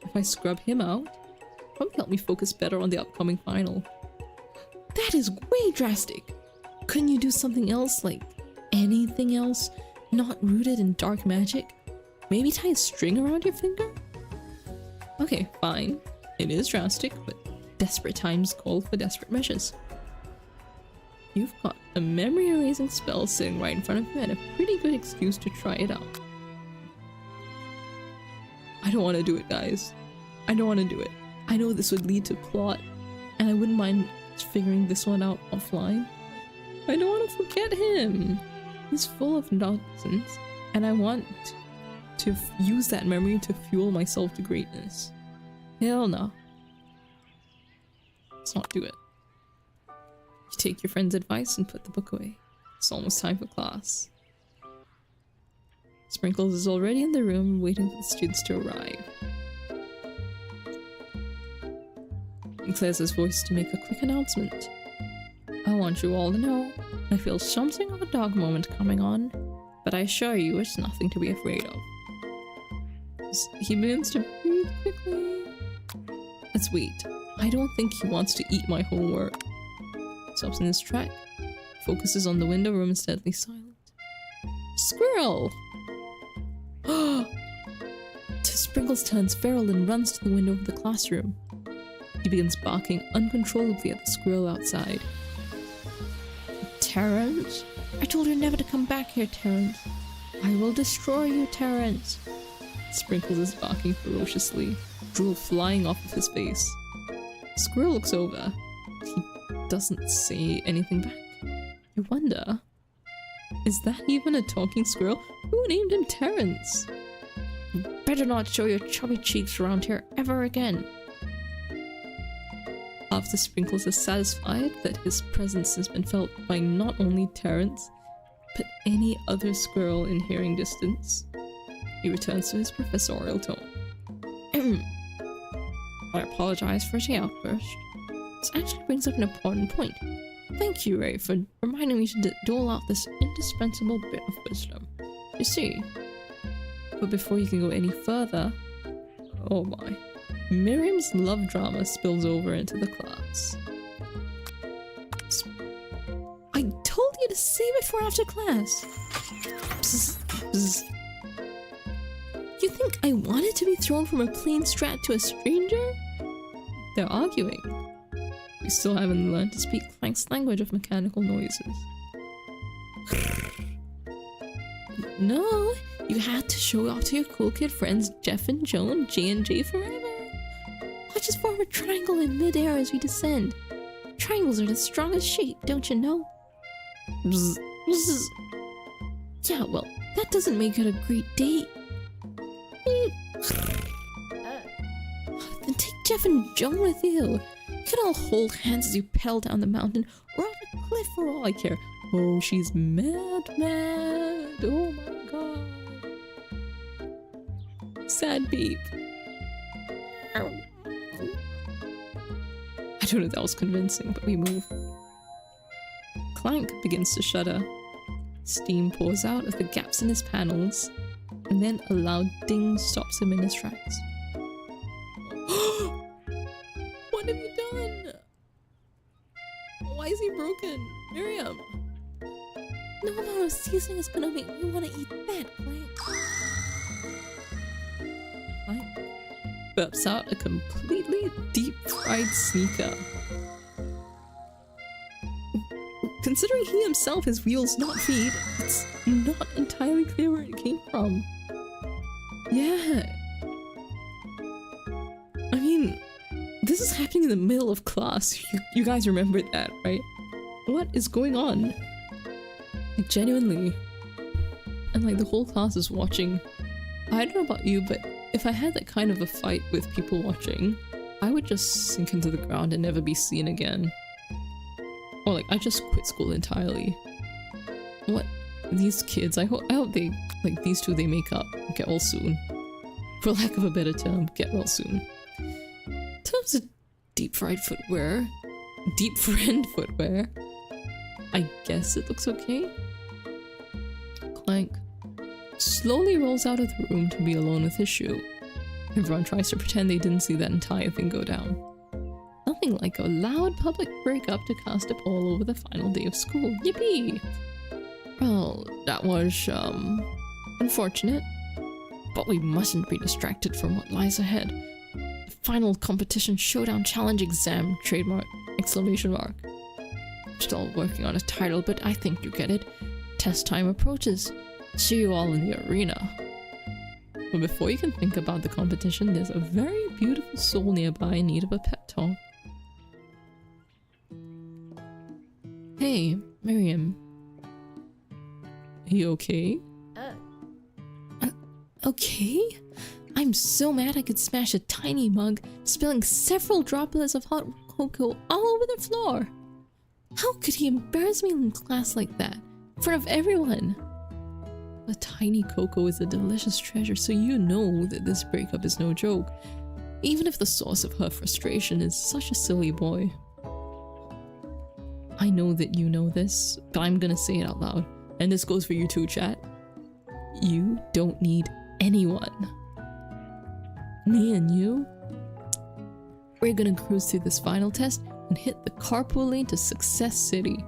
If I scrub him out, it'll probably help me focus better on the upcoming final. That is way drastic. Couldn't you do something else, like anything else, not rooted in dark magic? Maybe tie a string around your finger? Okay, fine. It is drastic, but desperate times call for desperate measures. You've got a memory erasing spell sitting right in front of you and a pretty good excuse to try it out. I don't want to do it, guys. I don't want to do it. I know this would lead to plot, and I wouldn't mind figuring this one out offline. I don't want to forget him. He's full of nonsense, and I want to use that memory to fuel myself to greatness. Hell no. Let's not do it. You take your friend's advice and put the book away. It's almost time for class. Sprinkles is already in the room waiting for the students to arrive. He clears his voice to make a quick announcement. I want you all to know, I feel something of a dog moment coming on, but I assure you it's nothing to be afraid of. He begins to breathe quickly. Let's wait. I don't think he wants to eat my homework. Stops in his track, focuses on the window room and steadily silent. Squirrel! Sprinkles turns feral and runs to the window of the classroom. He begins barking uncontrollably at the squirrel outside. Terrence? I told her never to come back here, Terrence. I will destroy you, Terrence. Sprinkles is barking ferociously, drool flying off of his face. Squirrel looks over. He doesn't say anything back. I wonder, is that even a talking squirrel? Who named him Terrence? You better not show your chubby cheeks around here ever again. After Sprinkles is satisfied that his presence has been felt by not only Terrence, but any other squirrel in hearing distance, he returns to his professorial tone. I apologize for the outburst. This actually brings up an important point. Thank you, Ray, for reminding me to dole out this indispensable bit of wisdom. You see, but before you can go any further, oh my, Miriam's love drama spills over into the class. I told you to save it for after class. Bzz, bzz. You think I wanted to be thrown from a plane strat to a stranger? They're arguing. We still haven't learned to speak Clank's language of mechanical noises. No, you had to show off to your cool kid friends Jeff and Joe and J&J forever. Watch us form a triangle in midair as we descend. Triangles are the strongest shape, don't you know? Bzz, bzz. Yeah, well, that doesn't make it a great date. Then take Jeff and Joan with you. You can all hold hands as you pedal down the mountain or off a cliff for all I care. Oh, she's mad. Oh my god. Sad beep. I don't know if that was convincing, but we move. Clank begins to shudder. Steam pours out of the gaps in his panels, and then a loud ding stops him in his tracks. What have you done? Why is he broken? Miriam! No amount of seasoning is gonna make me want to eat that, Clank. Clank burps out a completely deep-fried sneaker. Considering he himself has wheels, not feet, it's not entirely clear where it came from. Yeah. I mean, this is happening in the middle of class. You guys remember that, right? What is going on? Like, genuinely. And like, the whole class is watching. I don't know about you, but if I had that kind of a fight with people watching, I would just sink into the ground and never be seen again. Or like, I just quit school entirely. What? These kids, I hope they, like these two, they make up, get well soon. For lack of a better term, get well soon. In terms of deep friend footwear, I guess it looks okay. Clank slowly rolls out of the room to be alone with his shoe. Everyone tries to pretend they didn't see that entire thing go down. Nothing like a loud public breakup to cast a pall over the final day of school. Yippee! Well, that was, unfortunate. But we mustn't be distracted from what lies ahead. The final competition showdown challenge exam, trademark, exclamation mark. Still working on a title, but I think you get it. Test time approaches. See you all in the arena. But before you can think about the competition, there's a very beautiful soul nearby in need of a pep talk. Hey, Miriam. Are you okay? Okay? I'm so mad I could smash a tiny mug, spilling several droplets of hot cocoa all over the floor. How could he embarrass me in class like that, in front of everyone? A tiny cocoa is a delicious treasure, so you know that this breakup is no joke, even if the source of her frustration is such a silly boy. I know that you know this, but I'm gonna say it out loud, and this goes for you too, chat. You don't need anyone. Me and you, we're gonna cruise through this final test and hit the carpool lane to Success City.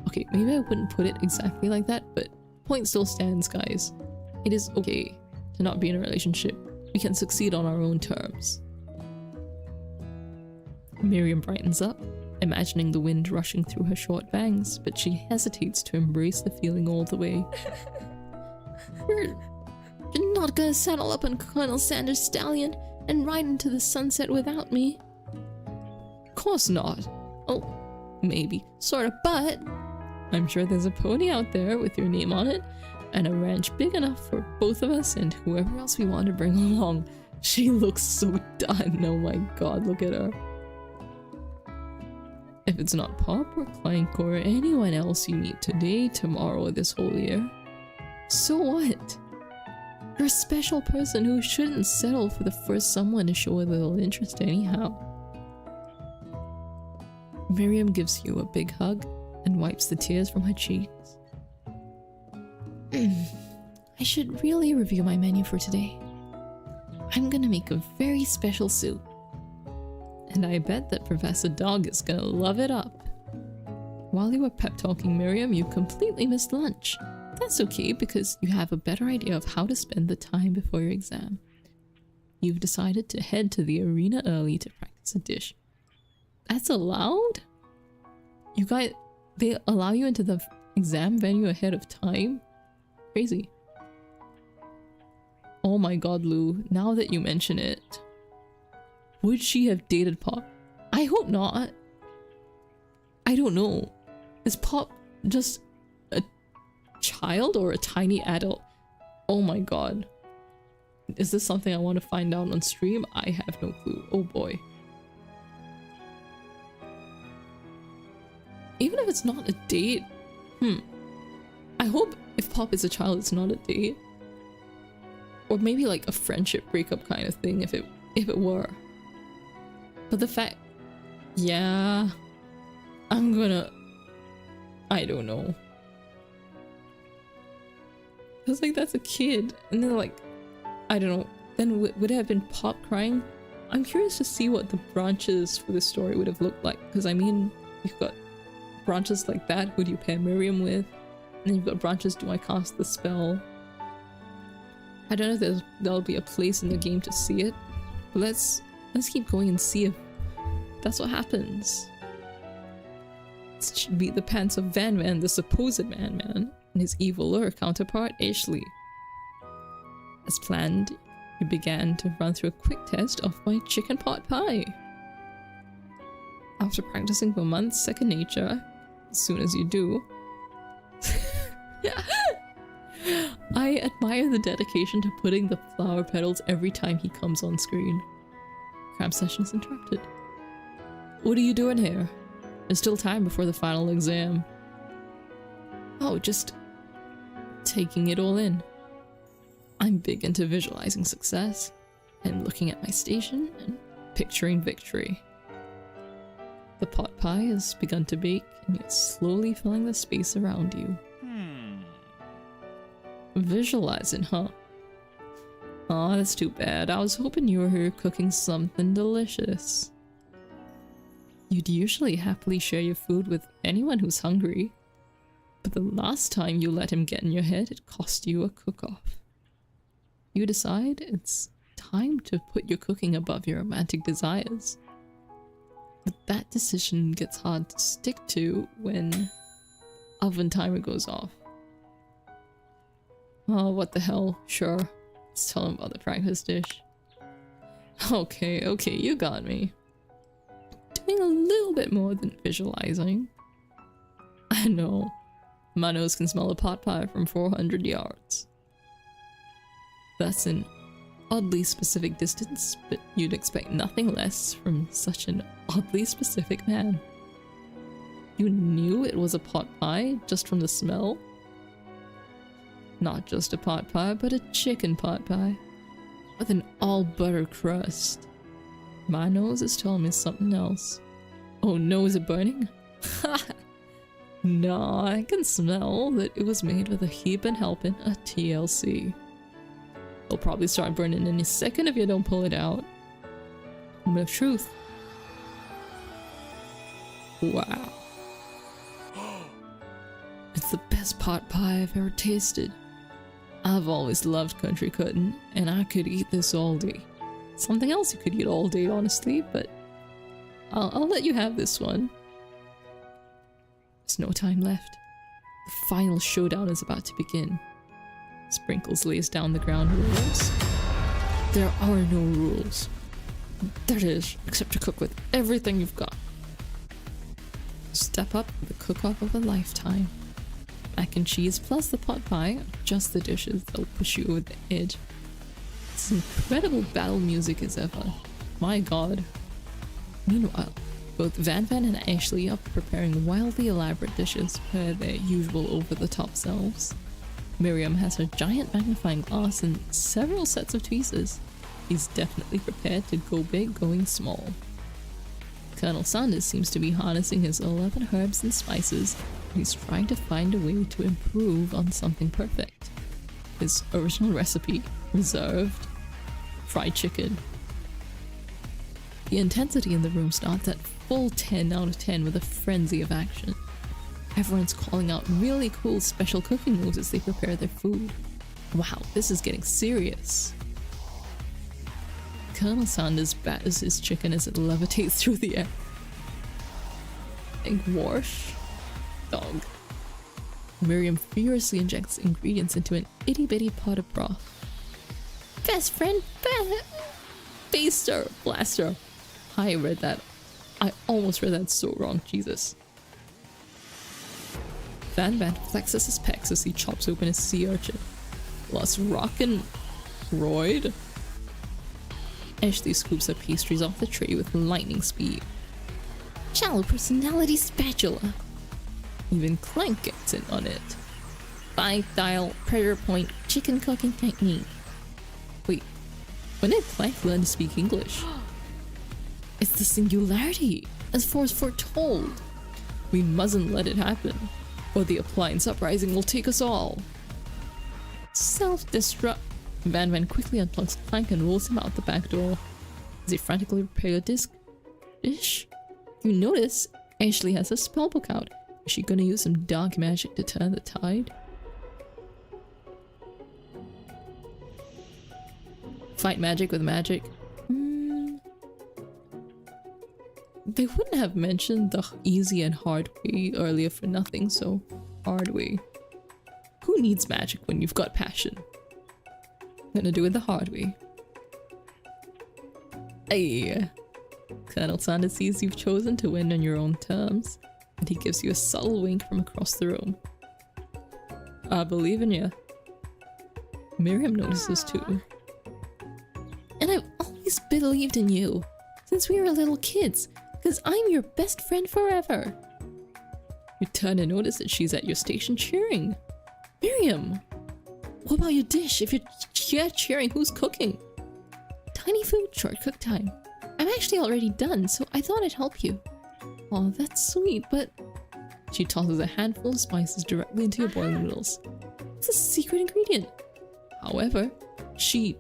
Okay, maybe I wouldn't put it exactly like that, but point still stands, guys. It is okay to not be in a relationship. We can succeed on our own terms. Miriam brightens up, imagining the wind rushing through her short bangs, but she hesitates to embrace the feeling all the way. You're not gonna saddle up on Colonel Sanders' stallion and ride into the sunset without me. Of course not. Oh, maybe, sorta, but I'm sure there's a pony out there with your name on it, and a ranch big enough for both of us and whoever else we want to bring along. She looks so done. Oh my god, look at her. If it's not Pop or Clank or anyone else you meet today, tomorrow, or this whole year, so what? You're a special person who shouldn't settle for the first someone to show a little interest anyhow. Miriam gives you a big hug and wipes the tears from her cheeks. I should really review my menu for today. I'm gonna make a very special soup. And I bet that Professor Dog is gonna love it up. While you were pep talking Miriam, you completely missed lunch. That's okay, because you have a better idea of how to spend the time before your exam. You've decided to head to the arena early to practice a dish. That's allowed? You guys, they allow you into the exam venue ahead of time? Crazy. Oh my god, Lou, now that you mention it. Would she have dated Pop? I hope not. I don't know. Is Pop just a child or a tiny adult? Oh my god. Is this something I want to find out on stream? I have no clue. Oh boy. Even if it's not a date, I hope if Pop is a child, it's not a date. Or maybe like a friendship breakup kind of thing if it were. But the fact, yeah, I don't know. Cause like that's a kid, and then like, I don't know, then would it have been Pop crying? I'm curious to see what the branches for this story would have looked like, because I mean, you've got branches like that, who do you pair Miriam with? And then you've got branches, do I cast the spell? I don't know if there'll be a place in the game to see it, but let's keep going and see if that's what happens. Let's beat the pants of Van Man, the supposed Man, and his eviler counterpart, Ashley. As planned, you began to run through a quick test of my chicken pot pie. After practicing for months, second nature, as soon as you do, I admire the dedication to putting the flower petals every time he comes on screen. Cram session is interrupted. What are you doing here? There's still time before the final exam. Oh, just taking it all in. I'm big into visualizing success and looking at my station and picturing victory. The pot pie has begun to bake and it's slowly filling the space around you. Visualizing, huh? Aw, that's too bad. I was hoping you were here cooking something delicious. You'd usually happily share your food with anyone who's hungry, but the last time you let him get in your head, it cost you a cook-off. You decide it's time to put your cooking above your romantic desires. But that decision gets hard to stick to when oven timer goes off. Oh, what the hell? Sure. Let's tell him about the breakfast dish. Okay, you got me. Doing a little bit more than visualizing. I know. My nose can smell a pot pie from 400 yards. That's an oddly specific distance, but you'd expect nothing less from such an oddly specific man. You knew it was a pot pie just from the smell? Not just a pot pie, but a chicken pot pie with an all-butter crust. My nose is telling me something else. Oh no, is it burning? No, I can smell that it was made with a heaping helping of TLC. It'll probably start burning any second if you don't pull it out. Moment of truth. Wow. It's the best pot pie I've ever tasted. I've always loved country cutting, and I could eat this all day. Something else you could eat all day, honestly, but I'll let you have this one. There's no time left. The final showdown is about to begin. Sprinkles lays down the ground rules. There are no rules. That is, except to cook with everything you've got. Step up with the cook-off of a lifetime. Mac and cheese plus the pot pie are just the dishes that'll push you over the edge. It's incredible battle music as ever. My god. Meanwhile, both Van and Ashley are preparing wildly elaborate dishes per their usual over-the-top selves. Miriam has her giant magnifying glass and several sets of tweezers. He's definitely prepared to go big going small. Colonel Sanders seems to be harnessing his 11 herbs and spices. He's trying to find a way to improve on something perfect. His original recipe, reserved fried chicken. The intensity in the room starts at full 10 out of 10 with a frenzy of action. Everyone's calling out really cool special cooking moves as they prepare their food. Wow, this is getting serious. Colonel Sanders batters his chicken as it levitates through the air. Egg wash? Dog. Miriam furiously injects ingredients into an itty-bitty pot of broth. Best friend, baster, blaster. I read that. I almost read that so wrong, Jesus. Van flexes his pecs as he chops open a sea urchin. Let's rockin' roid. Ashley scoops her pastries off the tray with lightning speed. Shallow personality spatula. Even Clank gets in on it. 5-dial pressure point chicken cooking technique. Wait, when did Clank learn to speak English? It's the singularity, as far as foretold. We mustn't let it happen, or the appliance uprising will take us all. Self-destruct. Van quickly unplugs Clank and rolls him out the back door. As he frantically repairs a dish, you notice Ashley has a spellbook out. Is she gonna use some dark magic to turn the tide? Fight magic with magic? They wouldn't have mentioned the easy and hard way earlier for nothing, so hard way. Who needs magic when you've got passion? I'm gonna do it the hard way. Hey! Colonel Sanders sees you've chosen to win on your own terms, and he gives you a subtle wink from across the room. I believe in you. Miriam notices too. And I've always believed in you, since we were little kids, because I'm your best friend forever. You turn and notice that she's at your station cheering. Miriam! What about your dish? If you're here cheering, who's cooking? Tiny food, short cook time. I'm actually already done, so I thought I'd help you. Oh, that's sweet, but... She tosses a handful of spices directly into your boiling noodles. It's a secret ingredient. However, she...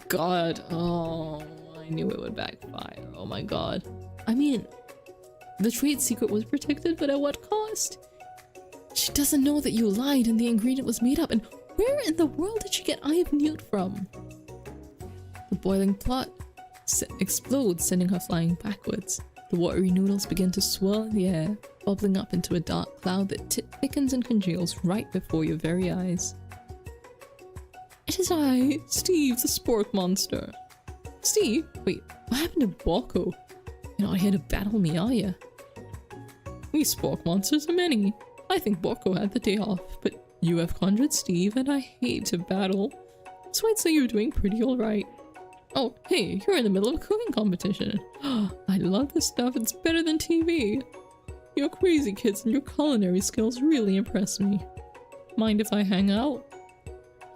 God, oh, I knew it would backfire. Oh my god. I mean, the trade secret was protected, but at what cost? She doesn't know that you lied and the ingredient was made up, and where in the world did she get Eye of Newt from? The boiling pot explodes, sending her flying backwards. The watery noodles begin to swirl in the air, bubbling up into a dark cloud that thickens and congeals right before your very eyes. It is I, Steve, the spork monster. Steve? Wait, what happened to Bocco? You're not here to battle me, are you? We spork monsters are many. I think Bocco had the day off, but you have conjured Steve and I hate to battle. So I'd say you're doing pretty alright. Oh, hey, you're in the middle of a cooking competition. I love this stuff, it's better than TV. Your crazy kids and your culinary skills really impress me. Mind if I hang out?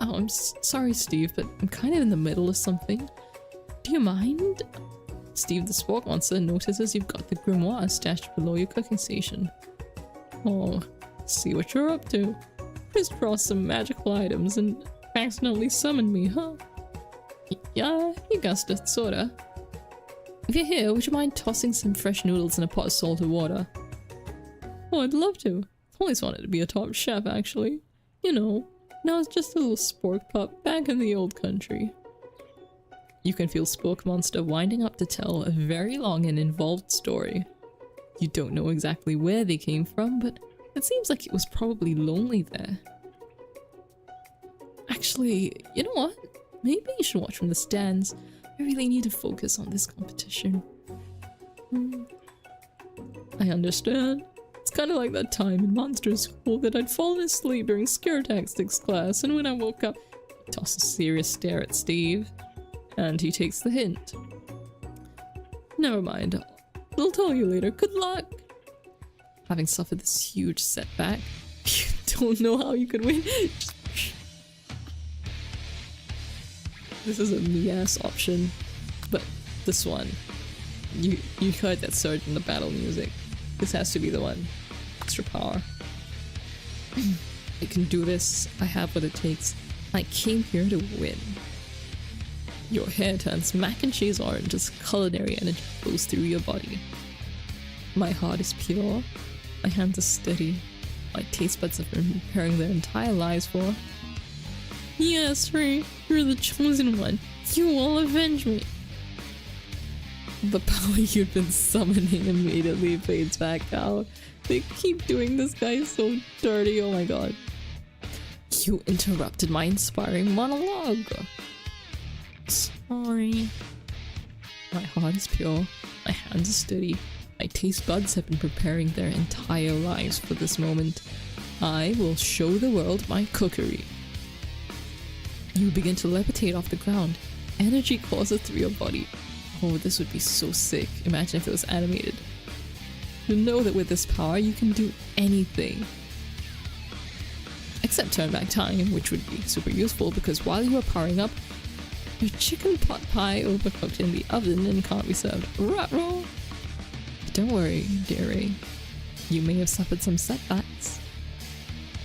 Oh, I'm sorry, Steve, but I'm kind of in the middle of something. Do you mind? Steve the Spork Monster notices you've got the grimoire stashed below your cooking station. Oh, see what you're up to. Crisscross some magical items and accidentally summon me, huh? Yeah, you guessed it, sorta. If you're here, would you mind tossing some fresh noodles in a pot of salted water? Oh, I'd love to. I've always wanted to be a top chef, actually. You know, now it's just a little spork pup back in the old country. You can feel Spork Monster winding up to tell a very long and involved story. You don't know exactly where they came from, but it seems like it was probably lonely there. Actually, you know what? Maybe you should watch from the stands. I really need to focus on this competition. I understand. It's kind of like that time in monster school that I'd fallen asleep during scare tactics class, and when I woke up, I tossed a serious stare at Steve. And he takes the hint. Never mind. I'll tell you later. Good luck! Having suffered this huge setback, you don't know how you could win. This is a me-ass option, but this one. You heard that surge in the battle music. This has to be the one. Extra power. I can do this. I have what it takes. I came here to win. Your hair turns mac and cheese orange as culinary energy flows through your body. My heart is pure. My hands are steady. My taste buds have been preparing their entire lives for. Yes, Ray, you're the chosen one. You will avenge me. The power you've been summoning immediately fades back out. They keep doing this guy so dirty, oh my god. You interrupted my inspiring monologue. Sorry. My heart is pure. My hands are steady. My taste buds have been preparing their entire lives for this moment. I will show the world my cookery. You begin to levitate off the ground. Energy courses through your body. Oh, this would be so sick. Imagine if it was animated. You know that with this power, you can do anything. Except turn back time, which would be super useful because while you are powering up, your chicken pot pie overcooked in the oven and can't be served. Ruh-roh. But don't worry, dear Ray. You may have suffered some setbacks,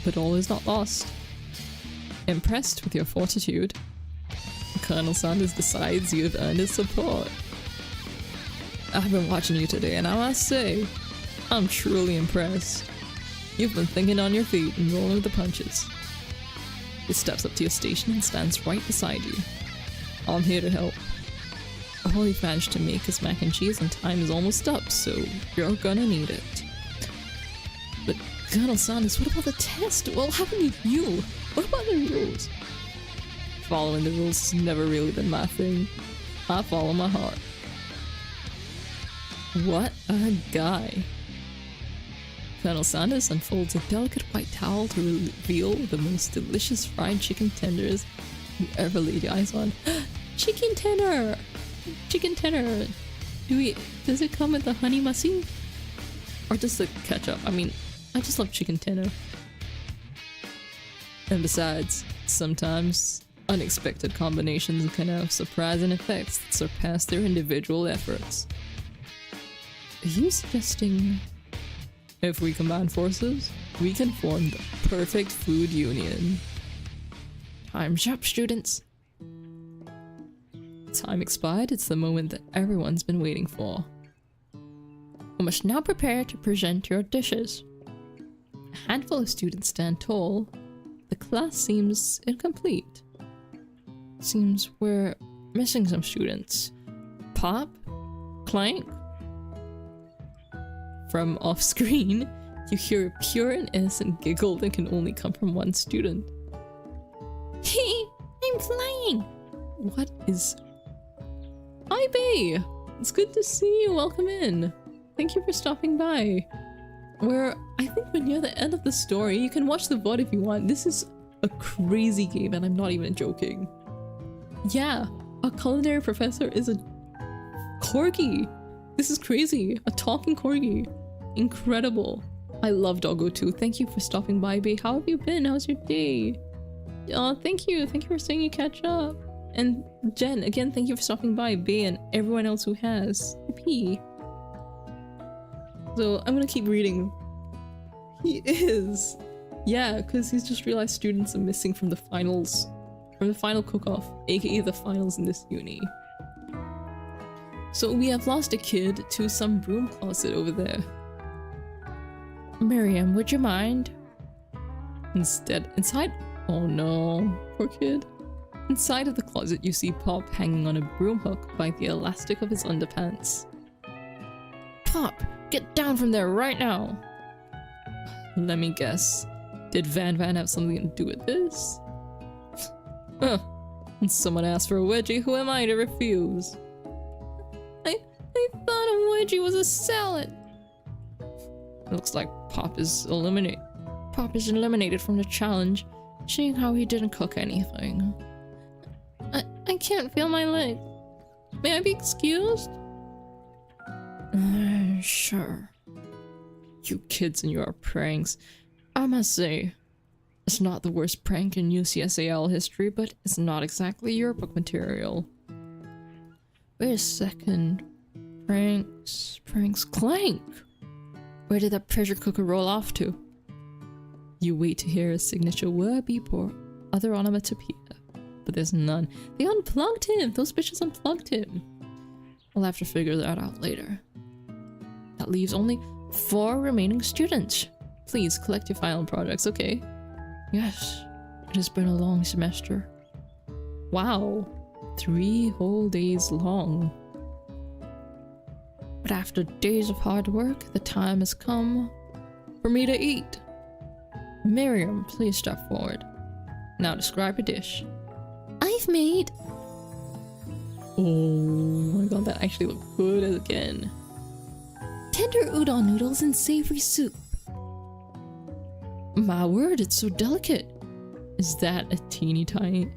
but all is not lost. Impressed with your fortitude, Colonel Sanders decides you have earned his support. I've been watching you today and I must say, I'm truly impressed. You've been thinking on your feet and rolling with the punches. He steps up to your station and stands right beside you. I'm here to help. All you've managed to make is mac and cheese and time is almost up, so you're gonna need it. But Colonel Sanders, what about the test? What happened to you? What about the rules? Following the rules has never really been my thing. I follow my heart. What a guy. Colonel Sanders unfolds a delicate white towel to reveal the most delicious fried chicken tenders you ever laid your eyes on. Chicken tender! Chicken tender! Does it come with the honey mustard? Or just like ketchup. I mean, I just love chicken tender. And besides, sometimes unexpected combinations can have surprising effects that surpass their individual efforts. Are you suggesting if we combine forces, we can form the perfect food union? Time's up, students. Time expired, it's the moment that everyone's been waiting for. You must now prepare to present your dishes. A handful of students stand tall. The class seems incomplete. Seems we're missing some students. Pop? Clank? From off screen, you hear a pure and innocent giggle that can only come from one student. Hey, I'm flying! What is... Hi, Bay! It's good to see you, welcome in. Thank you for stopping by. I think we're near the end of the story. You can watch the VOD if you want. This is a crazy game and I'm not even joking. Yeah, our culinary professor is a corgi. This is crazy. A talking corgi. Incredible. I love Doggo too. Thank you for stopping by, Bay. How have you been? How's your day? Thank you. Thank you for saying you catch up. And Jen, again, thank you for stopping by, Bay, and everyone else who has. P. So I'm gonna keep reading. He is. Yeah, because he's just realized students are missing from the finals. From the final cook-off, aka the finals in this uni. So we have lost a kid to some broom closet over there. Miriam, would you mind? Inside? Oh no, poor kid. Inside of the closet you see Pop hanging on a broom hook by the elastic of his underpants. Pop, get down from there right now! Let me guess. Did Van have something to do with this? Huh. When someone asks for a wedgie, who am I to refuse? I thought a wedgie was a salad. It looks like Pop is eliminated. Pop is eliminated from the challenge, seeing how he didn't cook anything. I can't feel my leg. May I be excused? Sure. You kids and your pranks. I must say, it's not the worst prank in UCSAL history, but it's not exactly yearbook material. Wait a second. Pranks, Clank! Where did that pressure cooker roll off to? You wait to hear a signature word beep or other onomatopoeia, but there's none. They unplugged him! Those bitches unplugged him! I'll have to figure that out later. That leaves only 4 remaining students. Please collect your final projects, okay? Yes, it has been a long semester. Wow, 3 whole days long. But after days of hard work, the time has come for me to eat. Miriam, please step forward. Now describe a dish. I've made... Oh my god, that actually looked good again. Tender udon noodles and savory soup. My word, it's so delicate. Is that a teeny tiny...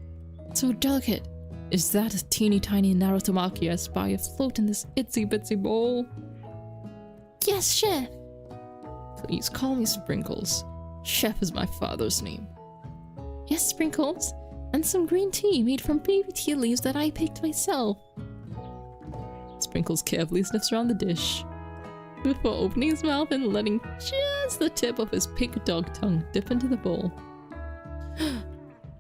So delicate. Is that a teeny tiny Narutomaki I spy afloat in this itsy bitsy bowl? Yes, chef. Please call me Sprinkles. Chef is my father's name. Yes, Sprinkles. And some green tea made from baby tea leaves that I picked myself. Sprinkles carefully sniffs around the dish before opening his mouth and letting just the tip of his pink dog tongue dip into the bowl.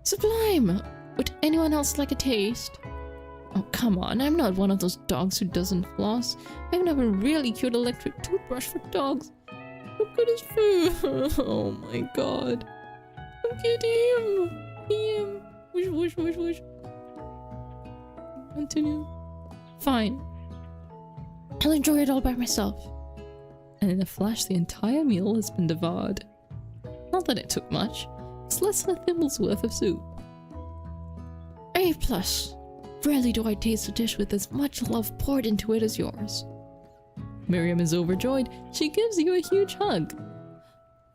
Sublime! Would anyone else like a taste? Oh, come on, I'm not one of those dogs who doesn't floss. I even have a really cute electric toothbrush for dogs. Look at his food. Oh my god. Look at him. Wish, wish. Continue. Fine. I'll enjoy it all by myself. And in a flash, the entire meal has been devoured. Not that it took much. It's less than a thimble's worth of soup. A+. Rarely do I taste a dish with as much love poured into it as yours. Miriam is overjoyed. She gives you a huge hug.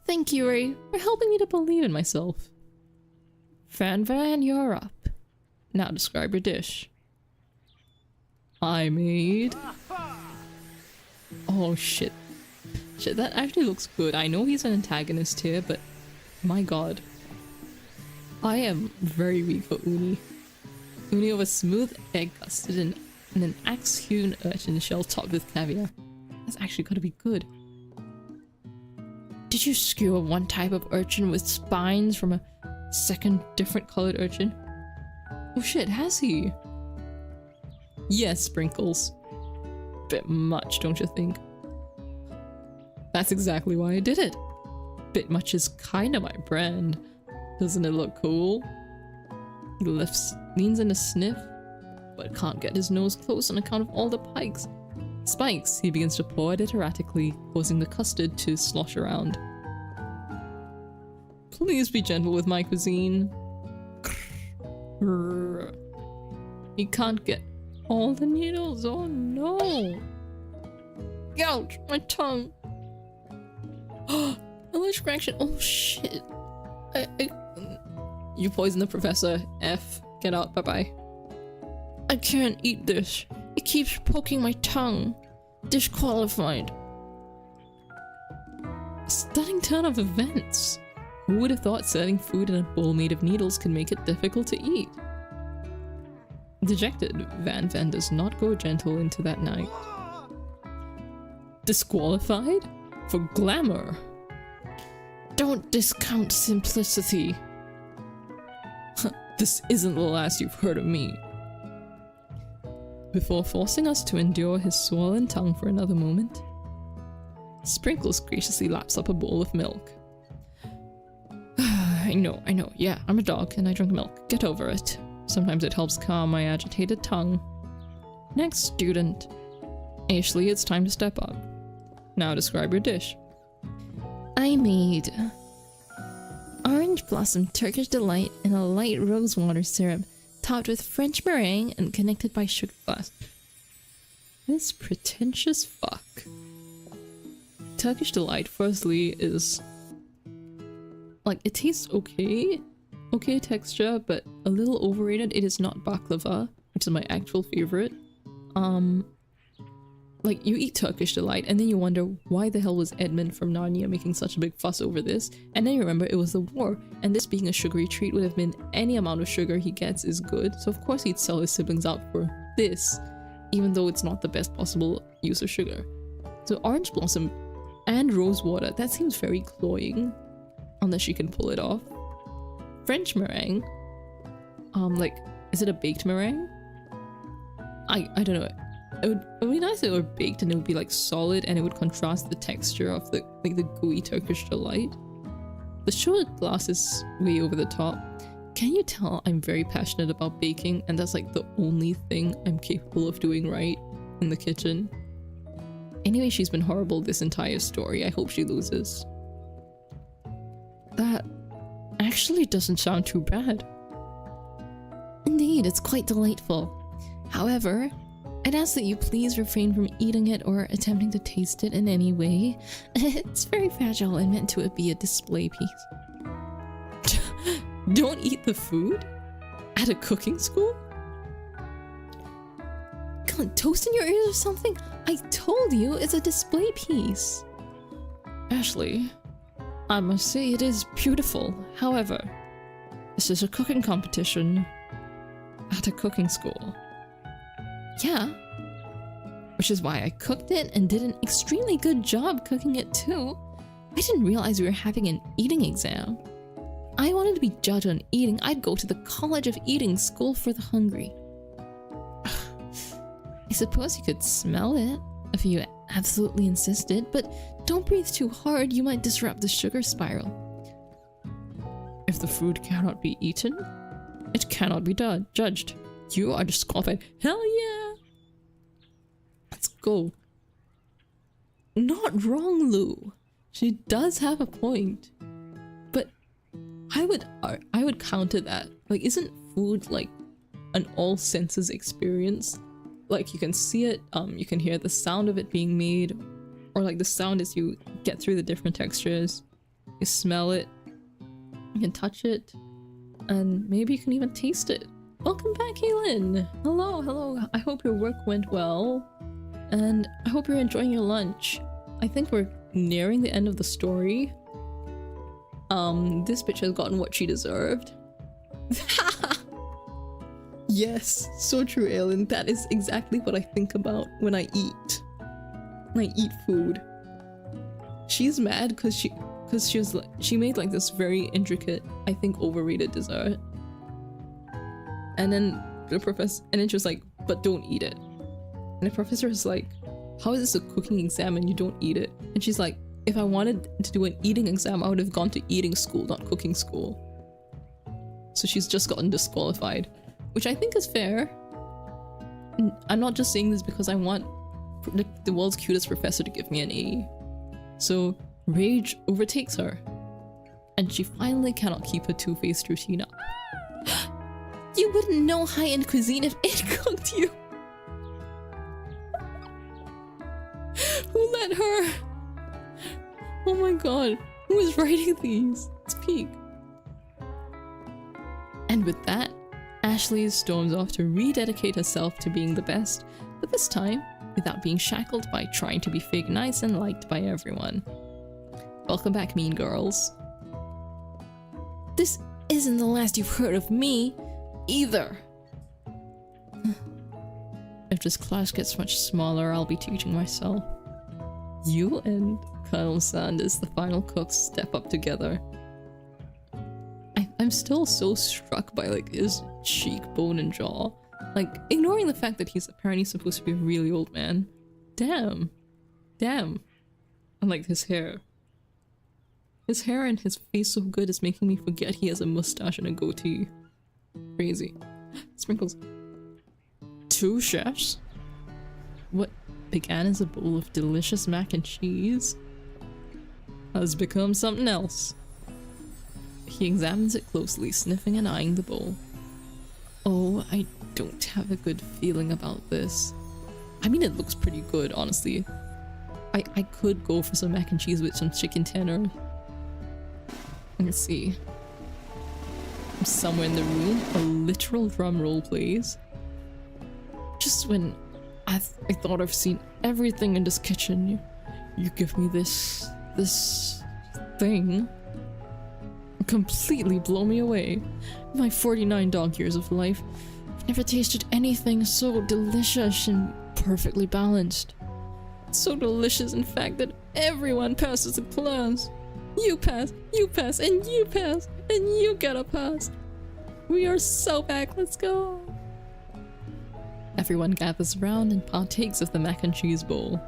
Thank you, Ray, for helping me to believe in myself. Van, you're up. Now describe your dish. I made... Oh shit. Shit, that actually looks good. I know he's an antagonist here, but my god. I am very weak for uni. Uni of a smooth egg custard and an axe-hewn urchin shell topped with caviar. That's actually gotta be good. Did you skewer one type of urchin with spines from a second different colored urchin? Oh shit, has he? Yes, Sprinkles. Bit much, don't you think? That's exactly why I did it. Bit much is kinda my brand. Doesn't it look cool? He leans in a sniff, but can't get his nose close on account of all the spikes. He begins to pour at it erratically, causing the custard to slosh around. Please be gentle with my cuisine. He can't get all the needles. Oh no! Ouch! My tongue. Allergic reaction. Oh shit! You poisoned the professor. F. Get out. Bye bye. I can't eat this. It keeps poking my tongue. Disqualified. Stunning turn of events. Who would have thought serving food in a bowl made of needles can make it difficult to eat? Dejected, Van does not go gentle into that night. Disqualified? For glamour. Don't discount simplicity. This isn't the last you've heard of me. Before forcing us to endure his swollen tongue for another moment, Sprinkles graciously laps up a bowl of milk. I know, yeah, I'm a dog and I drink milk. Get over it. Sometimes it helps calm my agitated tongue. Next student. Ashley, it's time to step up. Now describe your dish. I made orange blossom Turkish delight in a light rosewater syrup, topped with French meringue and connected by sugar glass. This pretentious fuck. Turkish delight, firstly, is like, it tastes okay texture, but a little overrated. It is not baklava, which is my actual favorite. Like, you eat Turkish delight and then you wonder why the hell was Edmund from Narnia making such a big fuss over this, and then you remember it was the war, and this being a sugary treat would have been any amount of sugar he gets is good, so of course he'd sell his siblings out for this, even though it's not the best possible use of sugar. So orange blossom and rose water, that seems very cloying, unless she can pull it off. French meringue, like, is it a baked meringue? I don't know. It would be nice if it were baked and it would be like solid and it would contrast the texture of the gooey Turkish delight. The sugar glass is way over the top. Can you tell I'm very passionate about baking, and that's like the only thing I'm capable of doing right in the kitchen? Anyway, she's been horrible this entire story. I hope she loses. That actually doesn't sound too bad. Indeed, it's quite delightful. However, I'd ask that you please refrain from eating it or attempting to taste it in any way. It's very fragile and meant to be a display piece. Don't eat the food? At a cooking school? Got toast in your ears or something? I told you it's a display piece. Ashley, I must say it is beautiful. However, this is a cooking competition at a cooking school. Yeah. Which is why I cooked it and did an extremely good job cooking it too. I didn't realize we were having an eating exam. I wanted to be judged on eating. I'd go to the College of Eating School for the Hungry. I suppose you could smell it if you absolutely insisted, but don't breathe too hard, you might disrupt the sugar spiral. If the food cannot be eaten, it cannot be judged. You are disqualified. Hell yeah! Let's go. Not wrong, Lou. She does have a point. But I would counter that. Like, isn't food like an all senses experience? Like, you can see it, you can hear the sound of it being made, or like the sound as you get through the different textures. You smell it, you can touch it, and maybe you can even taste it. Welcome back, Kaylin! Hello. I hope your work went well, and I hope you're enjoying your lunch. I think we're nearing the end of the story. This bitch has gotten what she deserved. Yes, so true, Aelin. That is exactly what I think about when I eat. When I eat food. She's mad because she made like this very intricate, I think overrated dessert. And then she was like, but don't eat it. And the professor is like, how is this a cooking exam and you don't eat it? And she's like, if I wanted to do an eating exam, I would have gone to eating school, not cooking school. So she's just gotten disqualified, which I think is fair. I'm not just saying this because I want the world's cutest professor to give me an A. So rage overtakes her, and she finally cannot keep her two-faced routine up. You wouldn't know high-end cuisine if it cooked you. Who let her? Oh my god, who is writing these? It's peak. And with that, Ashley storms off to rededicate herself to being the best, but this time without being shackled by trying to be fake nice and liked by everyone. Welcome back, mean girls. This isn't the last you've heard of me, either. If this class gets much smaller, I'll be teaching myself. You and Colonel Sanders, the final cooks, step up together. I'm still so struck by like his cheekbone and jaw. Like, ignoring the fact that he's apparently supposed to be a really old man. Damn. Damn. Unlike his hair. His hair and his face so good is making me forget he has a mustache and a goatee. Crazy. Sprinkles. 2 chefs? What began as a bowl of delicious mac and cheese has become something else. He examines it closely, sniffing and eyeing the bowl. Oh, I don't have a good feeling about this. I mean, it looks pretty good, honestly. I could go for some mac and cheese with some chicken tender. Let's see. Somewhere in the room, a literal drum roll plays. Just when I thought I've seen everything in this kitchen, you give me this thing. Completely blow me away. My 49 dog years of life, I've never tasted anything so delicious and perfectly balanced. So delicious, in fact, that everyone passes the class. You pass, and you pass, and you get a pass. We are so back, let's go. Everyone gathers around and partakes of the mac and cheese bowl.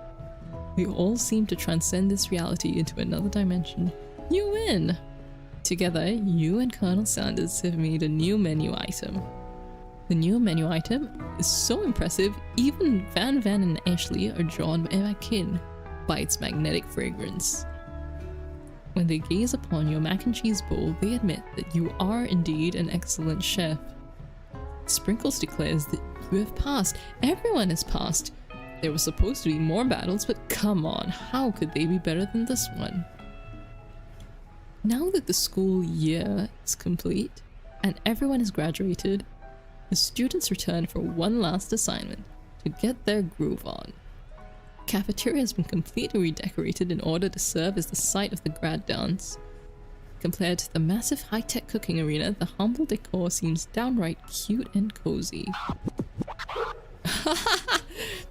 We all seem to transcend this reality into another dimension. You win! Together, you and Colonel Sanders have made a new menu item. The new menu item is so impressive, even Van and Ashley are drawn back in by its magnetic fragrance. When they gaze upon your mac and cheese bowl, they admit that you are indeed an excellent chef. Sprinkles declares that you have passed. Everyone has passed. There were supposed to be more battles, but come on, how could they be better than this one? Now that the school year is complete and everyone has graduated, the students return for one last assignment to get their groove on. The cafeteria has been completely redecorated in order to serve as the site of the grad dance. Compared to the massive high-tech cooking arena, the humble decor seems downright cute and cozy.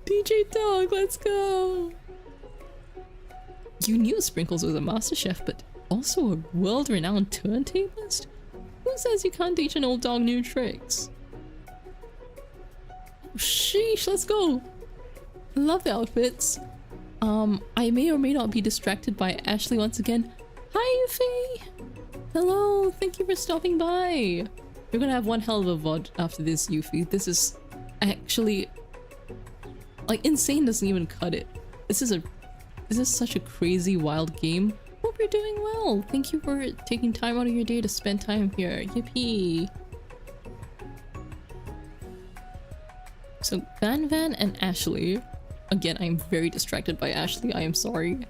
DJ Dog, let's go! You knew Sprinkles was a master chef, but also a world-renowned turntablist? Who says you can't teach an old dog new tricks? Oh, sheesh, let's go! I love the outfits. I may or may not be distracted by Ashley once again. Hi, Yuffie! Hello, thank you for stopping by. You're gonna have one hell of a VOD after this, Yuffie. This is actually... like, insane doesn't even cut it. This is such a crazy, wild game. Hope you're doing well. Thank you for taking time out of your day to spend time here. Yippee! So Van and Ashley, again, I'm very distracted by Ashley, I am sorry,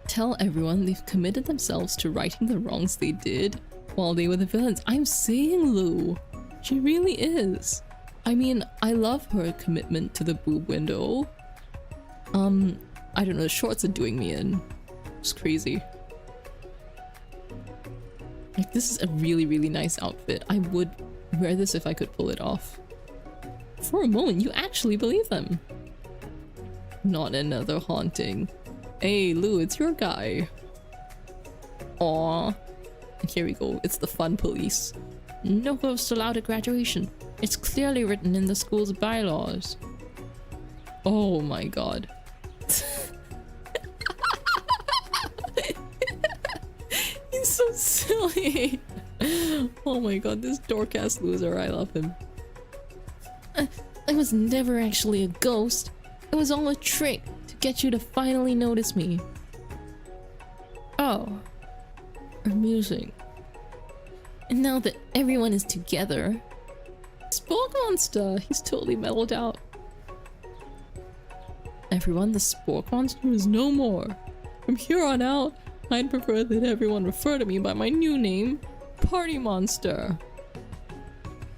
tell everyone they've committed themselves to righting the wrongs they did while they were the villains. I'm saying Lou, she really is. I mean, I love her commitment to the boob window. I don't know, the shorts are doing me in. It's crazy. Like, this is a really, really nice outfit. I would wear this if I could pull it off. For a moment, you actually believe them. Not another haunting. Hey, Lou, it's your guy. Aww. And here we go. It's the fun police. No ghosts allowed at graduation. It's clearly written in the school's bylaws. Oh my god. He's so silly. Oh my god, this dork-ass loser. I love him. I was never actually a ghost. It was all a trick to get you to finally notice me. Oh. Amusing. And now that everyone is together... Spork Monster! He's totally mellowed out. Everyone, the Spork Monster is no more. From here on out, I'd prefer that everyone refer to me by my new name, Party Monster.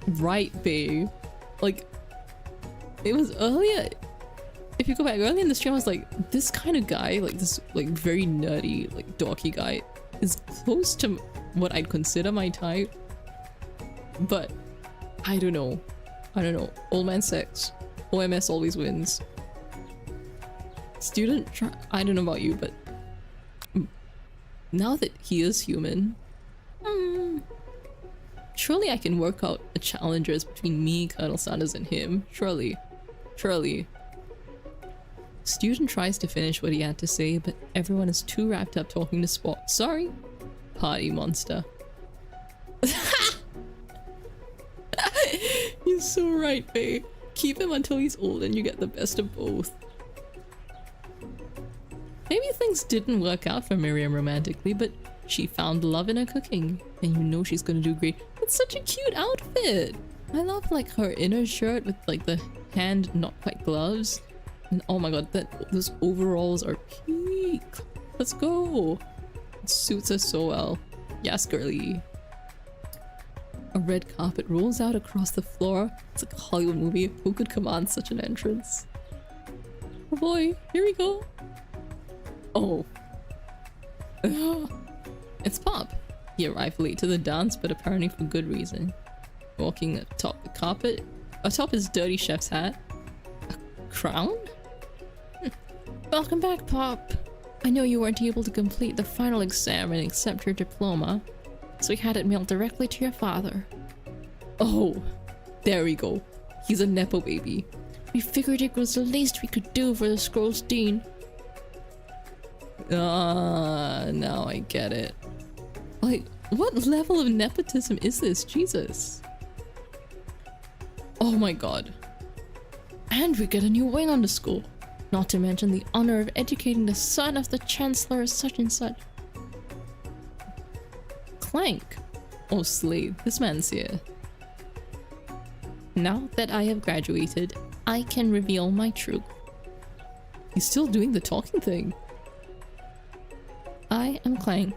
Right, babe. Like, it was earlier... If you go back early in the stream, I was like, this kind of guy, like this like very nerdy, like dorky guy, is close to what I'd consider my type. But I don't know. I don't know. Old man sex. OMS always wins. Student I don't know about you, but now that he is human, surely I can work out a challengers between me, Colonel Sanders, and him. Surely. Surely. Student tries to finish what he had to say, but everyone is too wrapped up talking to Spot. Sorry, Party Monster. You're so right, babe. Keep him until he's old and you get the best of both. Maybe things didn't work out for Miriam romantically, but she found love in her cooking, and you know she's gonna do great. It's such a cute outfit. I love like her inner shirt with like the hand not quite gloves. And oh my god, those overalls are peak. Let's go. It suits us so well. Yes, girly. A red carpet rolls out across the floor. It's like a Hollywood movie. Who could command such an entrance? Oh boy, here we go. Oh. It's Pop. He arrived late to the dance, but apparently for good reason. Walking atop the carpet, atop his dirty chef's hat. A crown? Welcome back, Pop. I know you weren't able to complete the final exam and accept your diploma, so we had it mailed directly to your father. Oh, there we go. He's a Nepo baby. We figured it was the least we could do for the Scrolls Dean. Now I get it. Like, what level of nepotism is this? Jesus. Oh my god. And we get a new wing on the school. Not to mention the honor of educating the son of the Chancellor of such and such. Clank. Oh, Slade, this man's here. Now that I have graduated, I can reveal my truth. He's still doing the talking thing. I am Clank,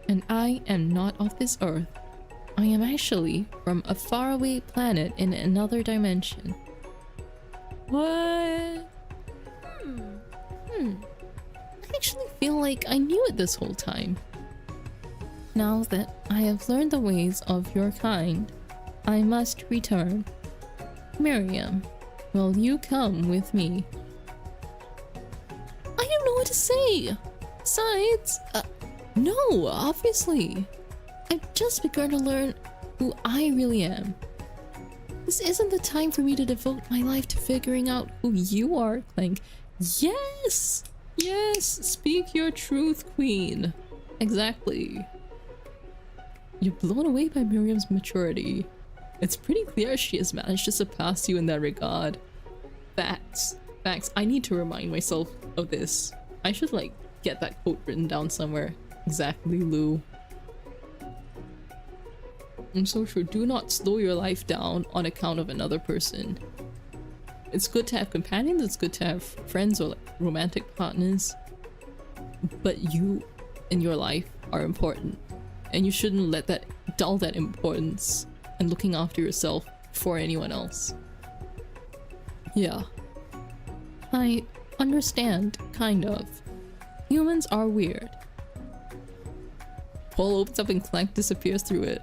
and I am not of this earth. I am actually from a faraway planet in another dimension. What? I actually feel like I knew it this whole time. Now that I have learned the ways of your kind, I must return. Miriam, will you come with me? I don't know what to say. Besides, no, obviously. I've just begun to learn who I really am. This isn't the time for me to devote my life to figuring out who you are, Clank. Yes! Yes! Speak your truth, queen. Exactly. You're blown away by Miriam's maturity. It's pretty clear she has managed to surpass you in that regard. Facts. Facts. I need to remind myself of this. I should, like, get that quote written down somewhere. Exactly, Lou. And so true. Do not slow your life down on account of another person. It's good to have companions, it's good to have friends or like romantic partners, but you and your life are important, and you shouldn't let that dull that importance and looking after yourself for anyone else. Yeah. I Understand, kind of. Humans are weird. Paul opens up and Clank disappears through it.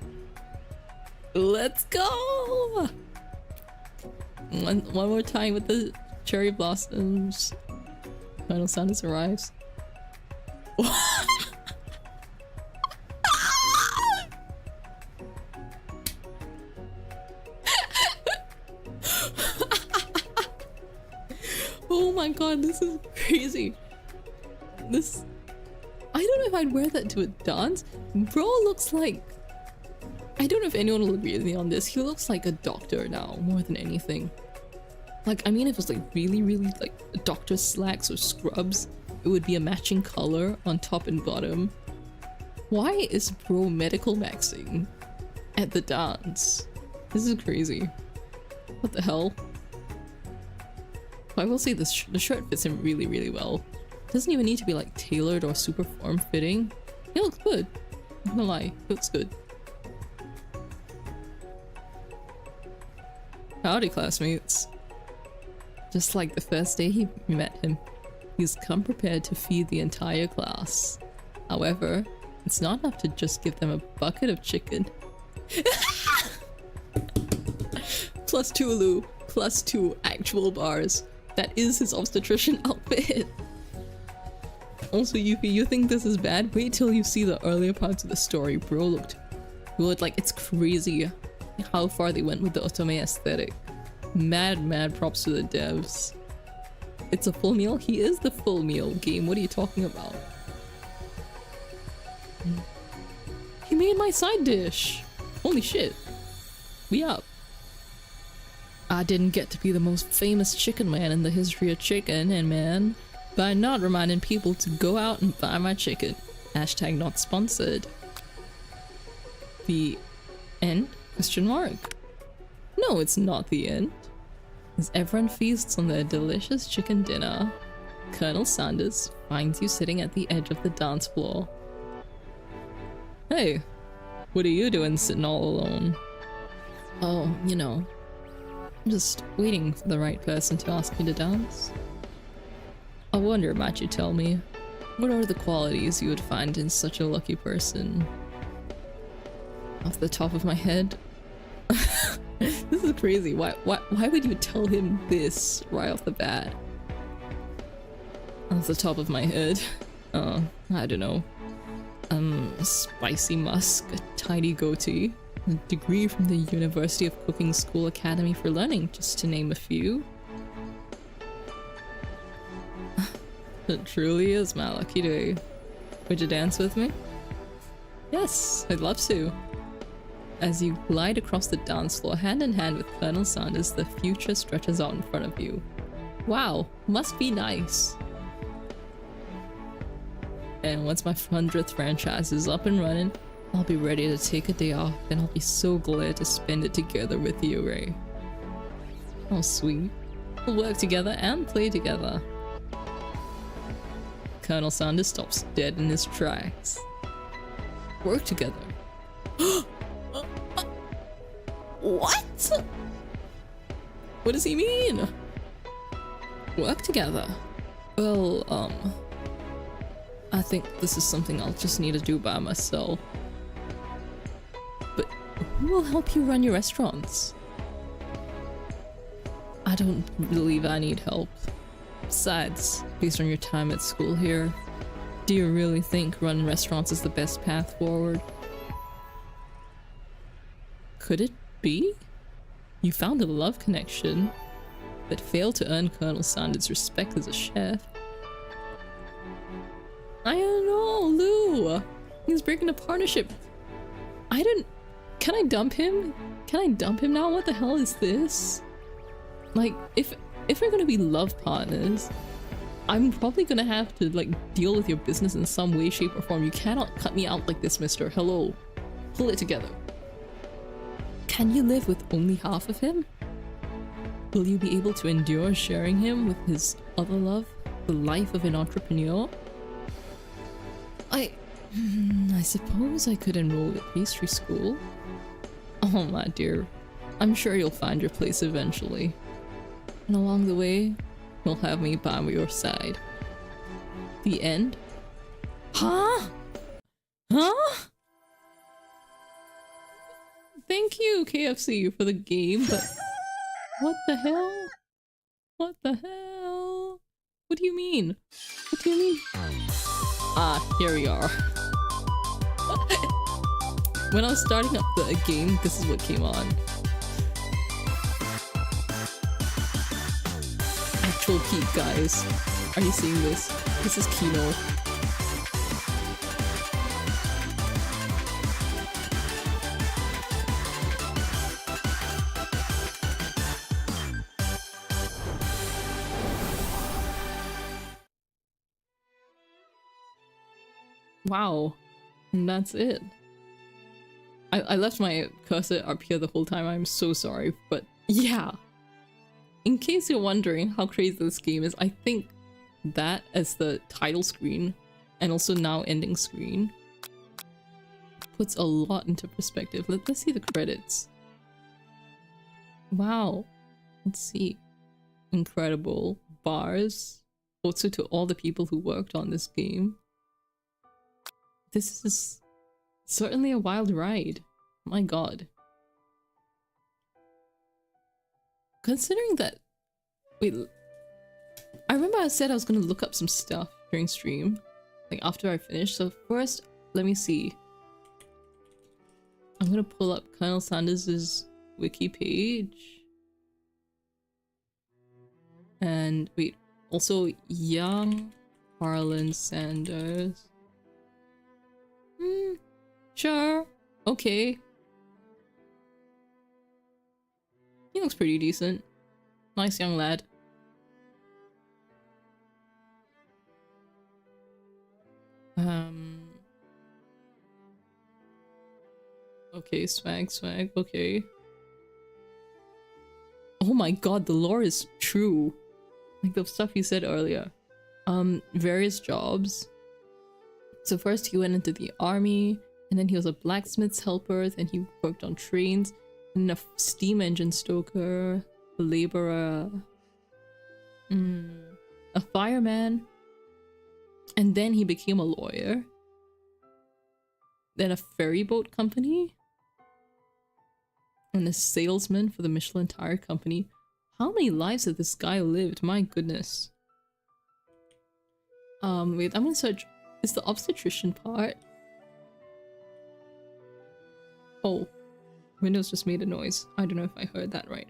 Let's go! One more time with the cherry blossoms. Colonel Sanders arrives. Oh my god, this is crazy. This... I don't know if I'd wear that to a dance. Bro looks like... I don't know if anyone will agree with me on this. He looks like a doctor now, more than anything. Like, I mean, if it was like really, like doctor slacks or scrubs, it would be a matching color on top and bottom. Why is bro medical maxing at the dance? This is crazy. What the hell? I will say the shirt fits him really, really well. Doesn't even need to be like tailored or super form-fitting. He looks good. I'm not gonna lie, he looks good. Howdy, classmates. Just like the first day we met him, he's come prepared to feed the entire class. However, it's not enough to just give them a bucket of chicken. +2 Lou, +2 actual bars. That is his obstetrician outfit. Also, Yuffie, you think this is bad? Wait till you see the earlier parts of the story. Bro looked good. Like, it's crazy how far they went with the otome aesthetic. Mad props to the devs. It's a full meal? He is the full meal game. What are you talking about? He made my side dish. Holy shit. We up. I didn't get to be the most famous chicken man in the history of chicken and man by not reminding people to go out and buy my chicken. Hashtag not sponsored. The end? Question mark. No, it's not the end. As everyone feasts on their delicious chicken dinner, Colonel Sanders finds you sitting at the edge of the dance floor. Hey, what are you doing sitting all alone? Oh, you know, I'm just waiting for the right person to ask me to dance. I wonder, might you tell me, what are the qualities you would find in such a lucky person? Off the top of my head, this is crazy. Why would you tell him this right off the bat? Off the top of my head, I don't know. Spicy musk, a tidy goatee, a degree from the University of Cooking School Academy for Learning, just to name a few. It truly is my lucky day. Would you dance with me? Yes, I'd love to. As you glide across the dance floor hand in hand with Colonel Sanders, the future stretches out in front of you. Wow, must be nice. And once my 100th franchise is up and running, I'll be ready to take a day off, and I'll be so glad to spend it together with you, Ray. Oh, sweet. We'll work together and play together. Colonel Sanders stops dead in his tracks. Work together. What? What does he mean? Work together? Well, I think this is something I'll just need to do by myself. But who will help you run your restaurants? I don't believe I need help. Besides, based on your time at school here, do you really think running restaurants is the best path forward? Could it be? You found a love connection, but failed to earn Colonel Sanders' respect as a chef. I don't know, Lou! He's breaking a partnership. Can I dump him? Can I dump him now? What the hell is this? Like, if we're gonna be love partners, I'm probably gonna have to, like, deal with your business in some way, shape, or form. You cannot cut me out like this, mister. Hello. Pull it together. Can you live with only half of him? Will you be able to endure sharing him with his other love, the life of an entrepreneur? I suppose I could enroll at pastry school. Oh my dear, I'm sure you'll find your place eventually. And along the way, You'll have me by your side. The end? Huh? Huh? Thank you, KFC, for the game, but what the hell? What the hell? What do you mean? What do you mean? Ah, here we are. When I was starting up the game, this is what came on. Actual peak, guys. Are you seeing this? This is Kino. Wow. And that's it. I left my cursor up here the whole time. I'm so sorry, but yeah. In case you're wondering how crazy this game is, I think that as the title screen and also now ending screen puts a lot into perspective. Let's see the credits. Wow. Let's see. Incredible. Bars. Also to all the people who worked on this game. This is certainly a wild ride. My god. Considering that... Wait. I remember I said I was gonna look up some stuff during stream. Like after I finish. So first, let me see. I'm gonna pull up Colonel Sanders' wiki page. And wait. Also, young Harlan Sanders. Sure. Okay. He looks pretty decent. Nice young lad. Okay, swag, okay. Oh my god, the lore is true. Like the stuff you said earlier. Various jobs. So first he went into the army, and then he was a blacksmith's helper, then he worked on trains, and a steam engine stoker, a laborer, a fireman, and then he became a lawyer. Then a ferry boat company, and a salesman for the Michelin Tire Company. How many lives has this guy lived? My goodness. Wait, I'm gonna search. Is the obstetrician part? Oh, Windows just made a noise. I don't know if I heard that right.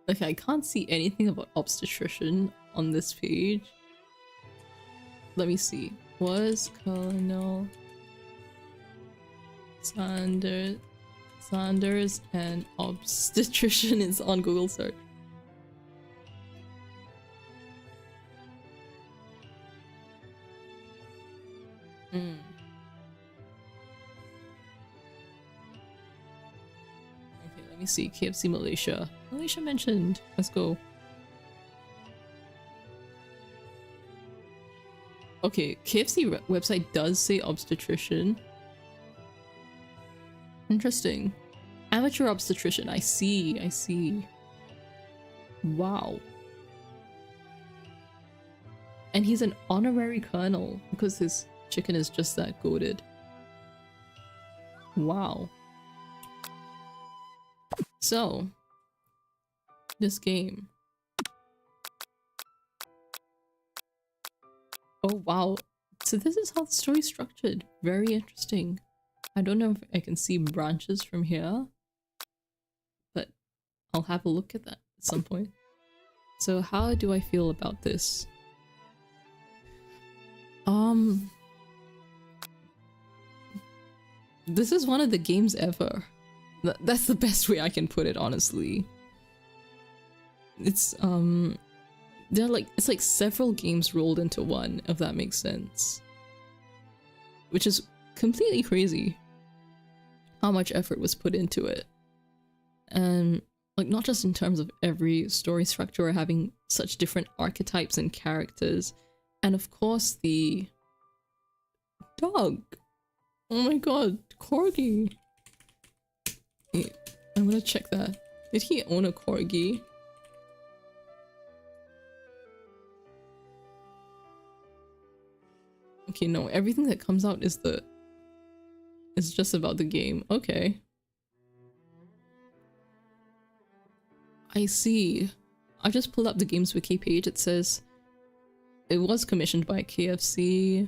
Okay, I can't see anything about obstetrician on this page. Let me see. Was Colonel Sanders and obstetrician is on Google search. Okay, let me see. KFC Malaysia. Malaysia mentioned. Let's go. Okay, KFC website does say obstetrician. Interesting. Amateur obstetrician. I see. Wow. And he's an honorary colonel because his chicken is just that goated. Wow. So, this game. Oh wow. So this is how the story's structured. Very interesting. I don't know if I can see branches from here, but I'll have a look at that at some point. So how do I feel about this? This is one of the games ever. That's the best way I can put it, honestly. It's it's like several games rolled into one, if that makes sense. Which is completely crazy how much effort was put into it. And like not just in terms of every story structure or having such different archetypes and characters, and of course the dog. Oh my god, corgi. I'm gonna check that. Did he own a corgi? Okay, no, everything that comes out is just about the game. Okay. I see. I just pulled up the game's wiki page. It says it was commissioned by KFC.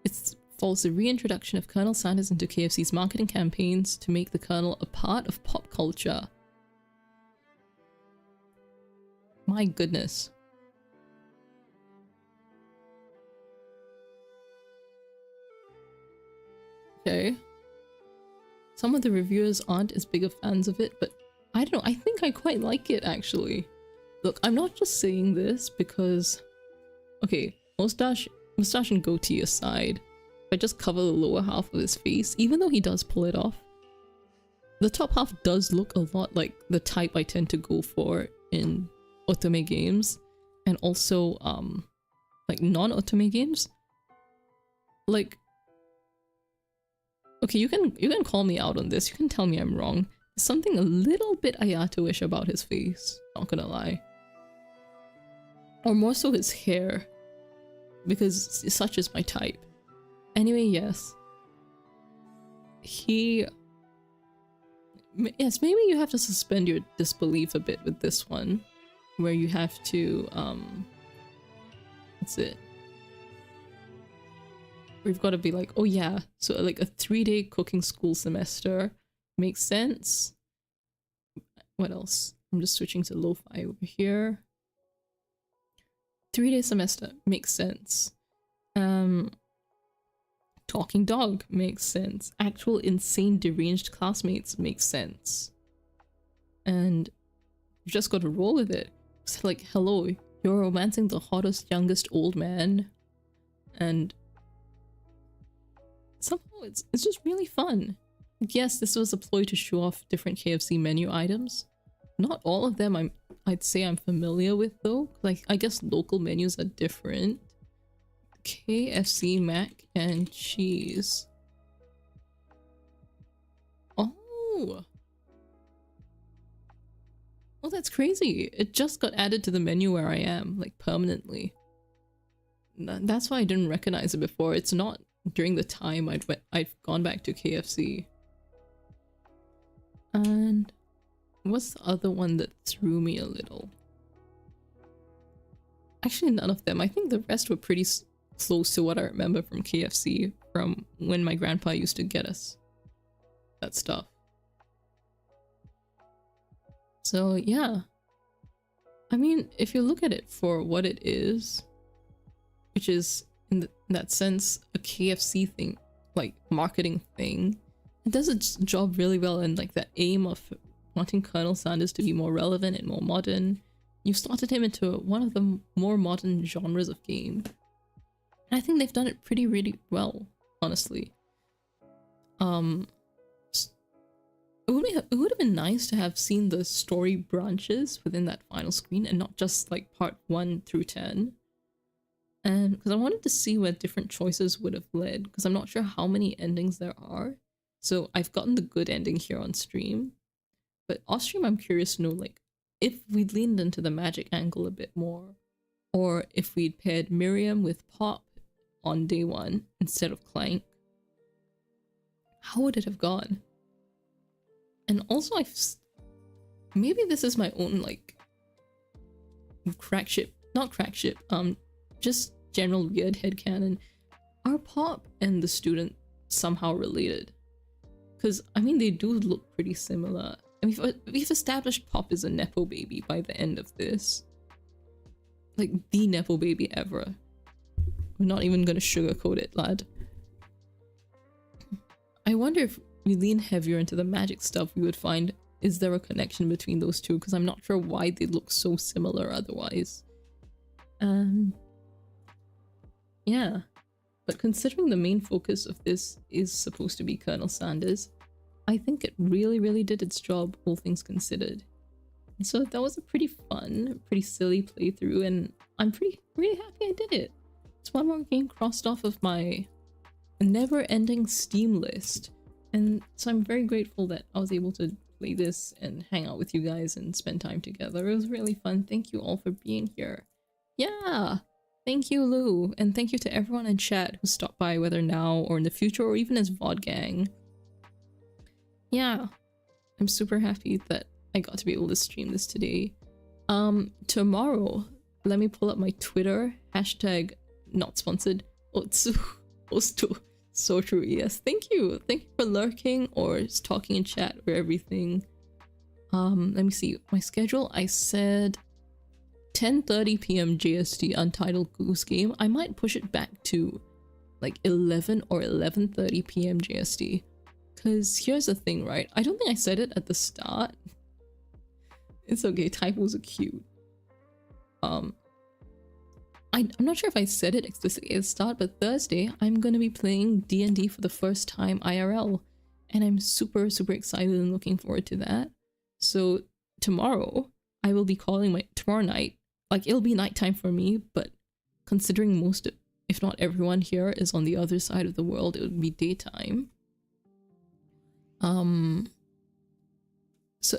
It follows the reintroduction of Colonel Sanders into KFC's marketing campaigns to make the Colonel a part of pop culture. My goodness. Okay. Some of the reviewers aren't as big of fans of it, but I don't know, I think I quite like it actually. Look, I'm not just saying this because... Okay, mustache and goatee aside, if I just cover the lower half of his face, even though he does pull it off, the top half does look a lot like the type I tend to go for in otome games, and also like non-otome games. Like, okay, you can call me out on this, you can tell me I'm wrong. There's something a little bit Ayato-ish about his face, not gonna lie. Or more so his hair, because such is my type. Anyway, yes. Yes, maybe you have to suspend your disbelief a bit with this one, where you have to, that's it. We've got to be like, oh yeah, so like a 3-day cooking school semester makes sense. What else? I'm just switching to lo-fi over here. 3-day semester makes sense. Talking dog makes sense. Actual insane deranged classmates makes sense. And you just got to roll with it. It's like, hello, you're romancing the hottest, youngest old man, and somehow it's just really fun. Yes, this was a ploy to show off different KFC menu items. Not all of them I'd say I'm familiar with though. Like, I guess local menus are different. KFC mac and cheese. Oh! Well, that's crazy. It just got added to the menu where I am, like permanently. That's why I didn't recognize it before. It's not during the time I've gone back to KFC. And what's the other one that threw me a little? Actually, none of them. I think the rest were pretty close to what I remember from KFC from when my grandpa used to get us that stuff. So yeah, I mean, if you look at it for what it is, which is in that sense a KFC thing, like marketing thing, it does its job really well, and like that aim of wanting Colonel Sanders to be more relevant and more modern. You've slotted him into one of the more modern genres of game. And I think they've done it really well, honestly. It would have been nice to have seen the story branches within that final screen and not just like part 1 through 10. And because I wanted to see where different choices would have led, because I'm not sure how many endings there are. So I've gotten the good ending here on stream. But off stream, I'm curious to know, like, if we'd leaned into the magic angle a bit more, or if we'd paired Miriam with Pop on day 1 instead of Clank, how would it have gone? And also, maybe this is my own, like, just general weird headcanon. Are Pop and the student somehow related? Because, I mean, they do look pretty similar. I mean, we've established Pop is a Nepo baby by the end of this. Like, the Nepo baby ever. We're not even gonna sugarcoat it, lad. I wonder if we lean heavier into the magic stuff, we would find, is there a connection between those two? Because I'm not sure why they look so similar otherwise. Yeah. But considering the main focus of this is supposed to be Colonel Sanders, I think it really did its job, all things considered. And so that was a pretty fun, pretty silly playthrough, and I'm really happy I did it. It's one more game crossed off of my never-ending Steam list. And so I'm very grateful that I was able to play this and hang out with you guys and spend time together. It was really fun. Thank you all for being here. Yeah! Thank you, Lou, and thank you to everyone in chat who stopped by, whether now or in the future or even as VOD gang. Yeah, I'm super happy that I got to be able to stream this today. Tomorrow, let me pull up my Twitter, hashtag not sponsored. Otsu, Ostu, so true, yes. Thank you for lurking or talking in chat or everything. Let me see, my schedule, I said 10:30 p.m. JST Untitled Goose Game. I might push it back to like 11 or 11:30 p.m. JST. Because here's the thing, right? I don't think I said it at the start. It's okay, typos are cute. I'm not sure if I said it explicitly at the start, but Thursday I'm gonna be playing D&D for the first time IRL. And I'm super excited and looking forward to that. So tomorrow, I will be calling tomorrow night. Like, it'll be nighttime for me, but considering most, if not everyone here is on the other side of the world, it would be daytime. So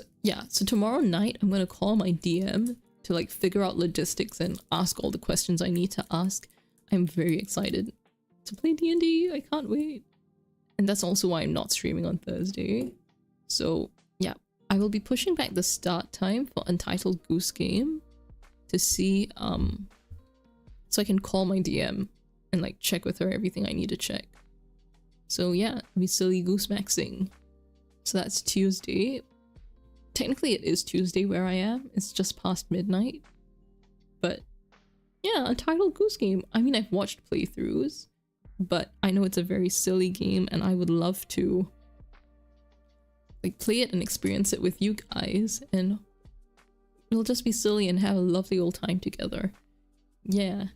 tomorrow night I'm gonna call my DM to like figure out logistics and ask all the questions I need to ask. I'm very excited to play D&D. I can't wait. And that's also why I'm not streaming on Thursday. So yeah, I will be pushing back the start time for Untitled Goose Game to see so I can call my DM and like check with her everything I need to check. So yeah, I'll be silly goose maxing. So that's Tuesday. Technically it is Tuesday where I am. It's just past midnight. But yeah, Untitled Goose Game. I mean, I've watched playthroughs, but I know it's a very silly game and I would love to like play it and experience it with you guys, and it'll just be silly and have a lovely old time together. Yeah.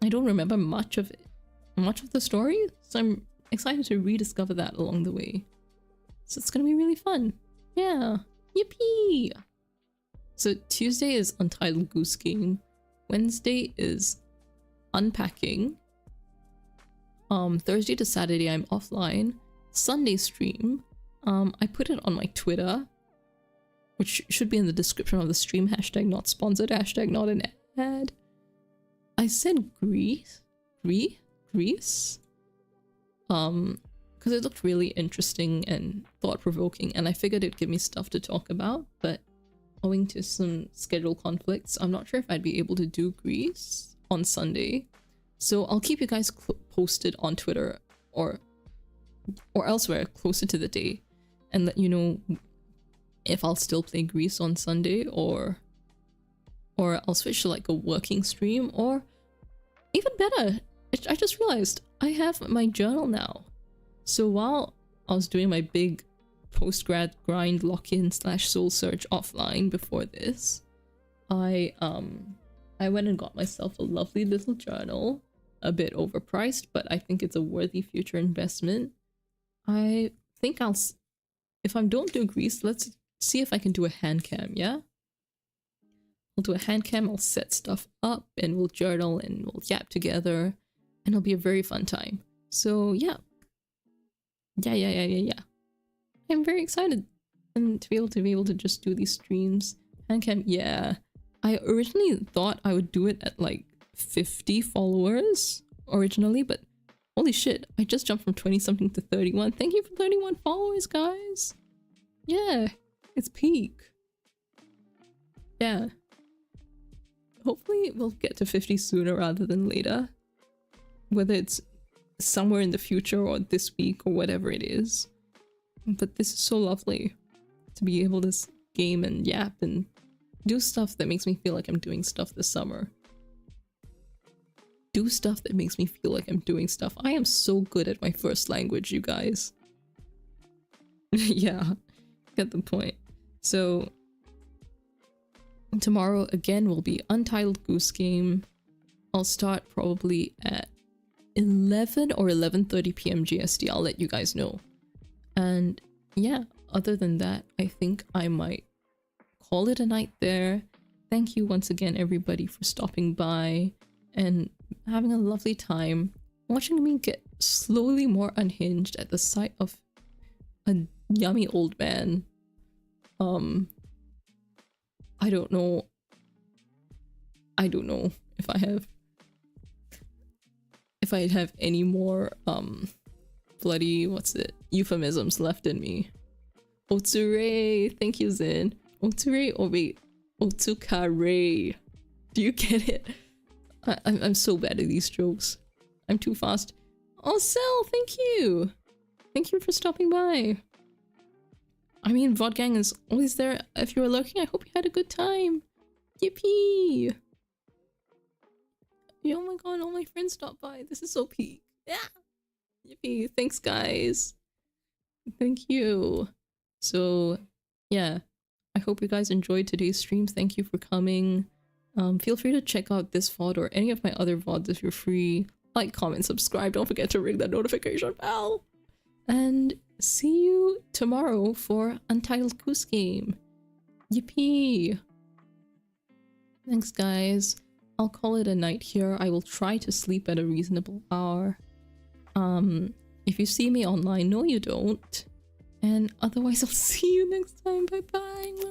I don't remember much of the story, so I'm excited to rediscover that along the way. So it's gonna be really fun. Yeah. Yippee! So Tuesday is Untitled Goose Game. Wednesday is unpacking. Thursday to Saturday I'm offline. Sunday stream. I put it on my Twitter, which should be in the description of the stream. Hashtag not sponsored, hashtag not an ad. I said Greece? Because it looked really interesting and thought-provoking, and I figured it'd give me stuff to talk about, but owing to some schedule conflicts, I'm not sure if I'd be able to do Greece on Sunday. So I'll keep you guys posted on Twitter or elsewhere closer to the day and let you know if I'll still play Greece on Sunday or I'll switch to like a working stream, or even better, I just realized I have my journal now. So while I was doing my big post-grad grind lock-in / soul search offline before this, I went and got myself a lovely little journal, a bit overpriced, but I think it's a worthy future investment. I think if I don't do Greece, let's see if I can do a hand cam, yeah? We'll do a hand cam, I'll set stuff up, and we'll journal, and we'll yap together, and it'll be a very fun time. So yeah. Yeah. I'm very excited and to be able to just do these streams. Hand cam, yeah. I originally thought I would do it at like 50 followers originally, but holy shit, I just jumped from 20 something to 31. Thank you for 31 followers, guys. Yeah, it's peak. Yeah. Hopefully we'll get to 50 sooner rather than later. Whether it's somewhere in the future or this week or whatever it is. But this is so lovely to be able to game and yap and do stuff that makes me feel like I'm doing stuff this summer. Do stuff that makes me feel like I'm doing stuff. I am so good at my first language, you guys. Yeah, get the point. So tomorrow again will be Untitled Goose Game. I'll start probably at 11 or 11:30 p.m. GST. I'll let you guys know. And yeah, other than that, I think I might call it a night there. Thank you once again, everybody, for stopping by and having a lovely time watching me get slowly more unhinged at the sight of a yummy old man. I don't know if I have any more bloody euphemisms left in me. Otsure, thank you, Zin. Otsure, oh wait, Otsukare. Do you get it? I'm so bad at these jokes. I'm too fast. Oh, Sel, thank you. Thank you for stopping by. I mean, Vodgang is always there. If you were lurking, I hope you had a good time. Yippee! Yeah, oh my god, all my friends stopped by. This is so peak. Yeah! Yippee! Thanks, guys. Thank you. So, yeah. I hope you guys enjoyed today's stream. Thank you for coming. Feel free to check out this VOD or any of my other VODs if you're free. Like, comment, subscribe. Don't forget to ring that notification bell. And see you tomorrow for Untitled Goose Game. Yippee! Thanks, guys. I'll call it a night here. I will try to sleep at a reasonable hour. If you see me online, no you don't. And otherwise I'll see you next time. Bye bye.